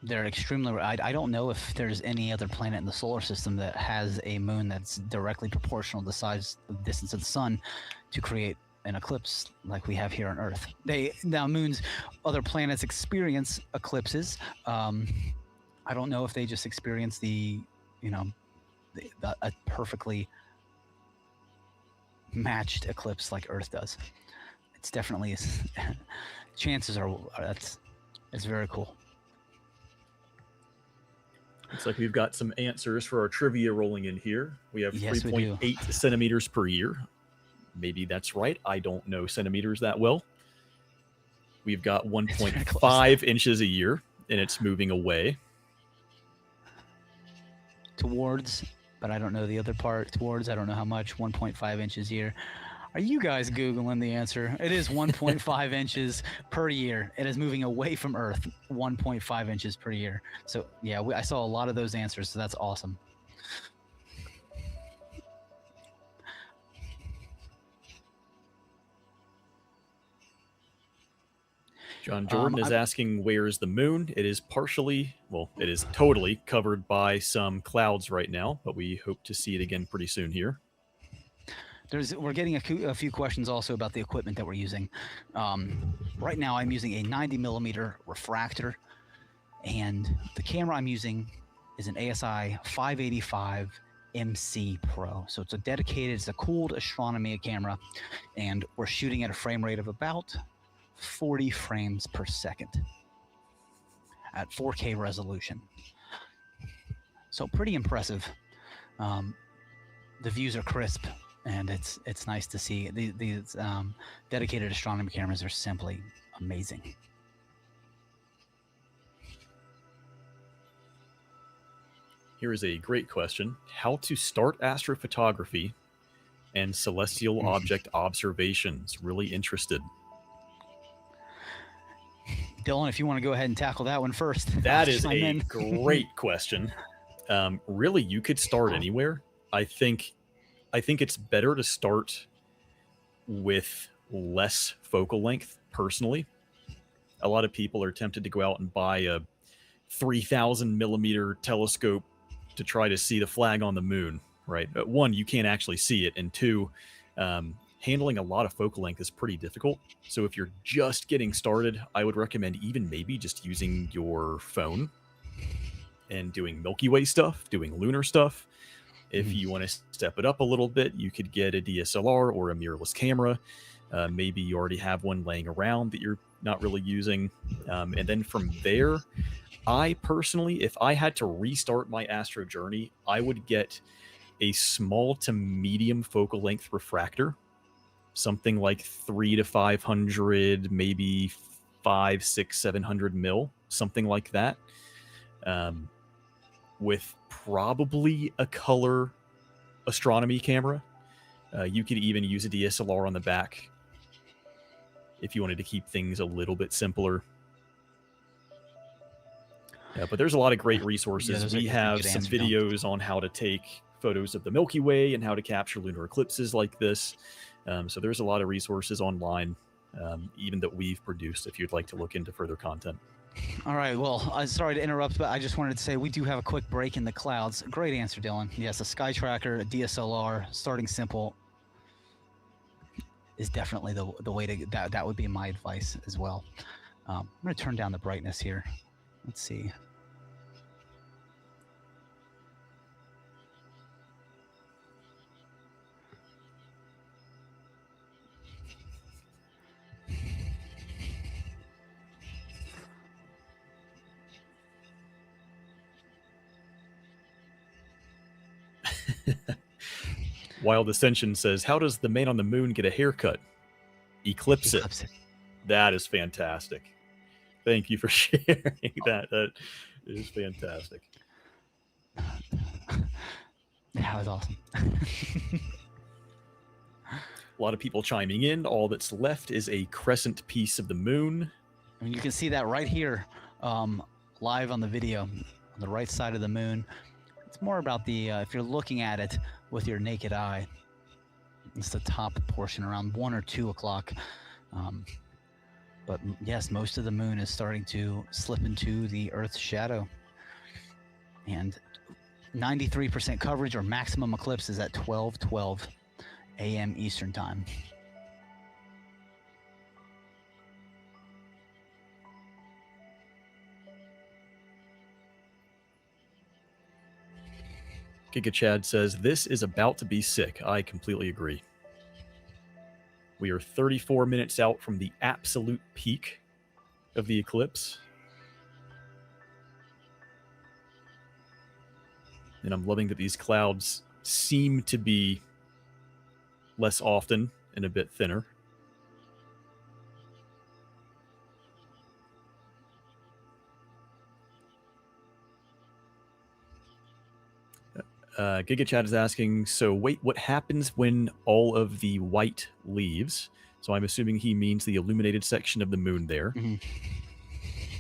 They're extremely rare. I don't know if there's any other planet in the solar system that has a moon that's directly proportional to the size, the distance of the sun, to create an eclipse like we have here on Earth. Other planets experience eclipses. I don't know if they just experience a perfectly matched eclipse like Earth does. It's definitely chances are it's very cool. Looks like we've got some answers for our trivia rolling in here. We have Yes, we do. 3.8 centimeters per year. Maybe that's right. I don't know centimeters that well. We've got 1.5 inches a year, and it's moving away. Towards, but I don't know the other part. Towards, I don't know how much. 1.5 inches a year. Are you guys Googling the answer? It is 1.5 inches per year. It is moving away from Earth, 1.5 inches per year. So, yeah, I saw a lot of those answers, so that's awesome. John Jordan is asking, where is the moon? It is it is totally covered by some clouds right now, but we hope to see it again pretty soon here. We're getting a few questions also about the equipment that we're using. Right now, I'm using a 90 millimeter refractor, and the camera I'm using is an ASI 585 MC Pro. So it's it's a cooled astronomy camera, and we're shooting at a frame rate of about 40 frames per second at 4K resolution. So pretty impressive. The views are crisp, and it's nice to see. These dedicated astronomy cameras are simply amazing. Here is a great question: how to start astrophotography and celestial object observations. Really interested. Dylan, if you want to go ahead and tackle that one first. That is a great question. Really, you could start anywhere. I think it's better to start with less focal length, personally. A lot of people are tempted to go out and buy a 3,000 millimeter telescope to try to see the flag on the moon, right? But one, you can't actually see it, and two, handling a lot of focal length is pretty difficult. So if you're just getting started, I would recommend even maybe just using your phone and doing Milky Way stuff, doing lunar stuff. If you want to step it up a little bit, you could get a DSLR or a mirrorless camera. Maybe you already have one laying around that you're not really using. And then from there, I personally, if I had to restart my astro journey, I would get a small to medium focal length refractor, something like 300 to 500, maybe 500, 600, 700 mil, something like that. With probably a color astronomy camera. You could even use a DSLR on the back if you wanted to keep things a little bit simpler. But there's a lot of great resources. We have some videos on how to take photos of the Milky Way and how to capture lunar eclipses like this. So there's a lot of resources online, even that we've produced, if you'd like to look into further content. All right. Well, I'm sorry to interrupt, but I just wanted to say we do have a quick break in the clouds. Great answer, Dylan. Yes, a sky tracker, a DSLR, starting simple is definitely the way to that would be my advice as well. I'm going to turn down the brightness here. Let's see. Wild Ascension says, how does the man on the moon get a haircut? Eclipse it. That is fantastic. Thank you for sharing that. That is fantastic. That was awesome. A lot of people chiming in. All that's left is a crescent piece of the moon. And you can see that right here, live on the video, on the right side of the moon. It's more about the, if you're looking at it with your naked eye, it's the top portion around 1 or 2 o'clock. But yes, most of the moon is starting to slip into the Earth's shadow. And 93% coverage or maximum eclipse is at 12:12 a.m. Eastern time. Giga Chad says, this is about to be sick. I completely agree. We are 34 minutes out from the absolute peak of the eclipse. And I'm loving that these clouds seem to be less often and a bit thinner. Giga Chat is asking, so wait, what happens when all of the white leaves? So I'm assuming he means the illuminated section of the moon there. Mm-hmm.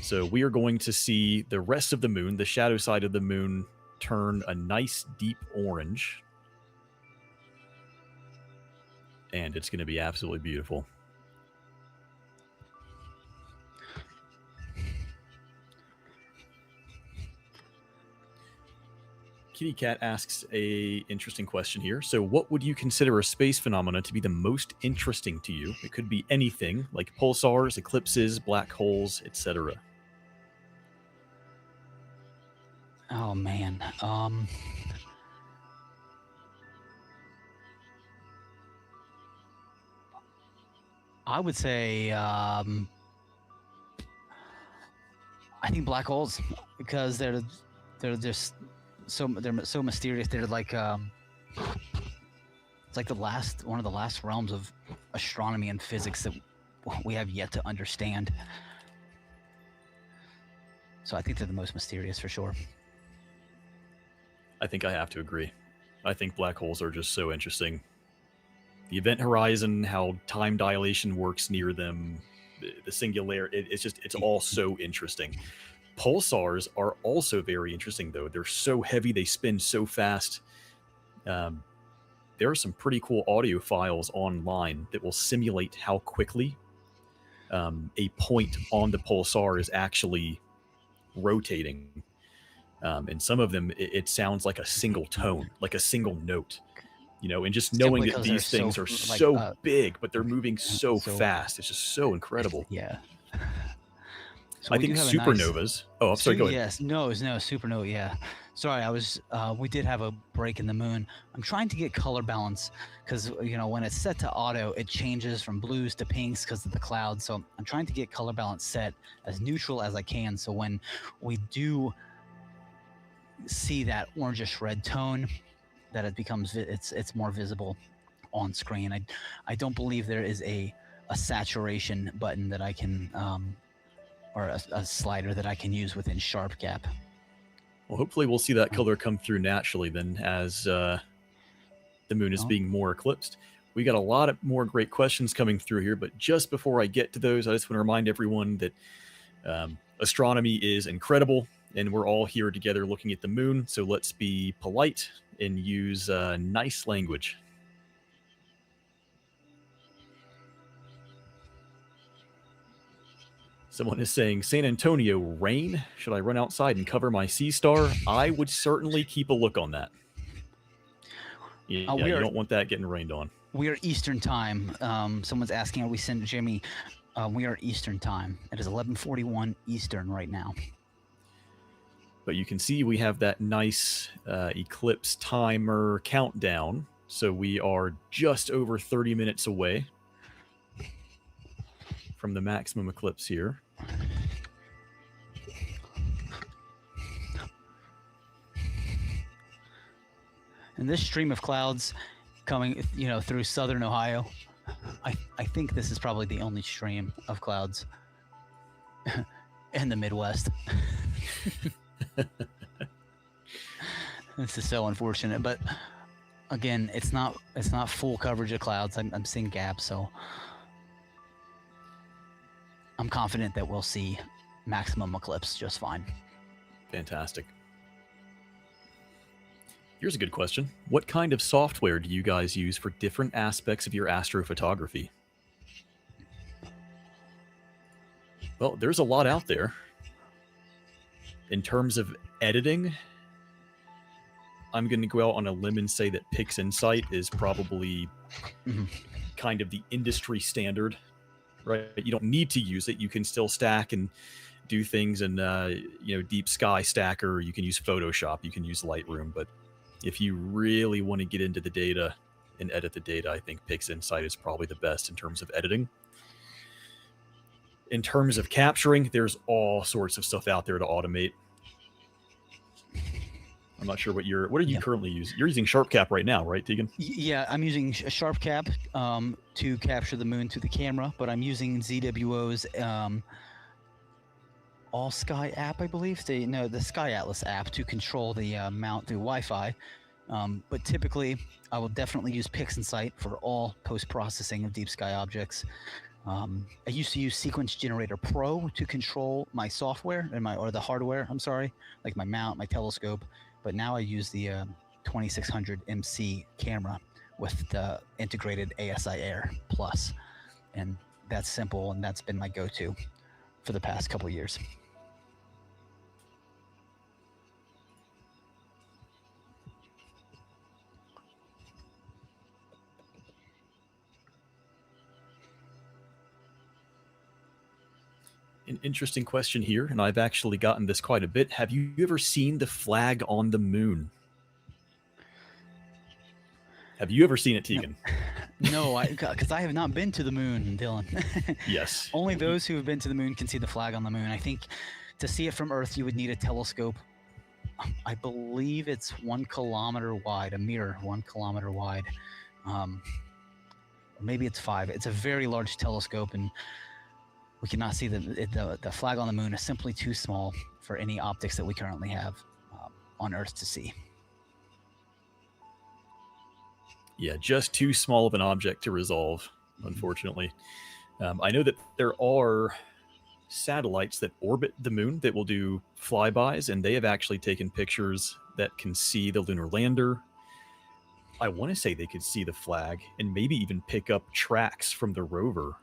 So we are going to see the rest of the moon, the shadow side of the moon, turn a nice deep orange. And it's going to be absolutely beautiful. Kitty Cat asks a interesting question here. So, what would you consider a space phenomena to be the most interesting to you? It could be anything, like pulsars, eclipses, black holes, etc. Oh man. I would say I think black holes, because they're just they're so mysterious. They're like it's like one of the last realms of astronomy and physics that we have yet to understand. So I think they're the most mysterious for sure. I think I have to agree. I think black holes are just so interesting. The event horizon, how time dilation works near them, the singularity, it's all so interesting. Pulsars are also very interesting, though. They're so heavy, they spin so fast. There are some pretty cool audio files online that will simulate how quickly a point on the pulsar is actually rotating. And some of them, it sounds like a single tone, like a single note. And just knowing that these things are so big, but they're moving so fast. It's just so incredible. Yeah. So I think supernovas. Oh, I'm sorry. Go ahead. Yes, no, supernova. Yeah. Sorry, we did have a break in the moon. I'm trying to get color balance because when it's set to auto, it changes from blues to pinks because of the clouds. So I'm trying to get color balance set as neutral as I can. So when we do see that orangish red tone, that it becomes it's more visible on screen. I don't believe there is a saturation button that I can or a slider that I can use within Sharp Gap. Well, hopefully we'll see that color come through naturally then as the moon is being more eclipsed. We got a lot of more great questions coming through here, but just before I get to those, I just want to remind everyone that astronomy is incredible, and we're all here together looking at the moon, so let's be polite and use nice language. Someone is saying, San Antonio, rain? Should I run outside and cover my sea star? I would certainly keep a look on that. You don't want that getting rained on. We are Eastern time. Someone's asking, are we sending Jimmy? We are Eastern time. It is 11:41 Eastern right now. But you can see we have that nice eclipse timer countdown. So we are just over 30 minutes away from the maximum eclipse here. And this stream of clouds coming, through southern Ohio, I think this is probably the only stream of clouds in the Midwest. This is so unfortunate, but again, it's not full coverage of clouds. I'm seeing gaps, so I'm confident that we'll see maximum eclipse just fine. Fantastic. Here's a good question. What kind of software do you guys use for different aspects of your astrophotography? Well, there's a lot out there. In terms of editing, I'm going to go out on a limb and say that PixInsight is probably kind of the industry standard, right? You don't need to use it. You can still stack and do things in, Deep Sky Stacker. You can use Photoshop. You can use Lightroom. But if you really want to get into the data and edit the data, I think PixInsight is probably the best in terms of editing. In terms of capturing, there's all sorts of stuff out there to automate. I'm not sure what are you currently using? You're using SharpCap right now, right, Tegan? Yeah, I'm using SharpCap to capture the moon through the camera, but I'm using ZWO's All Sky app, I believe. The Sky Atlas app to control the mount through Wi-Fi. But typically, I will definitely use PixInsight for all post-processing of deep sky objects. I used to use Sequence Generator Pro to control my software or the hardware. I'm sorry, like my mount, my telescope. But now I use the 2600 MC camera with the integrated ASI Air Plus, and that's simple, and that's been my go-to for the past couple of years. An interesting question here, and I've actually gotten this quite a bit. Have you ever seen the flag on the moon? Have you ever seen it, Tegan? No, because I have not been to the moon, Dylan. Yes. Only those who have been to the moon can see the flag on the moon. I think to see it from Earth, you would need a telescope. I believe it's 1 kilometer wide, a mirror 1 kilometer wide. Maybe it's 5. It's a very large telescope, and we cannot see the flag on the moon is simply too small for any optics that we currently have on Earth to see. Yeah, just too small of an object to resolve, unfortunately. I know that there are satellites that orbit the moon that will do flybys, and they have actually taken pictures that can see the lunar lander. I want to say they could see the flag and maybe even pick up tracks from the rover.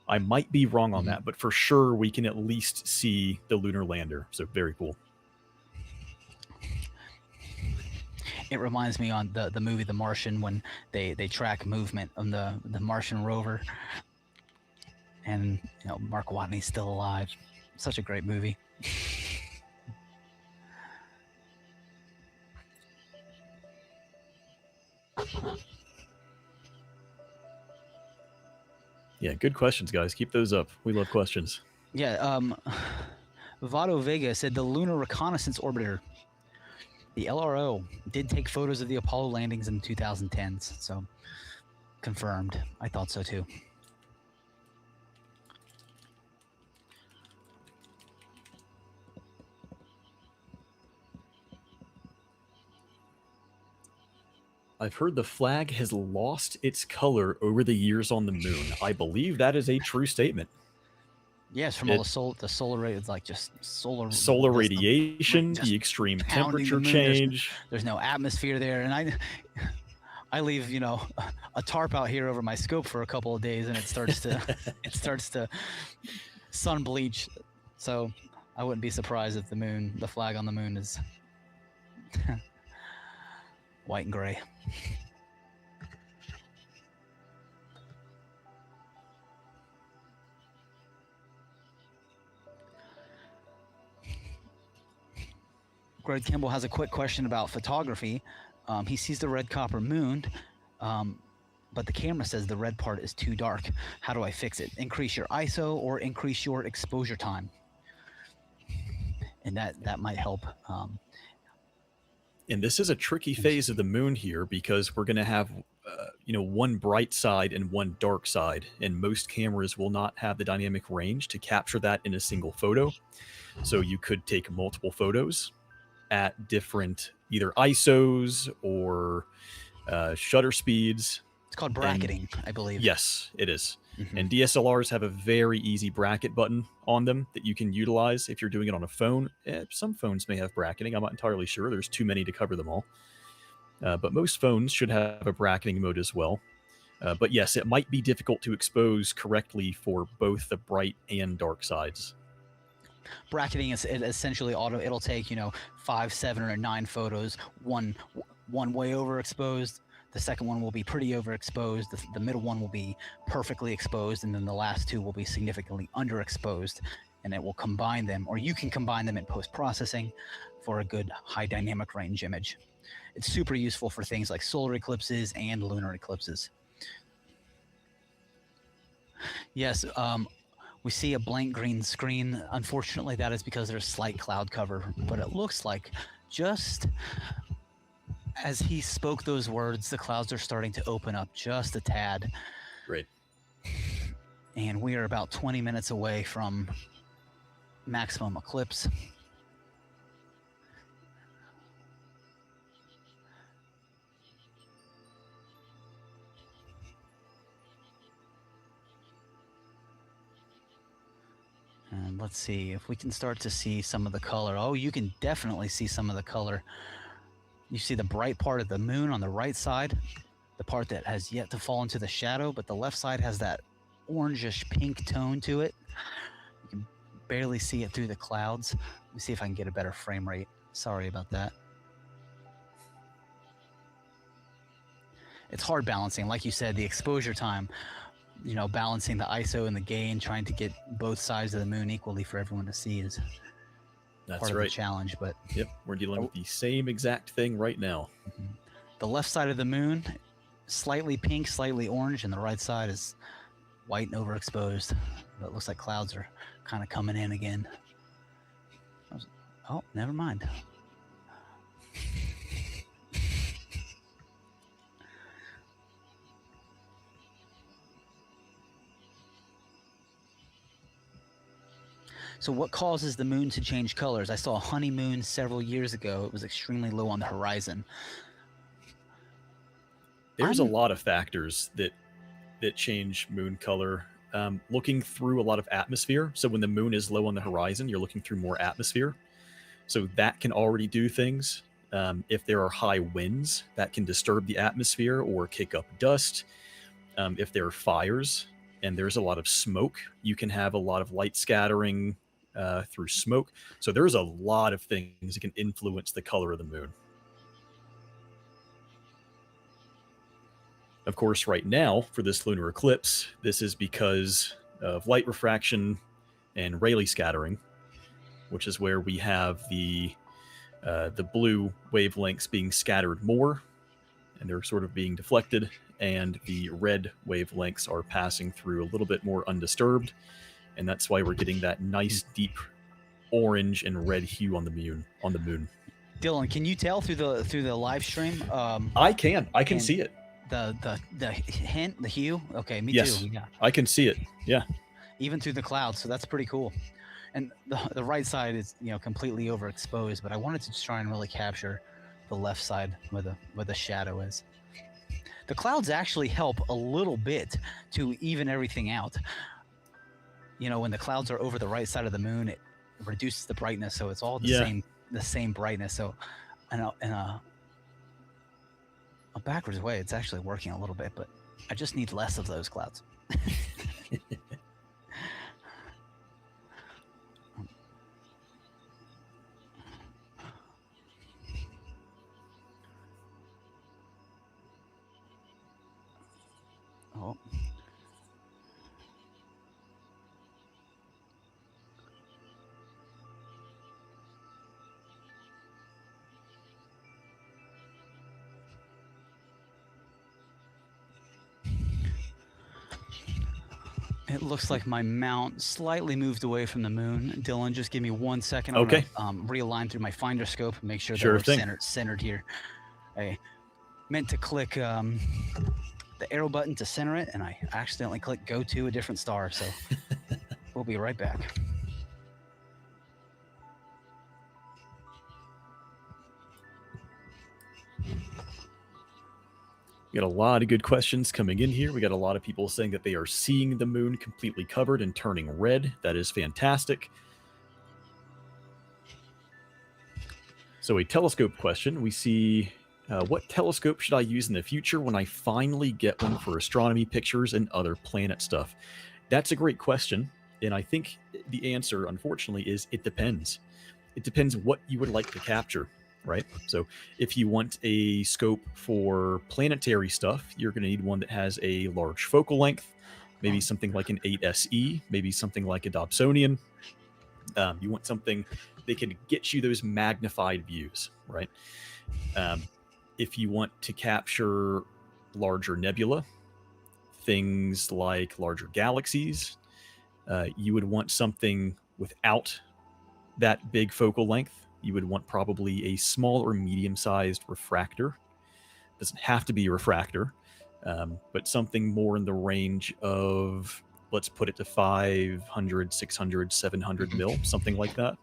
I might be wrong on that, but for sure we can at least see the lunar lander. So very cool. It reminds me on the movie The Martian when they track movement on the Martian rover, and Mark Watney's still alive. Such a great movie. Yeah, good questions, guys. Keep those up. We love questions. Yeah, Vado Vega said the Lunar Reconnaissance Orbiter, the LRO, did take photos of the Apollo landings in the 2010s, so confirmed. I thought so too. I've heard the flag has lost its color over the years on the moon. I believe that is a true statement. Yes, from all the solar rays, like just solar radiation, the extreme temperature change. There's no atmosphere there, and I leave a tarp out here over my scope for a couple of days, and it starts to sun bleach. So I wouldn't be surprised if the flag on the moon is white and gray. Greg Kimball has a quick question about photography. He sees the red copper moon, but the camera says the red part is too dark. How do I fix it? Increase your ISO or increase your exposure time, and that might help. And this is a tricky phase of the moon here because we're going to have one bright side and one dark side, and most cameras will not have the dynamic range to capture that in a single photo. So you could take multiple photos at different either ISOs or shutter speeds. It's called bracketing, I believe. Yes, it is. Mm-hmm. And DSLRs have a very easy bracket button on them that you can utilize if you're doing it on a phone. Some phones may have bracketing. I'm not entirely sure. There's too many to cover them all. But most phones should have a bracketing mode as well. But yes, it might be difficult to expose correctly for both the bright and dark sides. Bracketing is essentially it'll take 5, 7, or 9 photos, one way overexposed, the second one will be pretty overexposed, the middle one will be perfectly exposed, and then the last 2 will be significantly underexposed, and it will combine them, or you can combine them in post-processing for a good high dynamic range image. It's super useful for things like solar eclipses and lunar eclipses. Yes, we see a blank green screen. Unfortunately, that is because there's slight cloud cover, but it looks like just as he spoke those words, the clouds are starting to open up just a tad. Great. And we are about 20 minutes away from maximum eclipse. And let's see if we can start to see some of the color. Oh, you can definitely see some of the color. You see the bright part of the moon on the right side, the part that has yet to fall into the shadow, but the left side has that orangish pink tone to it. You can barely see it through the clouds. Let me see if I can get a better frame rate. Sorry about that. It's hard balancing. Like you said, the exposure time. balancing the ISO and the gain, trying to get both sides of the moon equally for everyone to see is That's part of right. the challenge. But Yep, we're dealing with the same exact thing right now. the left side of the moon, slightly pink, slightly orange, and the right side is white and overexposed. It looks like clouds are kind of coming in again. Oh, never mind. So what causes the moon to change colors? I saw a honeymoon several years ago. It was extremely low on the horizon. There's a lot of factors that change moon color. Looking through a lot of atmosphere. So when the moon is low on the horizon, you're looking through more atmosphere. So that can already do things. If there are high winds, that can disturb the atmosphere or kick up dust. If there are fires and there's a lot of smoke, you can have a lot of light scattering through smoke. So there's a lot of things that can influence the color of the moon. Of course, right now for this lunar eclipse, this is because of light refraction and Rayleigh scattering, which is where we have the blue wavelengths being scattered more, and they're sort of being deflected, and the red wavelengths are passing through a little bit more undisturbed, and that's why we're getting that nice deep orange and red hue on the moon. Dylan, can you tell through the live stream? I can see it. The hint, the hue. Okay, me Yes, too. Yeah, I can see it. Yeah, even through the clouds. So that's pretty cool. And the right side is completely overexposed, but I wanted to try and really capture the left side where the shadow is. The clouds actually help a little bit to even everything out. When the clouds are over the right side of the moon, it reduces the brightness, so it's all the same brightness. So in a backwards way, it's actually working a little bit, but I just need less of those clouds. Oh. It looks like my mount slightly moved away from the moon. Dylan, just give me 1 second. I'm okay. Gonna, realign through my finder scope and make sure that Sure we're thing. centered here. I meant to click the arrow button to center it, and I accidentally clicked go to a different star. So we'll be right back. We got a lot of good questions coming in here. We got a lot of people saying that they are seeing the moon completely covered and turning red. That is fantastic. So a telescope question. We see, what telescope should I use in the future when I finally get one for astronomy pictures and other planet stuff? That's a great question. And I think the answer, unfortunately, is it depends. It depends what you would like to capture. Right? So if you want a scope for planetary stuff, you're going to need one that has a large focal length, maybe something like an 8SE, maybe something like a Dobsonian. You want something that can get you those magnified views, right? If you want to capture larger nebula, things like larger galaxies, you would want something without that big focal length. You would want probably a small or medium-sized refractor. Doesn't have to be a refractor, but something more in the range of, let's put it to 500, 600, 700 mil, something like that.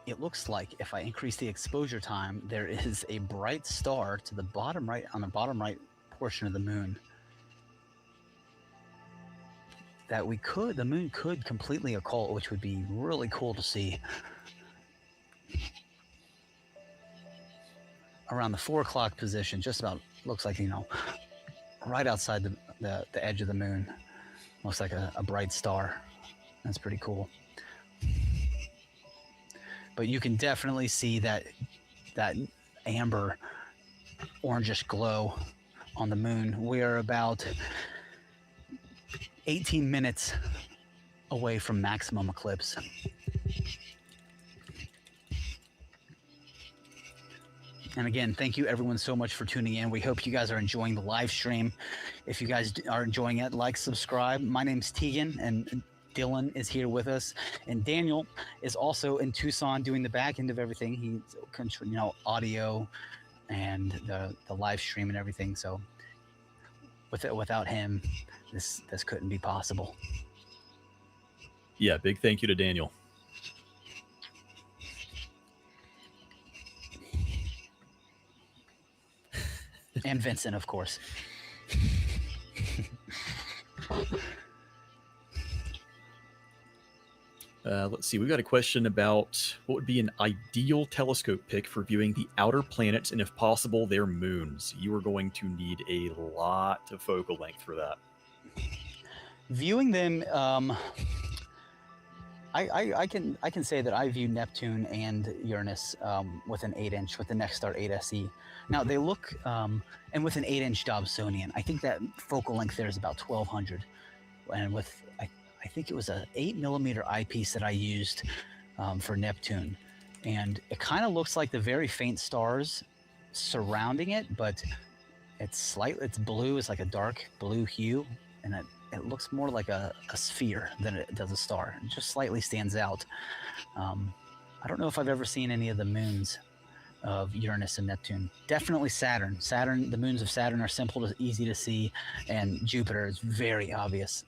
It looks like if I increase the exposure time, there is a bright star to the bottom right, on the bottom right portion of the moon, that the moon could completely occult, which would be really cool to see. Around the 4 o'clock position, just about looks like, right outside the edge of the moon. Looks like a bright star. That's pretty cool. But you can definitely see that amber orangish glow on the moon. We are about 18 minutes away from maximum eclipse. And again, thank you everyone so much for tuning in. We hope you guys are enjoying the live stream. If you guys are enjoying it, like, subscribe. My name's Tegan, and Dylan is here with us, and Daniel is also in Tucson doing the back end of everything. He's, audio and the live stream and everything. So without him, this couldn't be possible. Yeah, big thank you to Daniel. And Vincent, of course. Let's see. We've got a question about what would be an ideal telescope pick for viewing the outer planets and, if possible, their moons. You are going to need a lot of focal length for that. Viewing them, I can say that I view Neptune and Uranus with an 8-inch, with the Nexstar 8 SE. Now they look, and with an 8-inch Dobsonian, I think that focal length there is about 1200, and with I think it was a 8mm eyepiece that I used for Neptune, and it kind of looks like the very faint stars surrounding it, but it's blue. It's like a dark blue hue, and it looks more like a sphere than it does a star. It just slightly stands out. I don't know if I've ever seen any of the moons of Uranus and Neptune. Definitely Saturn. The moons of Saturn are simple, easy to see, and Jupiter is very obvious.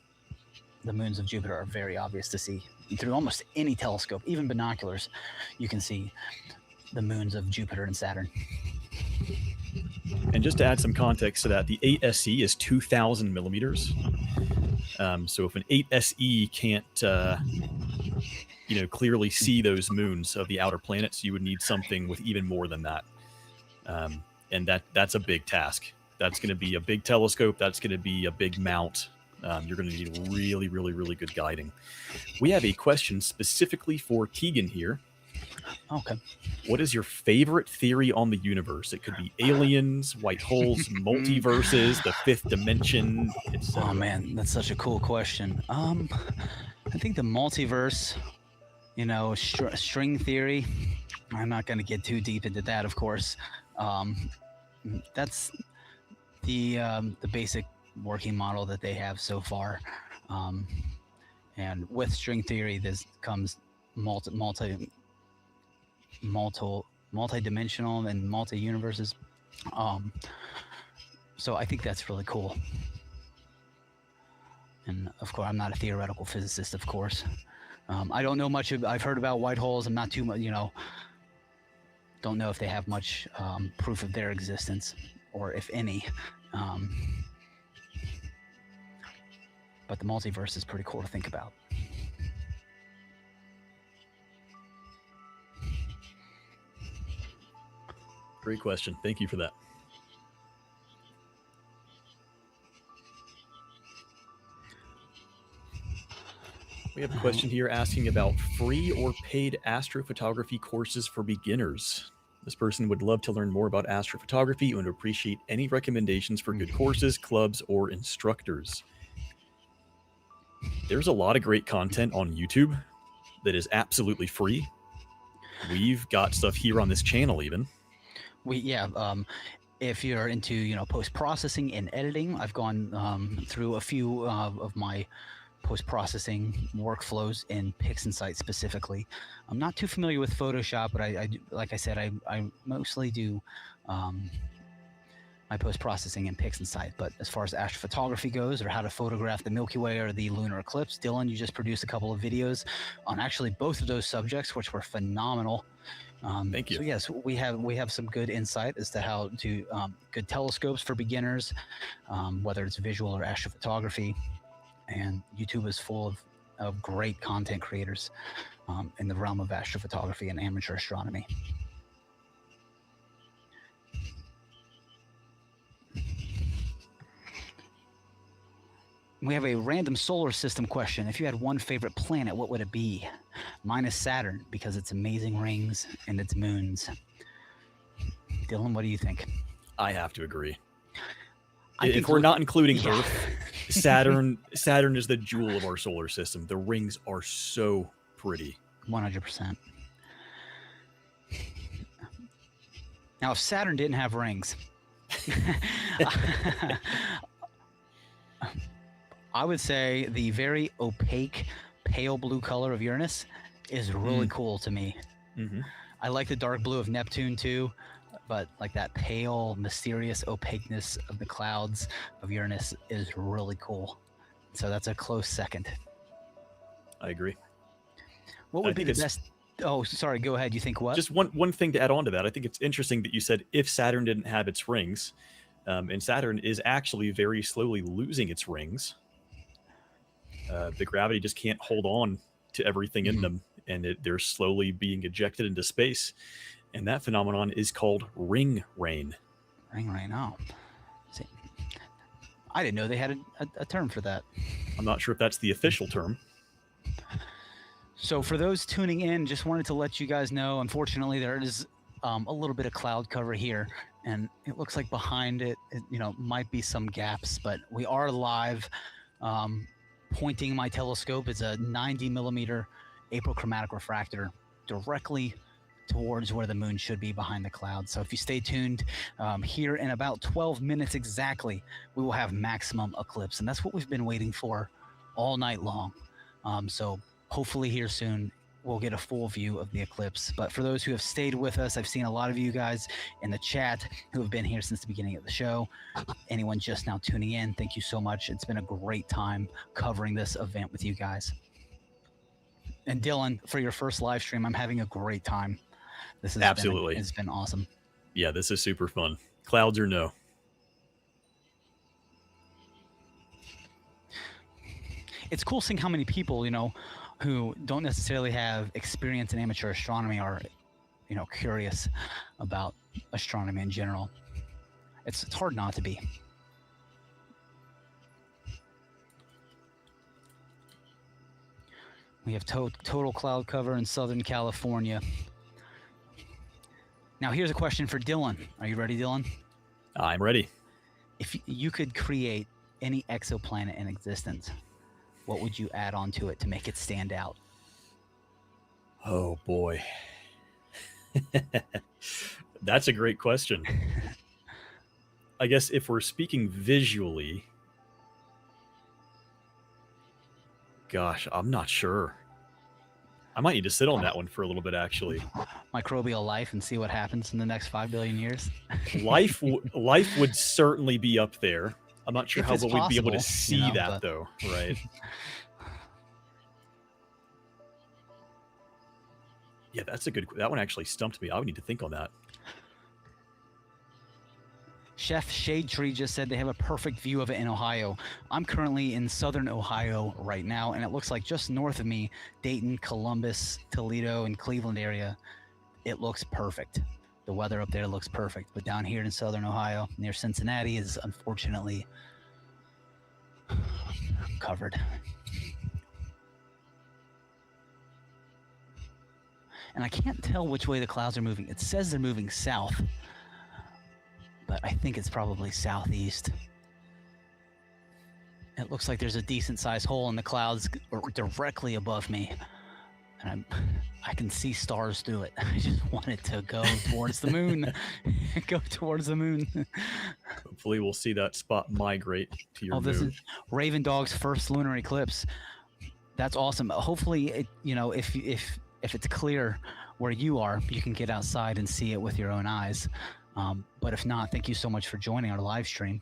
The moons of Jupiter are very obvious to see. Through almost any telescope, even binoculars, you can see the moons of Jupiter and Saturn. And just to add some context to that, the 8 SE is 2,000 millimeters. So if an 8 SE can't, clearly see those moons of the outer planets, you would need something with even more than that. And that's a big task. That's going to be a big telescope. That's going to be a big mount. You're going to need really, really, really good guiding. We have a question specifically for Tegan here. Okay. What is your favorite theory on the universe? It could be aliens, white holes, multiverses, the fifth dimension, etc. Oh man, that's such a cool question. I think the multiverse, string theory. I'm not going to get too deep into that, of course. That's the basic working model that they have so far. And with string theory, this comes multi-dimensional and multi-universes. So I think that's really cool. And of course, I'm not a theoretical physicist, of course. I don't know much. I've heard about white holes. I'm not too much, don't know if they have much proof of their existence, or if any. But the multiverse is pretty cool to think about. Great question. Thank you for that. We have a question here asking about free or paid astrophotography courses for beginners. This person would love to learn more about astrophotography and would appreciate any recommendations for good courses, clubs, or instructors. There's a lot of great content on YouTube that is absolutely free. We've got stuff here on this channel even. If you're into, post-processing and editing, I've gone through a few of my post-processing workflows in PixInsight specifically. I'm not too familiar with Photoshop, but I like I said, I mostly do my post-processing in PixInsight. But as far as astrophotography goes, or how to photograph the Milky Way or the lunar eclipse, Dylan, you just produced a couple of videos on actually both of those subjects, which were phenomenal. Thank you. So yes, we have some good insight as to how to good telescopes for beginners, whether it's visual or astrophotography. And YouTube is full of great content creators in the realm of astrophotography and amateur astronomy. We have a random solar system question. If you had one favorite planet, what would it be? Mine is Saturn, because its amazing rings and its moons. Dylan, what do you think? I have to agree. I If think we're not including yeah. Earth, Saturn is the jewel of our solar system. The rings are so pretty. 100%. Now, if Saturn didn't have rings, I would say the very opaque, pale blue color of Uranus is really cool to me. Mm-hmm. I like the dark blue of Neptune too, but like that pale, mysterious opaqueness of the clouds of Uranus is really cool. So that's a close second. I agree. What would be the best? Oh, sorry. Go ahead. You think what? Just one thing to add on to that. I think it's interesting that you said if Saturn didn't have its rings, and Saturn is actually very slowly losing its rings. The gravity just can't hold on to everything in them, and they're slowly being ejected into space. And that phenomenon is called ring rain. Ring rain. Oh, see, I didn't know they had a term for that. I'm not sure if that's the official term. So for those tuning in, just wanted to let you guys know, unfortunately, there is a little bit of cloud cover here, and it looks like behind it, might be some gaps, but we are live. Pointing my telescope is a 90 millimeter apochromatic refractor directly towards where the moon should be behind the clouds. So if you stay tuned, here in about 12 minutes exactly, we will have maximum eclipse, and that's what we've been waiting for all night long. So hopefully here soon we'll get a full view of the eclipse. But for those who have stayed with us, I've seen a lot of you guys in the chat who have been here since the beginning of the show. Anyone just now tuning in, thank you so much. It's been a great time covering this event with you guys. And Dylan, for your first live stream, I'm having a great time. This has Absolutely. It's been awesome. Yeah, this is super fun. Clouds or no. It's cool seeing how many people, who don't necessarily have experience in amateur astronomy are, curious about astronomy in general. It's hard not to be. We have total cloud cover in Southern California. Now, here's a question for Dylan. Are you ready, Dylan? I'm ready. If you could create any exoplanet in existence, what would you add on to it to make it stand out? Oh, boy. That's a great question. I guess if we're speaking visually, gosh, I'm not sure. I might need to sit on that one for a little bit, actually. Microbial life and see what happens in the next 5 billion years. Life would certainly be up there. I'm not sure how well we'd be able to see that, though, right? Yeah, that's a good. That one actually stumped me. I would need to think on that. Chef Shade Tree just said they have a perfect view of it in Ohio. I'm currently in southern Ohio right now, and it looks like just north of me, Dayton, Columbus, Toledo, and Cleveland area, it looks perfect. The weather up there looks perfect, but down here in southern Ohio, near Cincinnati, is unfortunately covered. And I can't tell which way the clouds are moving. It says they're moving south, but I think it's probably southeast. It looks like there's a decent sized hole in the clouds directly above me, and I can see stars through it. I just want it to go towards the moon. Go towards the moon. Hopefully we'll see that spot migrate to your moon. This is Raven Dog's first lunar eclipse. That's awesome. Hopefully, if it's clear where you are, you can get outside and see it with your own eyes. But if not, thank you so much for joining our live stream.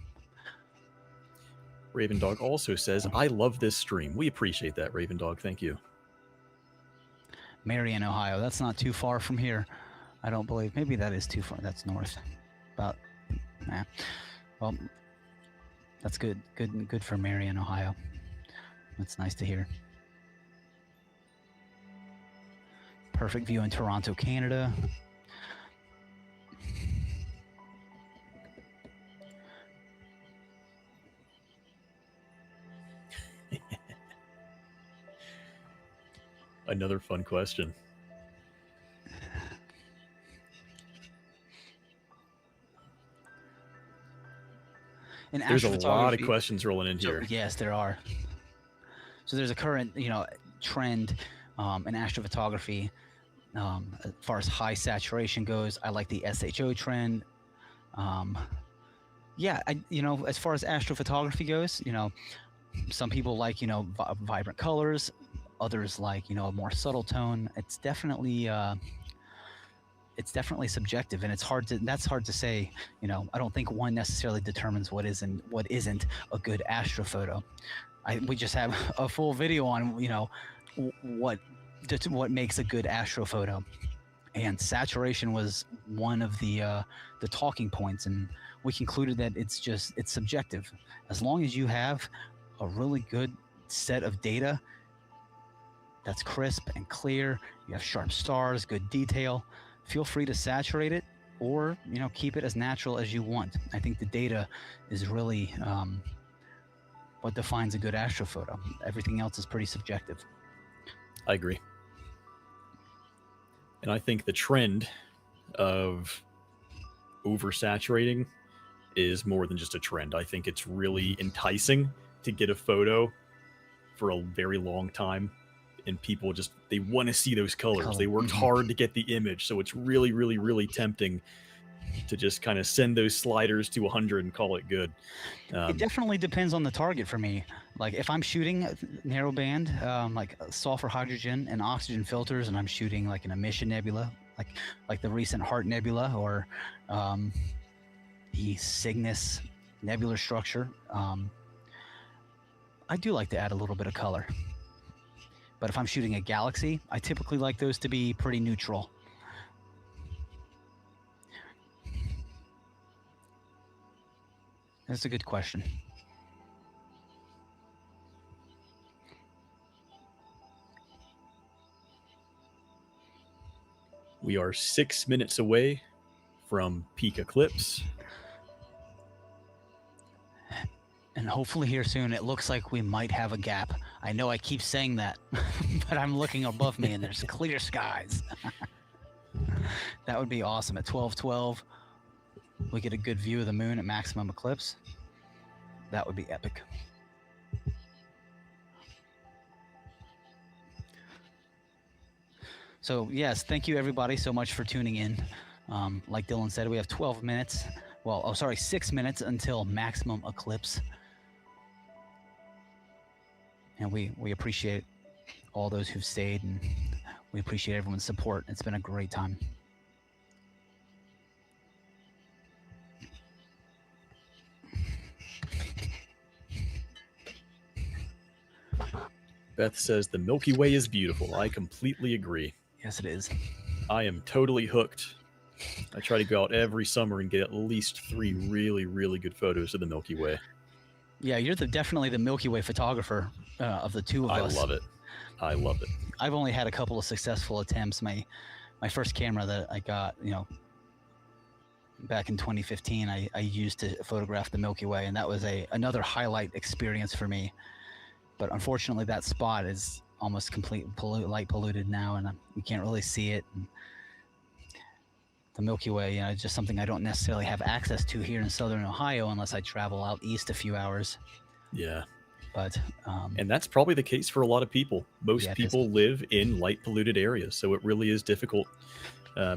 Raven Dog also says, I love this stream. We appreciate that, Raven Dog. Thank you. Marion, Ohio. That's not too far from here. I don't believe. Maybe that is too far. That's north. Well, that's good. Good for Marion, Ohio. That's nice to hear. Perfect view in Toronto, Canada. Another fun question. in There's a lot of astrophotography. questions rolling in So here. yes, there are. So there's a current, trend in astrophotography as far as high saturation goes. I like the SHO trend. Um, yeah, as far as astrophotography goes, some people like, vibrant colors. Others like, a more subtle tone. It's definitely subjective, and that's hard to say. I don't think one necessarily determines what is and what isn't a good astrophoto. We just have a full video on, what makes a good astrophoto, and saturation was one of the talking points, and we concluded that it's subjective. As long as you have a really good set of data that's crisp and clear, you have sharp stars, good detail, feel free to saturate it, or keep it as natural as you want. I think the data is really what defines a good astrophoto. Everything else is pretty subjective. I agree. And I think the trend of oversaturating is more than just a trend. I think it's really enticing to get a photo for a very long time, and people they want to see those colors. They worked hard to get the image, so it's really, really, really tempting to just kind of send those sliders to 100 and call it good. It definitely depends on the target for me. Like if I'm shooting narrowband, like sulfur, hydrogen, and oxygen filters, and I'm shooting like an emission nebula, like the recent Heart Nebula or the Cygnus nebular structure, I do like to add a little bit of color. But if I'm shooting a galaxy, I typically like those to be pretty neutral. That's a good question. We are 6 minutes away from peak eclipse. And hopefully here soon. It looks like we might have a gap. I know I keep saying that, but I'm looking above me and there's clear skies. That would be awesome. At 12:12, we get a good view of the moon at maximum eclipse. That would be epic. So yes, thank you everybody so much for tuning in. Like Dylan said, we have 12 minutes. 6 minutes until maximum eclipse. And we appreciate all those who've stayed, and we appreciate everyone's support. It's been a great time. Beth says the Milky Way is beautiful. I completely agree. Yes, it is. I am totally hooked. I try to go out every summer and get at least 3 really, really good photos of the Milky Way. Yeah, you're definitely the Milky Way photographer of the two of us. I love it. I love it. I've only had a couple of successful attempts. My first camera that I got, back in 2015, I used to photograph the Milky Way, and that was another highlight experience for me. But unfortunately, that spot is almost completely light polluted now, and you can't really see it. And the Milky Way, it's just something I don't necessarily have access to here in Southern Ohio unless I travel out east a few hours. Yeah. But and that's probably the case for a lot of people. Most people live in light polluted areas, so it really is difficult.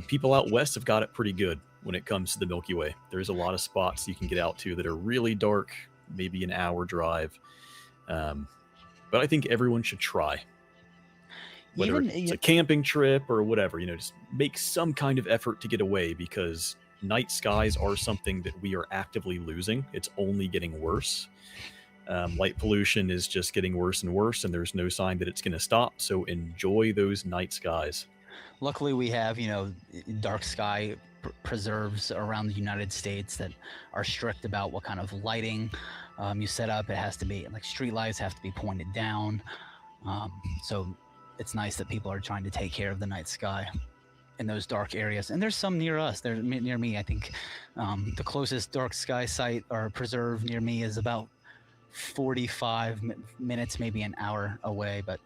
People out west have got it pretty good when it comes to the Milky Way. There's a lot of spots you can get out to that are really dark, maybe an hour drive. But I think everyone should try. Whether it's a camping trip or whatever, just make some kind of effort to get away, because night skies are something that we are actively losing. It's only getting worse. Light pollution is just getting worse and worse, and there's no sign that it's going to stop. So enjoy those night skies. Luckily, we have, dark sky preserves around the United States that are strict about what kind of lighting you set up. It has to be like street lights have to be pointed down. So it's nice that people are trying to take care of the night sky in those dark areas. And there's some near us. They're near me. I think the closest dark sky site or preserve near me is about 45 minutes, maybe an hour away. But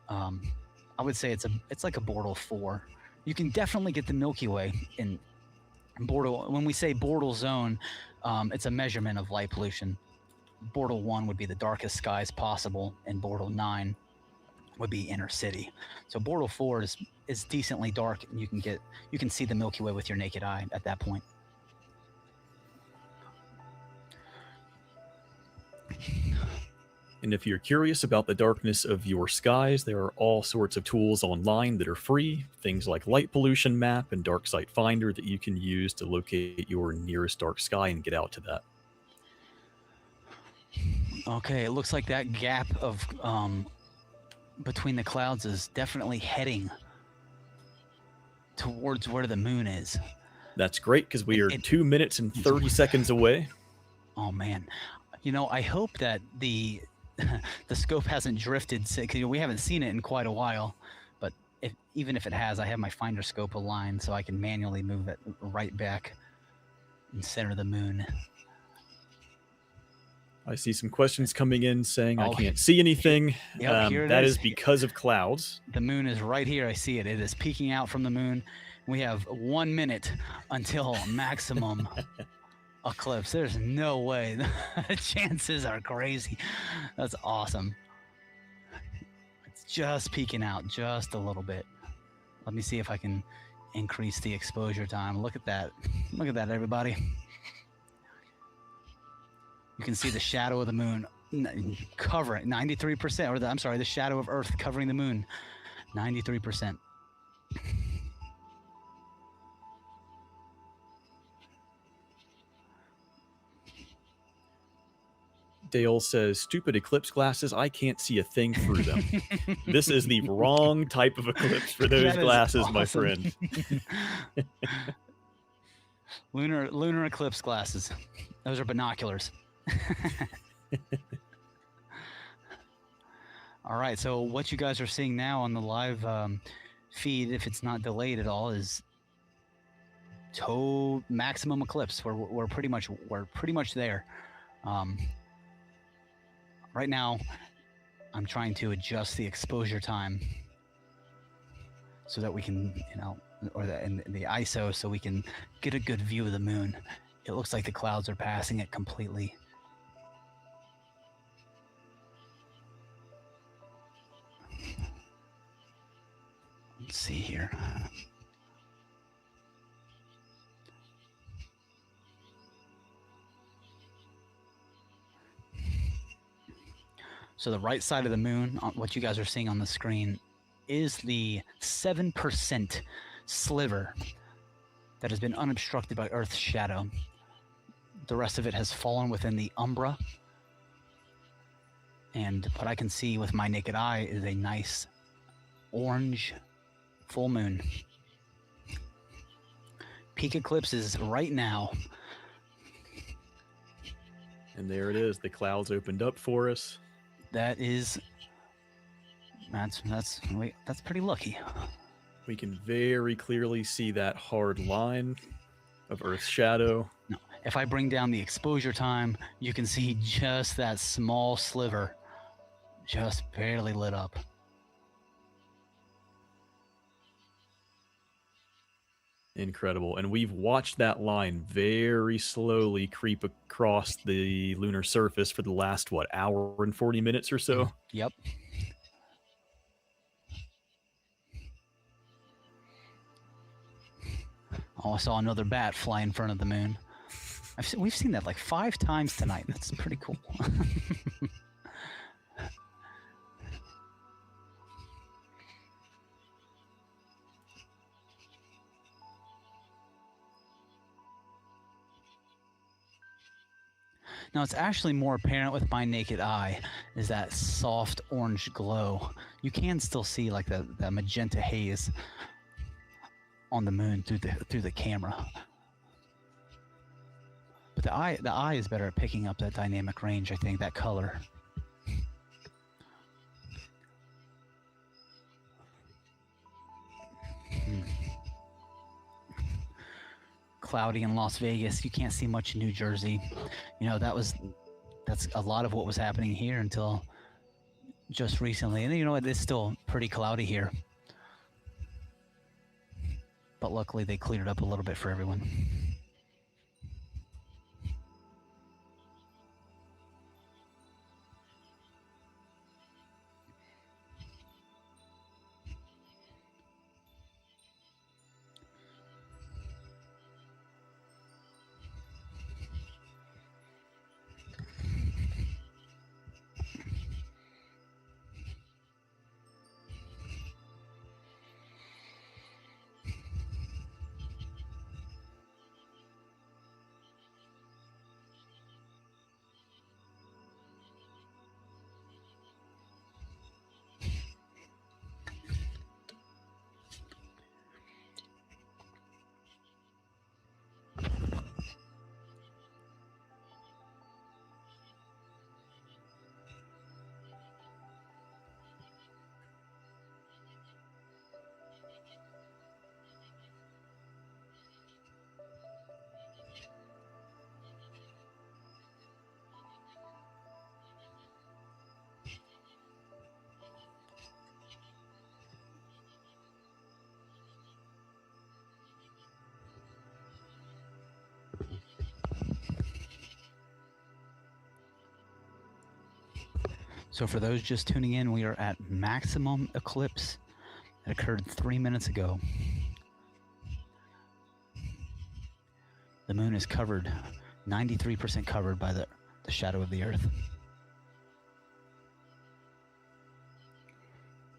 I would say it's like a Bortle 4. You can definitely get the Milky Way in Bortle, when we say Bortle zone, it's a measurement of light pollution. Bortle 1 would be the darkest skies possible, and Bortle 9 would be inner city. So Bortle 4 is decently dark, and you can see the Milky Way with your naked eye at that point. And if you're curious about the darkness of your skies, there are all sorts of tools online that are free, things like Light Pollution Map and Dark Sight Finder that you can use to locate your nearest dark sky and get out to that. Okay, it looks like that gap of between the clouds is definitely heading towards where the moon is. That's great, because we are 2 minutes and 30 seconds away. Oh man, I hope that the scope hasn't drifted, because we haven't seen it in quite a while. But even if it has, I have my finder scope aligned so I can manually move it right back and center the moon. I see some questions coming in saying I can't see anything. Yep, that is because of clouds. The moon is right here. I see it. It is peeking out from the moon. We have 1 minute until maximum eclipse. There's no way. The chances are crazy. That's awesome. It's just peeking out just a little bit. Let me see if I can increase the exposure time. Look at that. Look at that, everybody. You can see the shadow of the moon covering 93%, or the shadow of Earth covering the moon, 93%. Dale says, stupid eclipse glasses, I can't see a thing through them. This is the wrong type of eclipse for those glasses, awesome. My friend. Lunar eclipse glasses. Those are binoculars. All right, so what you guys are seeing now on the live feed, if it's not delayed at all, is maximum eclipse. We're pretty much there. Right now, I'm trying to adjust the exposure time so that we can, or the ISO, so we can get a good view of the moon. It looks like the clouds are passing it completely. Let's see here. So the right side of the moon, what you guys are seeing on the screen, is the 7% sliver that has been unobstructed by Earth's shadow. The rest of it has fallen within the umbra. And what I can see with my naked eye is a nice orange full moon. Peak eclipse is right now. And there it is. The clouds opened up for us. That's pretty lucky. We can very clearly see that hard line of Earth's shadow. No, if I bring down the exposure time, you can see just that small sliver just barely lit up. Incredible. And we've watched that line very slowly creep across the lunar surface for the last, hour and 40 minutes or so? Yep. Oh, I saw another bat fly in front of the moon. We've seen that like 5 times tonight. That's pretty cool. Now, it's actually more apparent with my naked eye, is that soft orange glow. You can still see like the magenta haze on the moon through the camera. But the eye is better at picking up that dynamic range, I think, that color. Cloudy in Las Vegas. You can't see much in New Jersey. That's a lot of what was happening here until just recently. And it's still pretty cloudy here. but luckily they cleared up a little bit for everyone. So for those just tuning in, we are at maximum eclipse. It occurred 3 minutes ago. The moon is covered, 93% covered by the shadow of the Earth.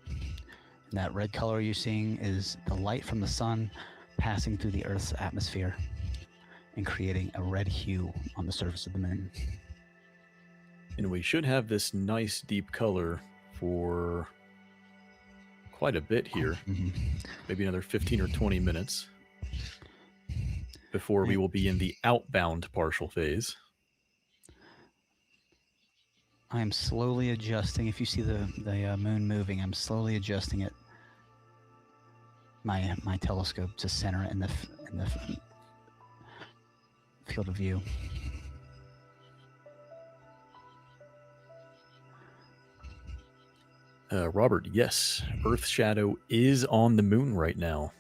And that red color you're seeing is the light from the sun passing through the Earth's atmosphere and creating a red hue on the surface of the moon. And we should have this nice deep color for quite a bit here. Maybe another 15 or 20 minutes before we will be in the outbound partial phase. I am slowly adjusting. If you see the moon moving, I'm slowly adjusting it, my telescope, to center it in the field of view. Robert, yes, Earth's shadow is on the moon right now,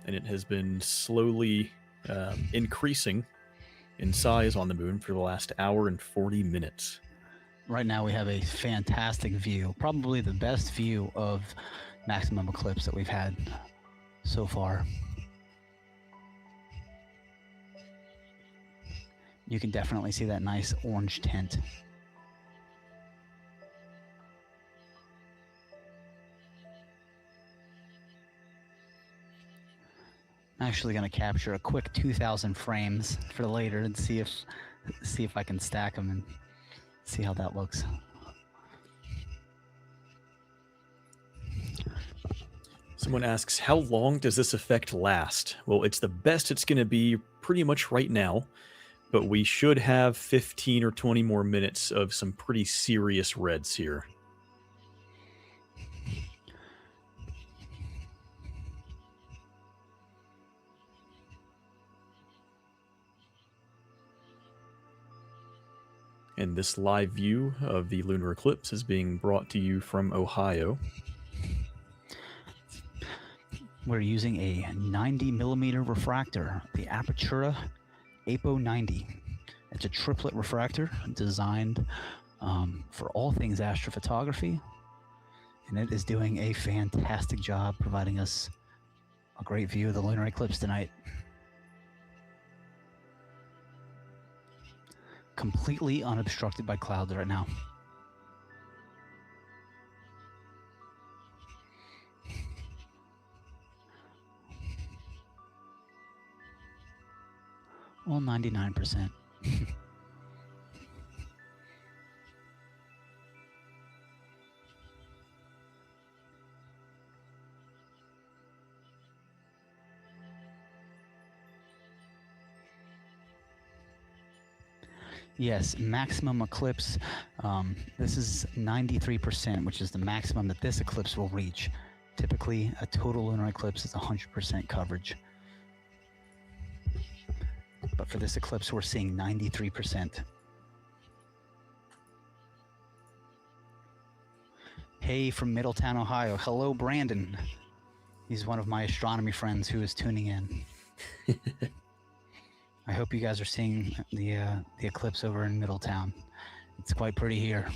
and it has been slowly increasing in size on the moon for the last hour and 40 minutes. Right now we have a fantastic view, probably the best view of maximum eclipse that we've had so far. You can definitely see that nice orange tint. I'm actually going to capture a quick 2,000 frames for later and see if I can stack them and see how that looks. Someone asks, how long does this effect last? Well, it's the best it's going to be pretty much right now, but we should have 15 or 20 more minutes of some pretty serious reds here. And this live view of the lunar eclipse is being brought to you from Ohio. We're using a 90 millimeter refractor, the Apertura Apo 90. It's a triplet refractor designed for all things astrophotography, and it is doing a fantastic job providing us a great view of the lunar eclipse tonight. Completely unobstructed by clouds right now. Well, 99%. Yes, maximum eclipse. This is 93%, which is the maximum that this eclipse will reach. Typically, a total lunar eclipse is 100% coverage. But for this eclipse, we're seeing 93%. Hey, from Middletown, Ohio. Hello, Brandon. He's one of my astronomy friends who is tuning in. I hope you guys are seeing the eclipse over in Middletown. It's quite pretty here.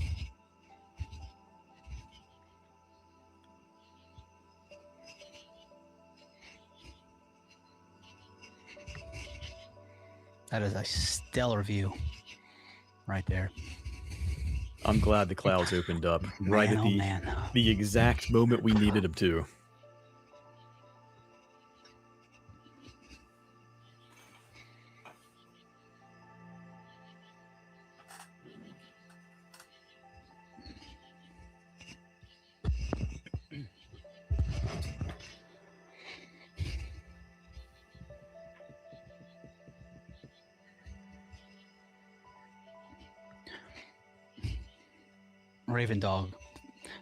That is a stellar view right there. I'm glad the clouds opened up right at Man, oh man. the exact moment we needed them to. Raven Dog,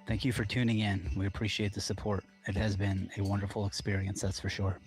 thank you for tuning in. We appreciate the support. It has been a wonderful experience, that's for sure.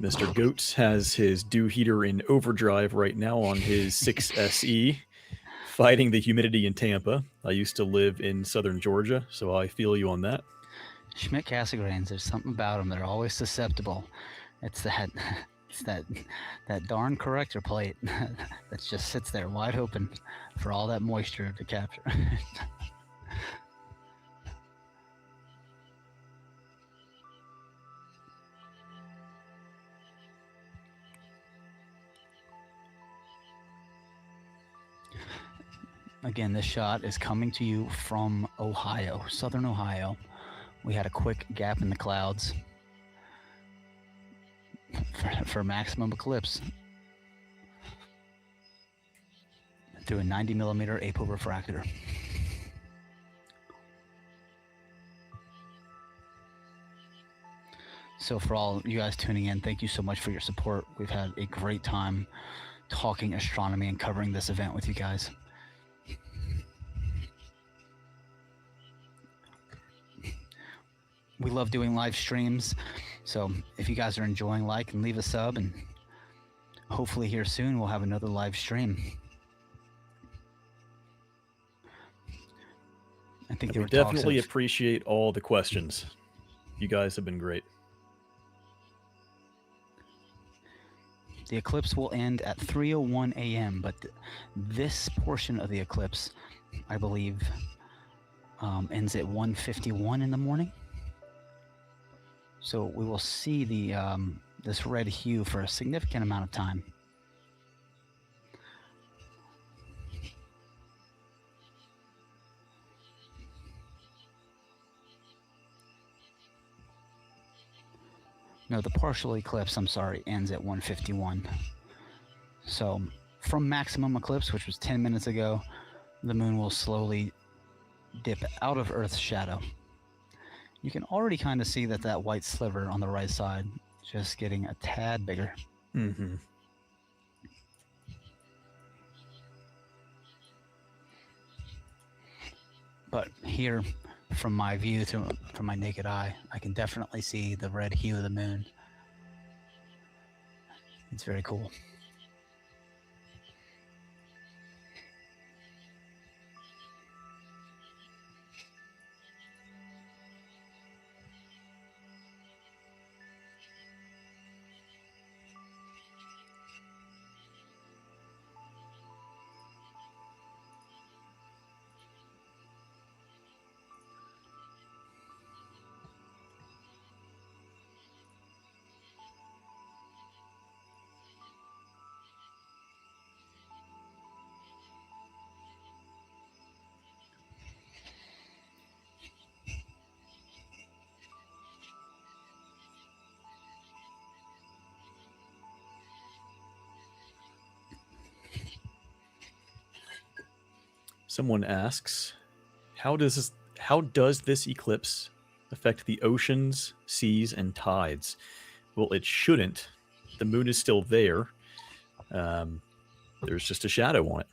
Mr. Goats has his dew heater in overdrive right now on his 6SE, fighting the humidity in Tampa. I used to live in southern Georgia, so I feel you on that. Schmidt Cassegrains, there's something about them. They're always susceptible. It's that darn corrector plate that just sits there wide open for all that moisture to capture. Again, this shot is coming to you from Ohio, southern Ohio. We had a quick gap in the clouds for maximum eclipse through a 90 millimeter apo-refractor. So for all you guys tuning in, thank you so much for your support. We've had a great time talking astronomy and covering this event with you guys. We love doing live streams, so if you guys are enjoying, like and leave a sub, and hopefully here soon we'll have another live stream. I think we definitely appreciate all the questions. You guys have been great. The eclipse will end at 3:01 a.m., but this portion of the eclipse, I believe, ends at 1:51 in the morning. So we will see the this red hue for a significant amount of time. No, the partial eclipse, I'm sorry, ends at 1:51. So from maximum eclipse, which was 10 minutes ago, the moon will slowly dip out of Earth's shadow. You can already kind of see that white sliver on the right side just getting a tad bigger. Mm-hmm. But here, from my view, from my naked eye, I can definitely see the red hue of the moon. It's very cool. Someone asks, how does this eclipse affect the oceans, seas, and tides? Well, it shouldn't. The moon is still there. There's just a shadow on it.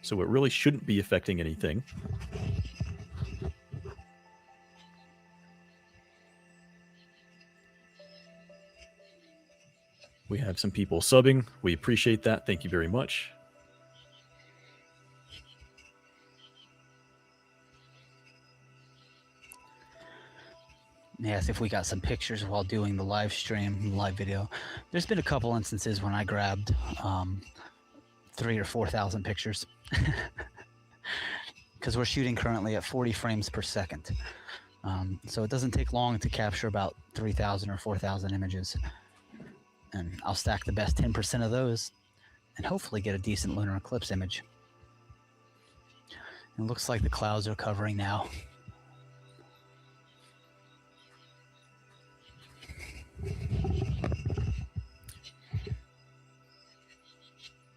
So it really shouldn't be affecting anything. We have some people subbing. We appreciate that. Thank you very much. Yes, if we got some pictures while doing the live stream, live video. There's been a couple instances when I grabbed 3,000 or 4,000 pictures. Because we're shooting currently at 40 frames per second. So it doesn't take long to capture about 3,000 or 4,000 images. And I'll stack the best 10% of those and hopefully get a decent lunar eclipse image. It looks like the clouds are covering now.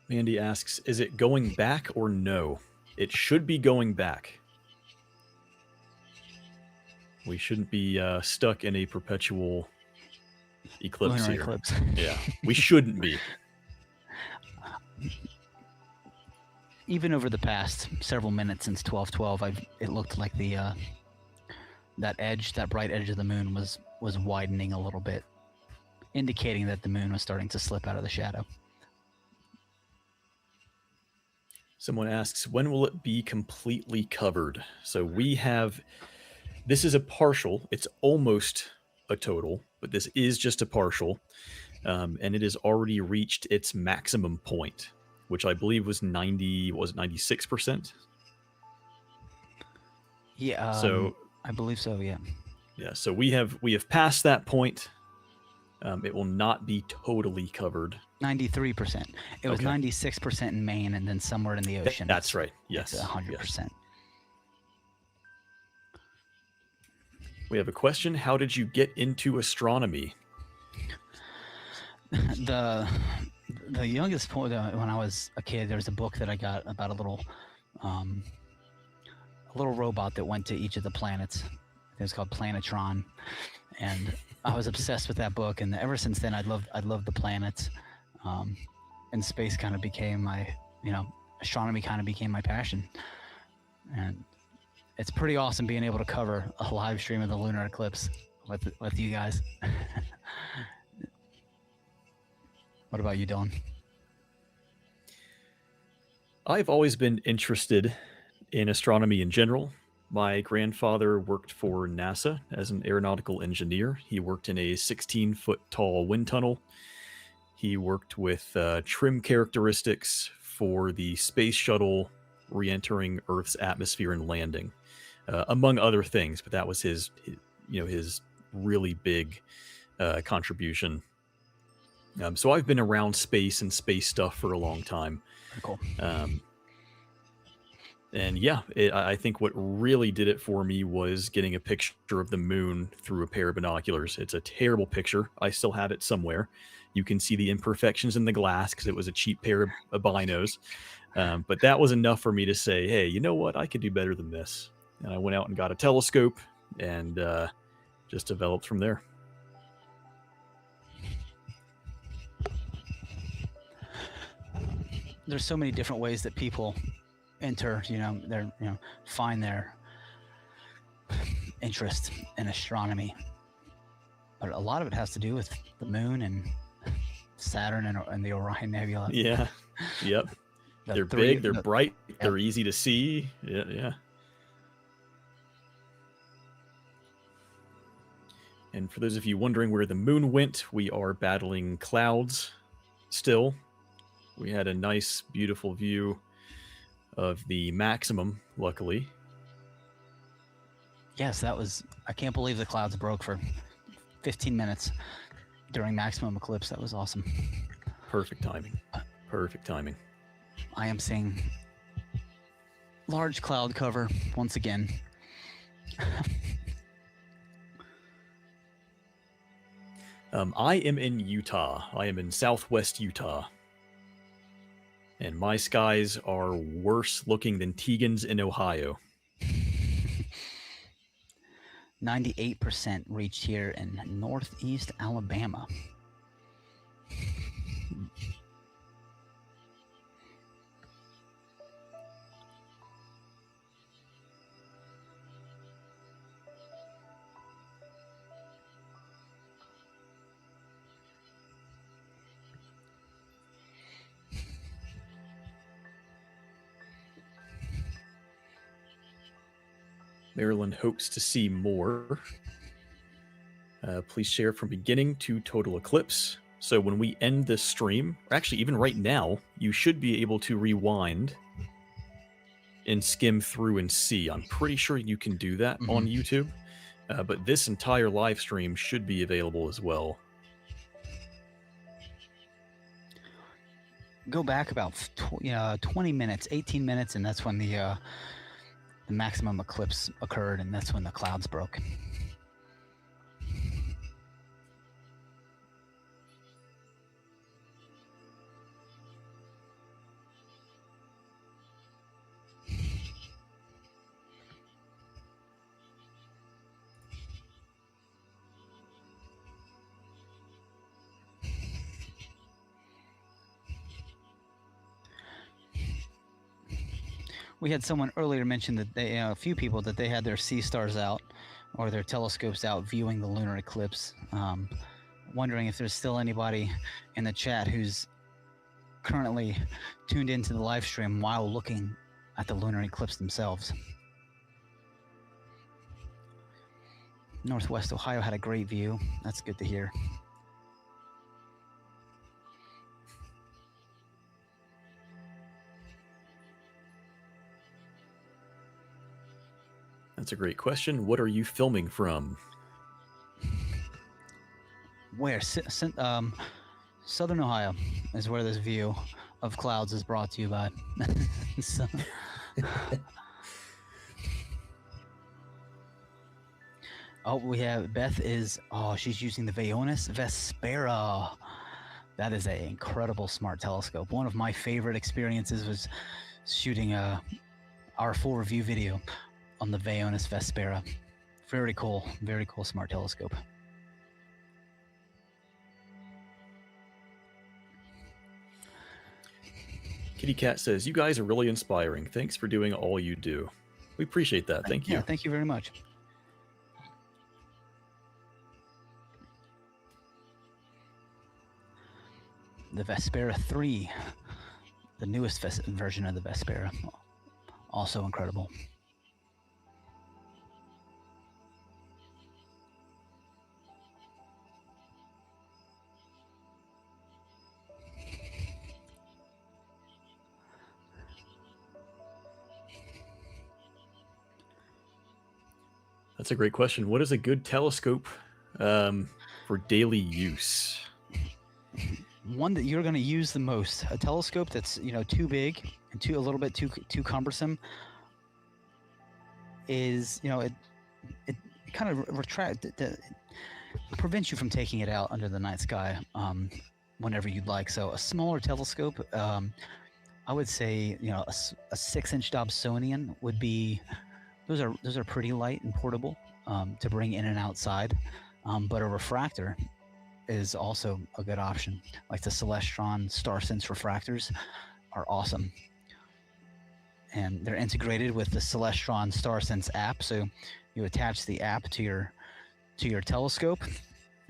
Mandy asks, is it going back or no? It should be going back. We shouldn't be stuck in a perpetual eclipse Lunar here. eclipse. Yeah, we shouldn't be. Even over the past several minutes since 12:12, it looked like the that bright edge of the moon was widening a little bit, indicating that the moon was starting to slip out of the shadow. Someone asks, when will it be completely covered? So this is a partial. It's almost a total, but this is just a partial. And it has already reached its maximum point, which I believe was 96%? Yeah, so I believe so, yeah. Yeah, so we have passed that point. It will not be totally covered. 93%. It was 96% in Maine, and then somewhere in the ocean. That's right. Yes. It's 100%. Yes. We have a question. How did you get into astronomy? The youngest point, when I was a kid, there was a book that I got about a little robot that went to each of the planets. It was called Planetron, and I was obsessed with that book. And ever since then, I'd loved the planets. And space kind of became my, astronomy kind of became my passion. And it's pretty awesome being able to cover a live stream of the lunar eclipse with you guys. What about you, Dylan? I've always been interested in astronomy in general. My grandfather worked for NASA as an aeronautical engineer. He worked in a 16-foot tall wind tunnel. He worked with trim characteristics for the space shuttle re-entering Earth's atmosphere and landing, among other things. But that was his really big contribution. So I've been around space and space stuff for a long time. Cool. And yeah, I think what really did it for me was getting a picture of the moon through a pair of binoculars. It's a terrible picture. I still have it somewhere. You can see the imperfections in the glass because it was a cheap pair of binos. But that was enough for me to say, hey, you know what? I could do better than this. And I went out and got a telescope and just developed from there. There's so many different ways that people find their interest in astronomy, but a lot of it has to do with the moon and Saturn and the Orion Nebula. Yeah. Yep. They're big, they're bright, they're easy to see. Yeah. And for those of you wondering where the moon went, we are battling clouds still. We had a nice, beautiful view of the maximum, luckily. Yes, I can't believe the clouds broke for 15 minutes during maximum eclipse. That was awesome. Perfect timing. I am seeing large cloud cover once again. I am in Utah. I am in southwest Utah. and my skies are worse looking than Tegan's in Ohio. 98% reached here in northeast Alabama. Maryland hopes to see more. Please share from beginning to total eclipse. So when we end this stream, or actually even right now, you should be able to rewind and skim through and see. I'm pretty sure you can do that on YouTube, but this entire live stream should be available as well. Go back about 20 minutes, 18 minutes, and that's when the maximum eclipse occurred, and that's when the clouds broke. We had someone earlier mention that a few people that they had their sea stars out or their telescopes out viewing the lunar eclipse. Wondering if there's still anybody in the chat who's currently tuned into the live stream while looking at the lunar eclipse themselves. Northwest Ohio had a great view. That's good to hear. That's a great question. What are you filming from? Where? Southern Ohio is where this view of clouds is brought to you by. So, oh, we have Beth is, she's using the Vaonis Vespera. That is an incredible smart telescope. One of my favorite experiences was shooting our full review video on the Vaonis Vespera. Very cool smart telescope. Kitty Cat says, you guys are really inspiring. Thanks for doing all you do. We appreciate that. Thank you. Yeah, thank you very much. The Vespera 3, the newest version of the Vespera, also incredible. That's a great question. What is a good telescope for daily use? One that you're going to use the most. A telescope that's too big and a little bit too cumbersome is it kind of prevents you from taking it out under the night sky whenever you'd like. So a smaller telescope, I would say a 6-inch Dobsonian would be. Those are pretty light and portable to bring in and outside, but a refractor is also a good option. Like the Celestron StarSense refractors are awesome, and they're integrated with the Celestron StarSense app. So you attach the app to your telescope,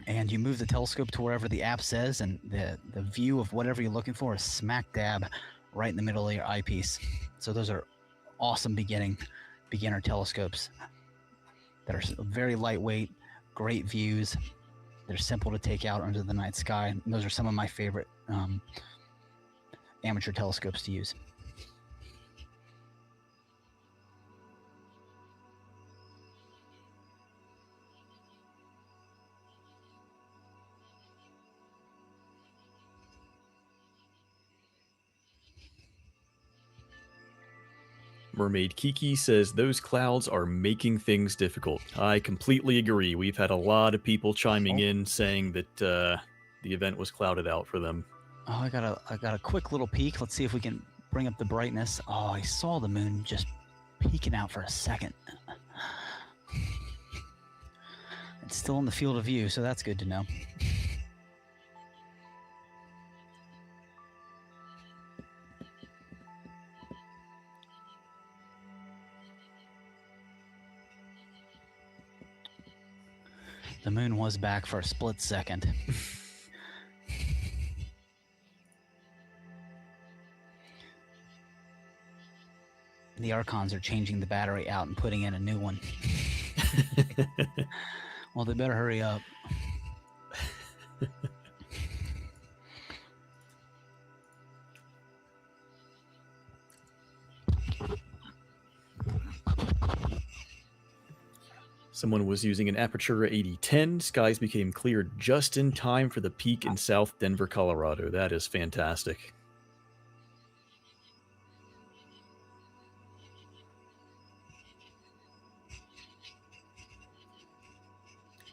and you move the telescope to wherever the app says, and the view of whatever you're looking for is smack dab right in the middle of your eyepiece. So those are awesome beginner telescopes that are very lightweight, great views. They're simple to take out under the night sky. And those are some of my favorite amateur telescopes to use. Mermaid Kiki says, those clouds are making things difficult. I completely agree. We've had a lot of people chiming in saying that the event was clouded out for them. Oh, I got a quick little peek. Let's see if we can bring up the brightness. Oh, I saw the moon just peeking out for a second. It's still in the field of view, so that's good to know. The moon was back for a split second. The Archons are changing the battery out and putting in a new one. Well, they better hurry up. Someone was using an aperture 8010. Skies became clear just in time for the peak in South Denver, Colorado. That is fantastic.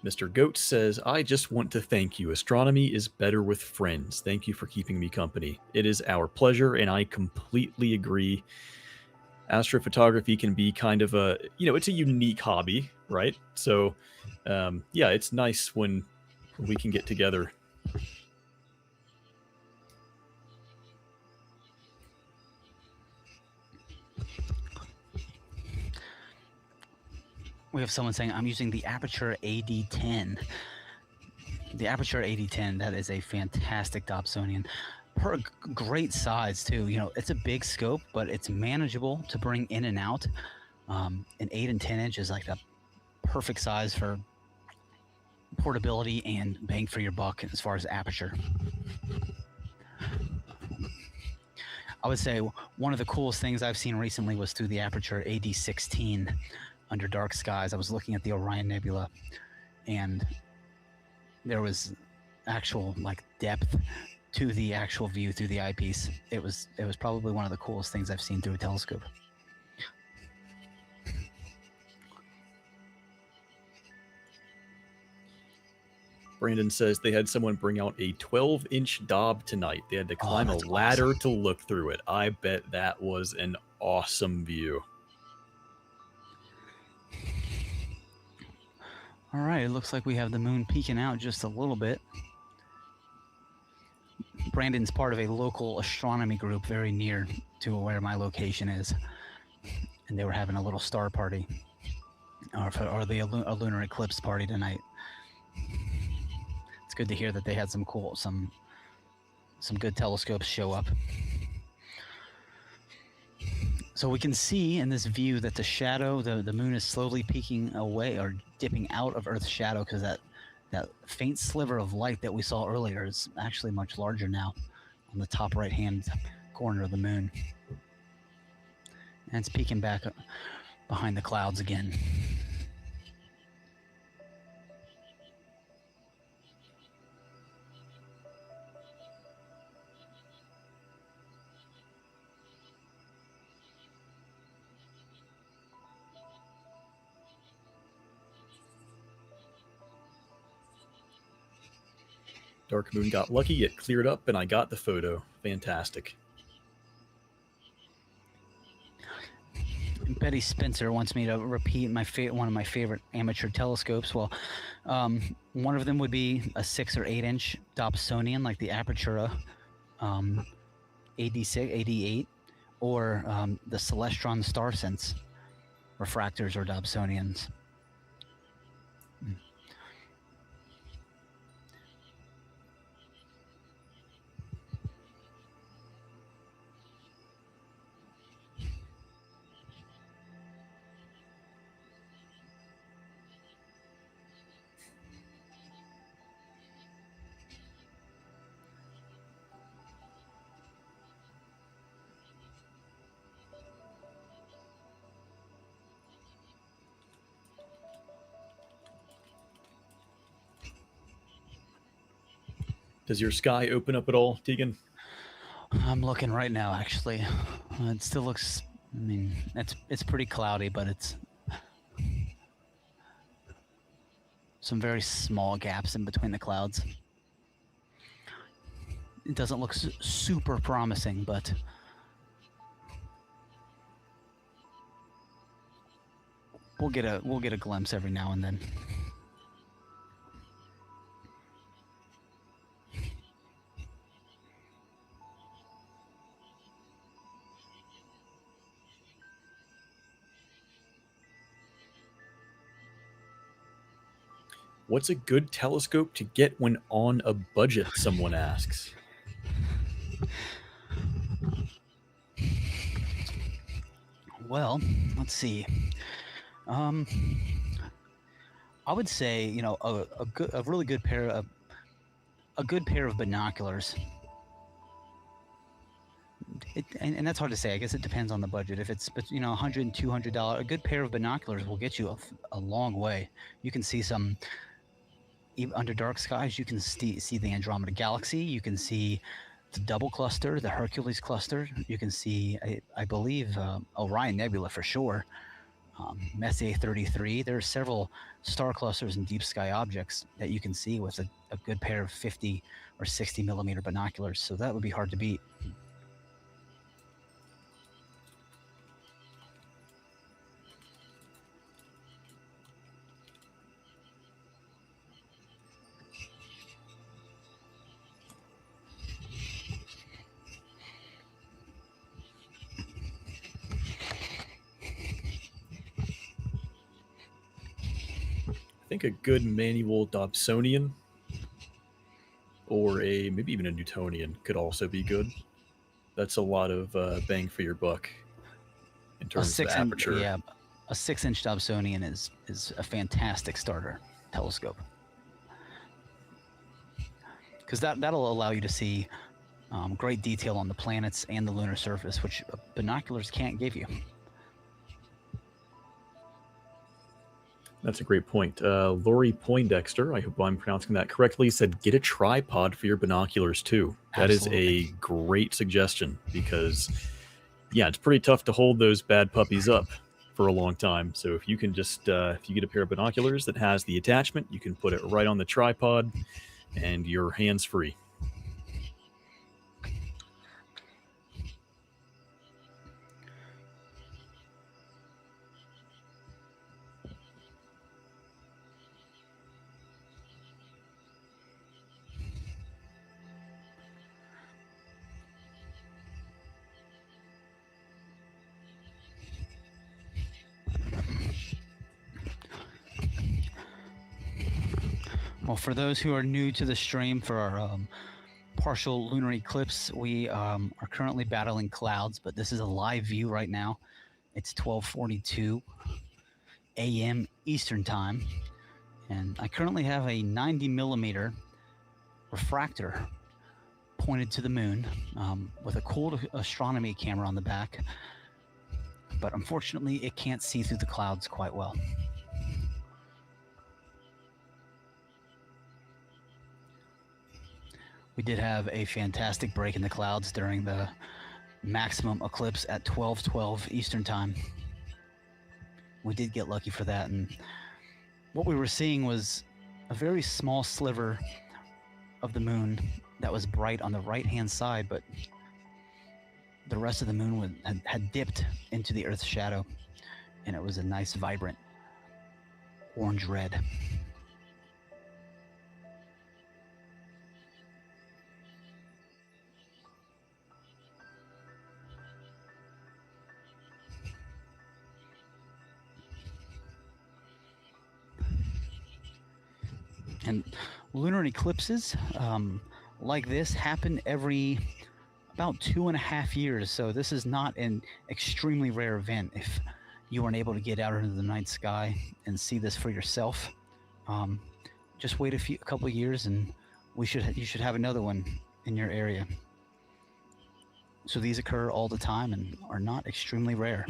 Mr. Goat says, I just want to thank you. Astronomy is better with friends. Thank you for keeping me company. It is our pleasure, and I completely agree. Astrophotography can be kind of a, it's a unique hobby, right? So, yeah, it's nice when we can get together. We have someone saying, I'm using the Aperture AD10. The Aperture AD10, that is a fantastic Dobsonian. Great size, too. It's a big scope, but it's manageable to bring in and out. An 8 and 10 inch is like the perfect size for portability and bang for your buck as far as aperture. I would say one of the coolest things I've seen recently was through the Aperture AD16 under dark skies. I was looking at the Orion Nebula, and there was actual depth to the actual view through the eyepiece. It was probably one of the coolest things I've seen through a telescope. Brandon says they had someone bring out a 12-inch Dob tonight. They had to climb a ladder awesome. to look through it. I bet that was an awesome view. All right, it looks like we have the moon peeking out just a little bit. Brandon's part of a local astronomy group very near to where my location is, and they were having a little star party, or a lunar eclipse party tonight. It's good to hear that they had some good telescopes show up. So we can see in this view that the shadow, the moon is slowly peeking away or dipping out of Earth's shadow, because that faint sliver of light that we saw earlier is actually much larger now on the top right-hand corner of the moon. And it's peeking back behind the clouds again. Dark Moon got lucky, it cleared up, and I got the photo. Fantastic. Betty Spencer wants me to repeat one of my favorite amateur telescopes. Well, one of them would be a 6 or 8 inch Dobsonian, like the Apertura AD6, AD8, or the Celestron StarSense refractors or Dobsonians. Does your sky open up at all, Tegan? I'm looking right now, actually. It still looks, it's pretty cloudy, but it's some very small gaps in between the clouds. it doesn't look super promising, but we'll get a glimpse every now and then. What's a good telescope to get when on a budget? Someone asks. Well, let's see. I would say, you know, a really good pair of binoculars. And that's hard to say. I guess it depends on the budget. If it's, you know, $100 and $200, a good pair of binoculars will get you a long way. You can see some, even under dark skies, you can see the Andromeda Galaxy. You can see the double cluster, the Hercules cluster. You can see, I believe, Orion Nebula for sure. Messier 33. There are several star clusters and deep sky objects that you can see with a good pair of 50 or 60 millimeter binoculars. So that would be hard to beat. I think a good manual Dobsonian or maybe even a Newtonian could also be good. That's a lot of bang for your buck in terms of aperture. Yeah, a 6-inch Dobsonian is a fantastic starter telescope, because that'll allow you to see great detail on the planets and the lunar surface, which binoculars can't give you. That's a great point. Lori Poindexter, I hope I'm pronouncing that correctly, said get a tripod for your binoculars too. That Absolutely. is a great suggestion because, yeah, it's pretty tough to hold those bad puppies up for a long time. So if you can just, if you get a pair of binoculars that has the attachment, you can put it right on the tripod and you're hands-free. Well, for those who are new to the stream, for our partial lunar eclipse, we are currently battling clouds, but this is a live view right now. It's 12:42 a.m. Eastern time, and I currently have a 90 millimeter refractor pointed to the moon with a cool astronomy camera on the back, but unfortunately it can't see through the clouds quite well. We did have a fantastic break in the clouds during the maximum eclipse at 12:12 Eastern time. We did get lucky for that, and what we were seeing was a very small sliver of the moon that was bright on the right-hand side, but the rest of the moon had dipped into the Earth's shadow, and it was a nice, vibrant orange-red. And lunar eclipses like this happen every about 2.5 years. So this is not an extremely rare event. If you weren't able to get out into the night sky and see this for yourself, just wait a couple of years, and you should have another one in your area. So these occur all the time and are not extremely rare.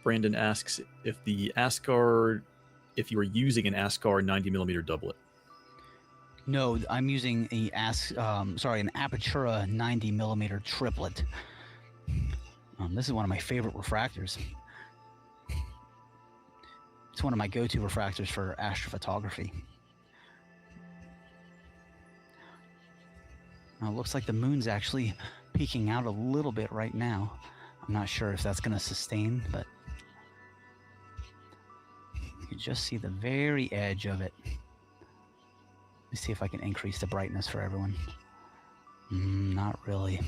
Brandon asks if you were using an ASCAR 90 millimeter doublet. No, I'm using an Apertura 90 millimeter triplet. This is one of my favorite refractors. It's one of my go-to refractors for astrophotography. It looks like the moon's actually peeking out a little bit right now. I'm not sure if that's going to sustain, but you can just see the very edge of it. Let me see if I can increase the brightness for everyone. Not really.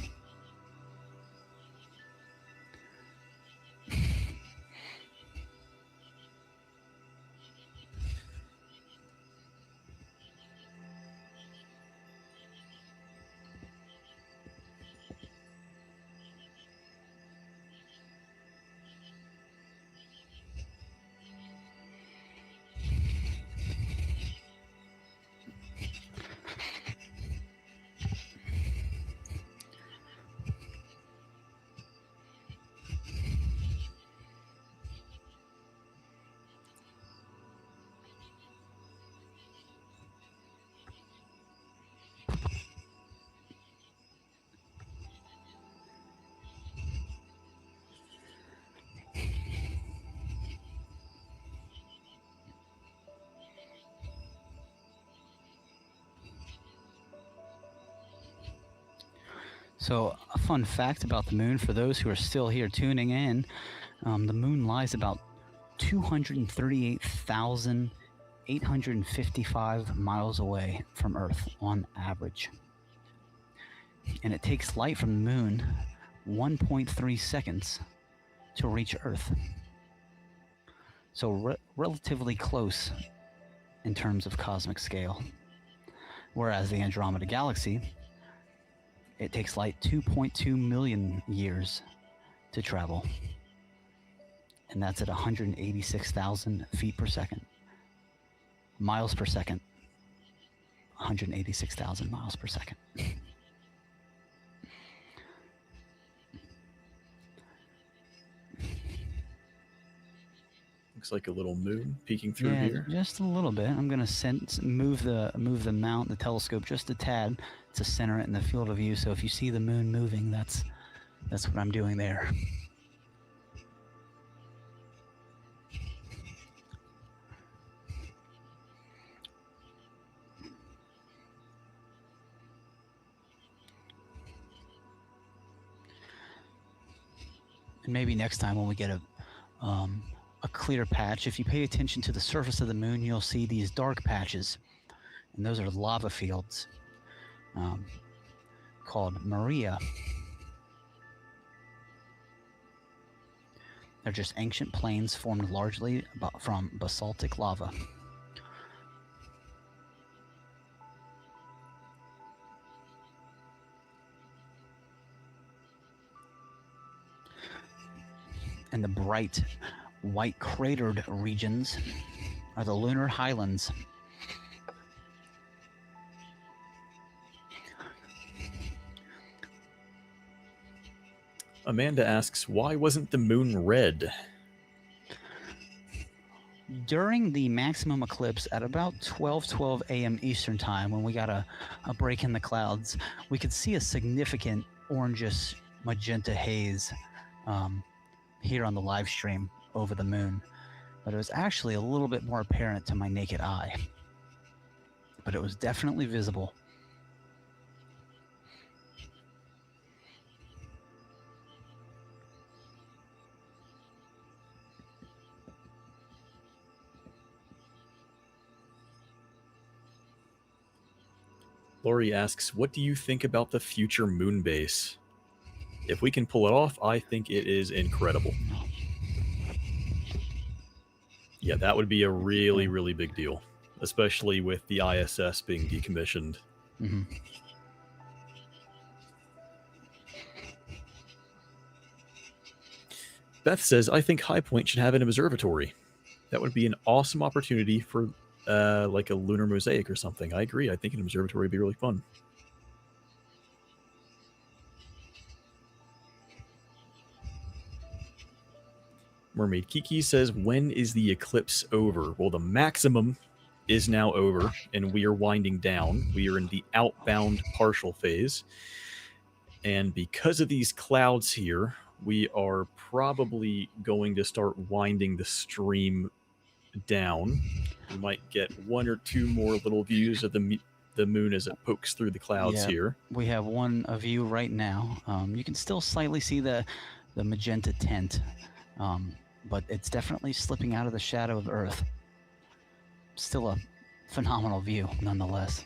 So, a fun fact about the moon for those who are still here tuning in, the moon lies about 238,855 miles away from Earth on average. And it takes light from the moon 1.3 seconds to reach Earth. So, relatively close in terms of cosmic scale. Whereas the Andromeda Galaxy, it takes light 2.2 million years to travel. And that's at 186,000 feet per second. Miles per second. 186,000 miles per second. Looks like a little moon peeking through Yeah, here. just a little bit. I'm gonna move the telescope just a tad to center it in the field of view. So if you see the moon moving, that's what I'm doing there. And maybe next time when we get a clear patch, if you pay attention to the surface of the moon, you'll see these dark patches, and those are lava fields called Maria. They're just ancient plains formed largely from basaltic lava. And the bright white cratered regions are the lunar highlands. Amanda asks, why wasn't the moon red? During the maximum eclipse at about 12 a.m. Eastern time, when we got a break in the clouds, we could see a significant orangish magenta haze here on the live stream over the moon. But it was actually a little bit more apparent to my naked eye. But it was definitely visible. Lori asks, what do you think about the future moon base? If we can pull it off, I think it is incredible. Yeah, that would be a really, really big deal, especially with the ISS being decommissioned. Mm-hmm. Beth says, I think High Point should have an observatory. That would be an awesome opportunity for like a lunar mosaic or something. I agree. I think an observatory would be really fun. Mermaid Kiki says, when is the eclipse over? Well, the maximum is now over, and we are winding down. We are in the outbound partial phase. And because of these clouds here, we are probably going to start winding the stream down. We might get one or two more little views of the the moon as it pokes through the clouds here. We have one view right now. You can still slightly see the magenta tint, but it's definitely slipping out of the shadow of Earth. Still a phenomenal view, nonetheless.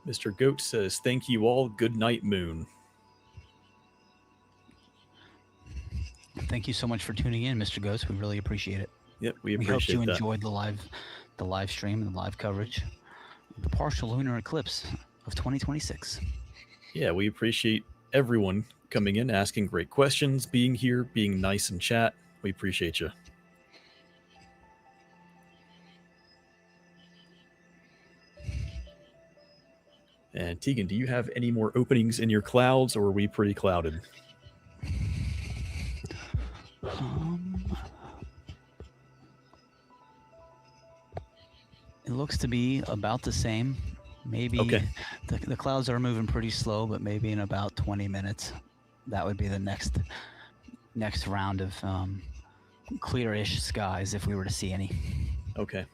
Mr. Goat says, "Thank you all. Good night, moon." Thank you so much for tuning in, Mr. Ghost. We really appreciate it. Yep, we We hope appreciate you that. enjoyed the live stream and the live coverage of the partial lunar eclipse of 2026. Yeah, we appreciate everyone coming in, asking great questions, being here, being nice in chat. We appreciate you. And Tegan, do you have any more openings in your clouds, or are we pretty clouded? It looks to be about the same. Maybe Okay. the clouds are moving pretty slow, but maybe in about 20 minutes, that would be the next round of clear-ish skies if we were to see any. Okay.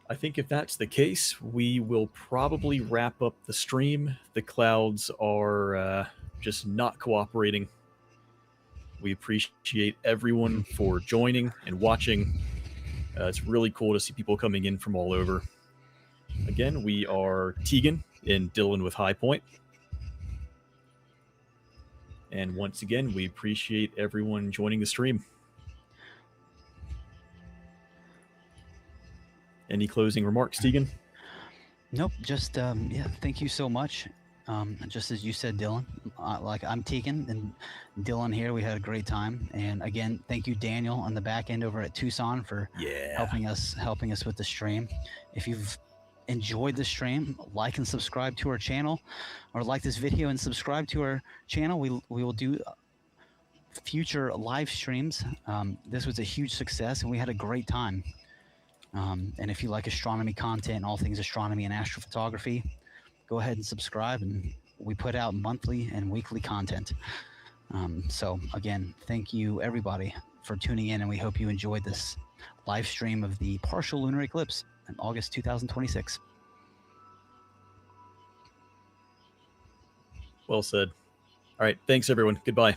I think if that's the case, we will probably wrap up the stream. The clouds are just not cooperating. We appreciate everyone for joining and watching. It's really cool to see people coming in from all over. Again, we are Tegan and Dylan with High Point. And once again, we appreciate everyone joining the stream. Any closing remarks, Tegan? Nope, just yeah, thank you so much. Just as you said, Dylan, like I'm Tegan and Dylan here. We had a great time, and again, thank you, Daniel, on the back end over at Tucson for helping us with the stream. If you've enjoyed the stream, like and subscribe to our channel, or like this video and subscribe to our channel. We will do future live streams. This was a huge success, and we had a great time. And if you like astronomy content and all things astronomy and astrophotography, go ahead and subscribe. And we put out monthly and weekly content. So again, thank you everybody for tuning in, and we hope you enjoyed this live stream of the partial lunar eclipse in August 2026. Well said. All right. Thanks, everyone. Goodbye.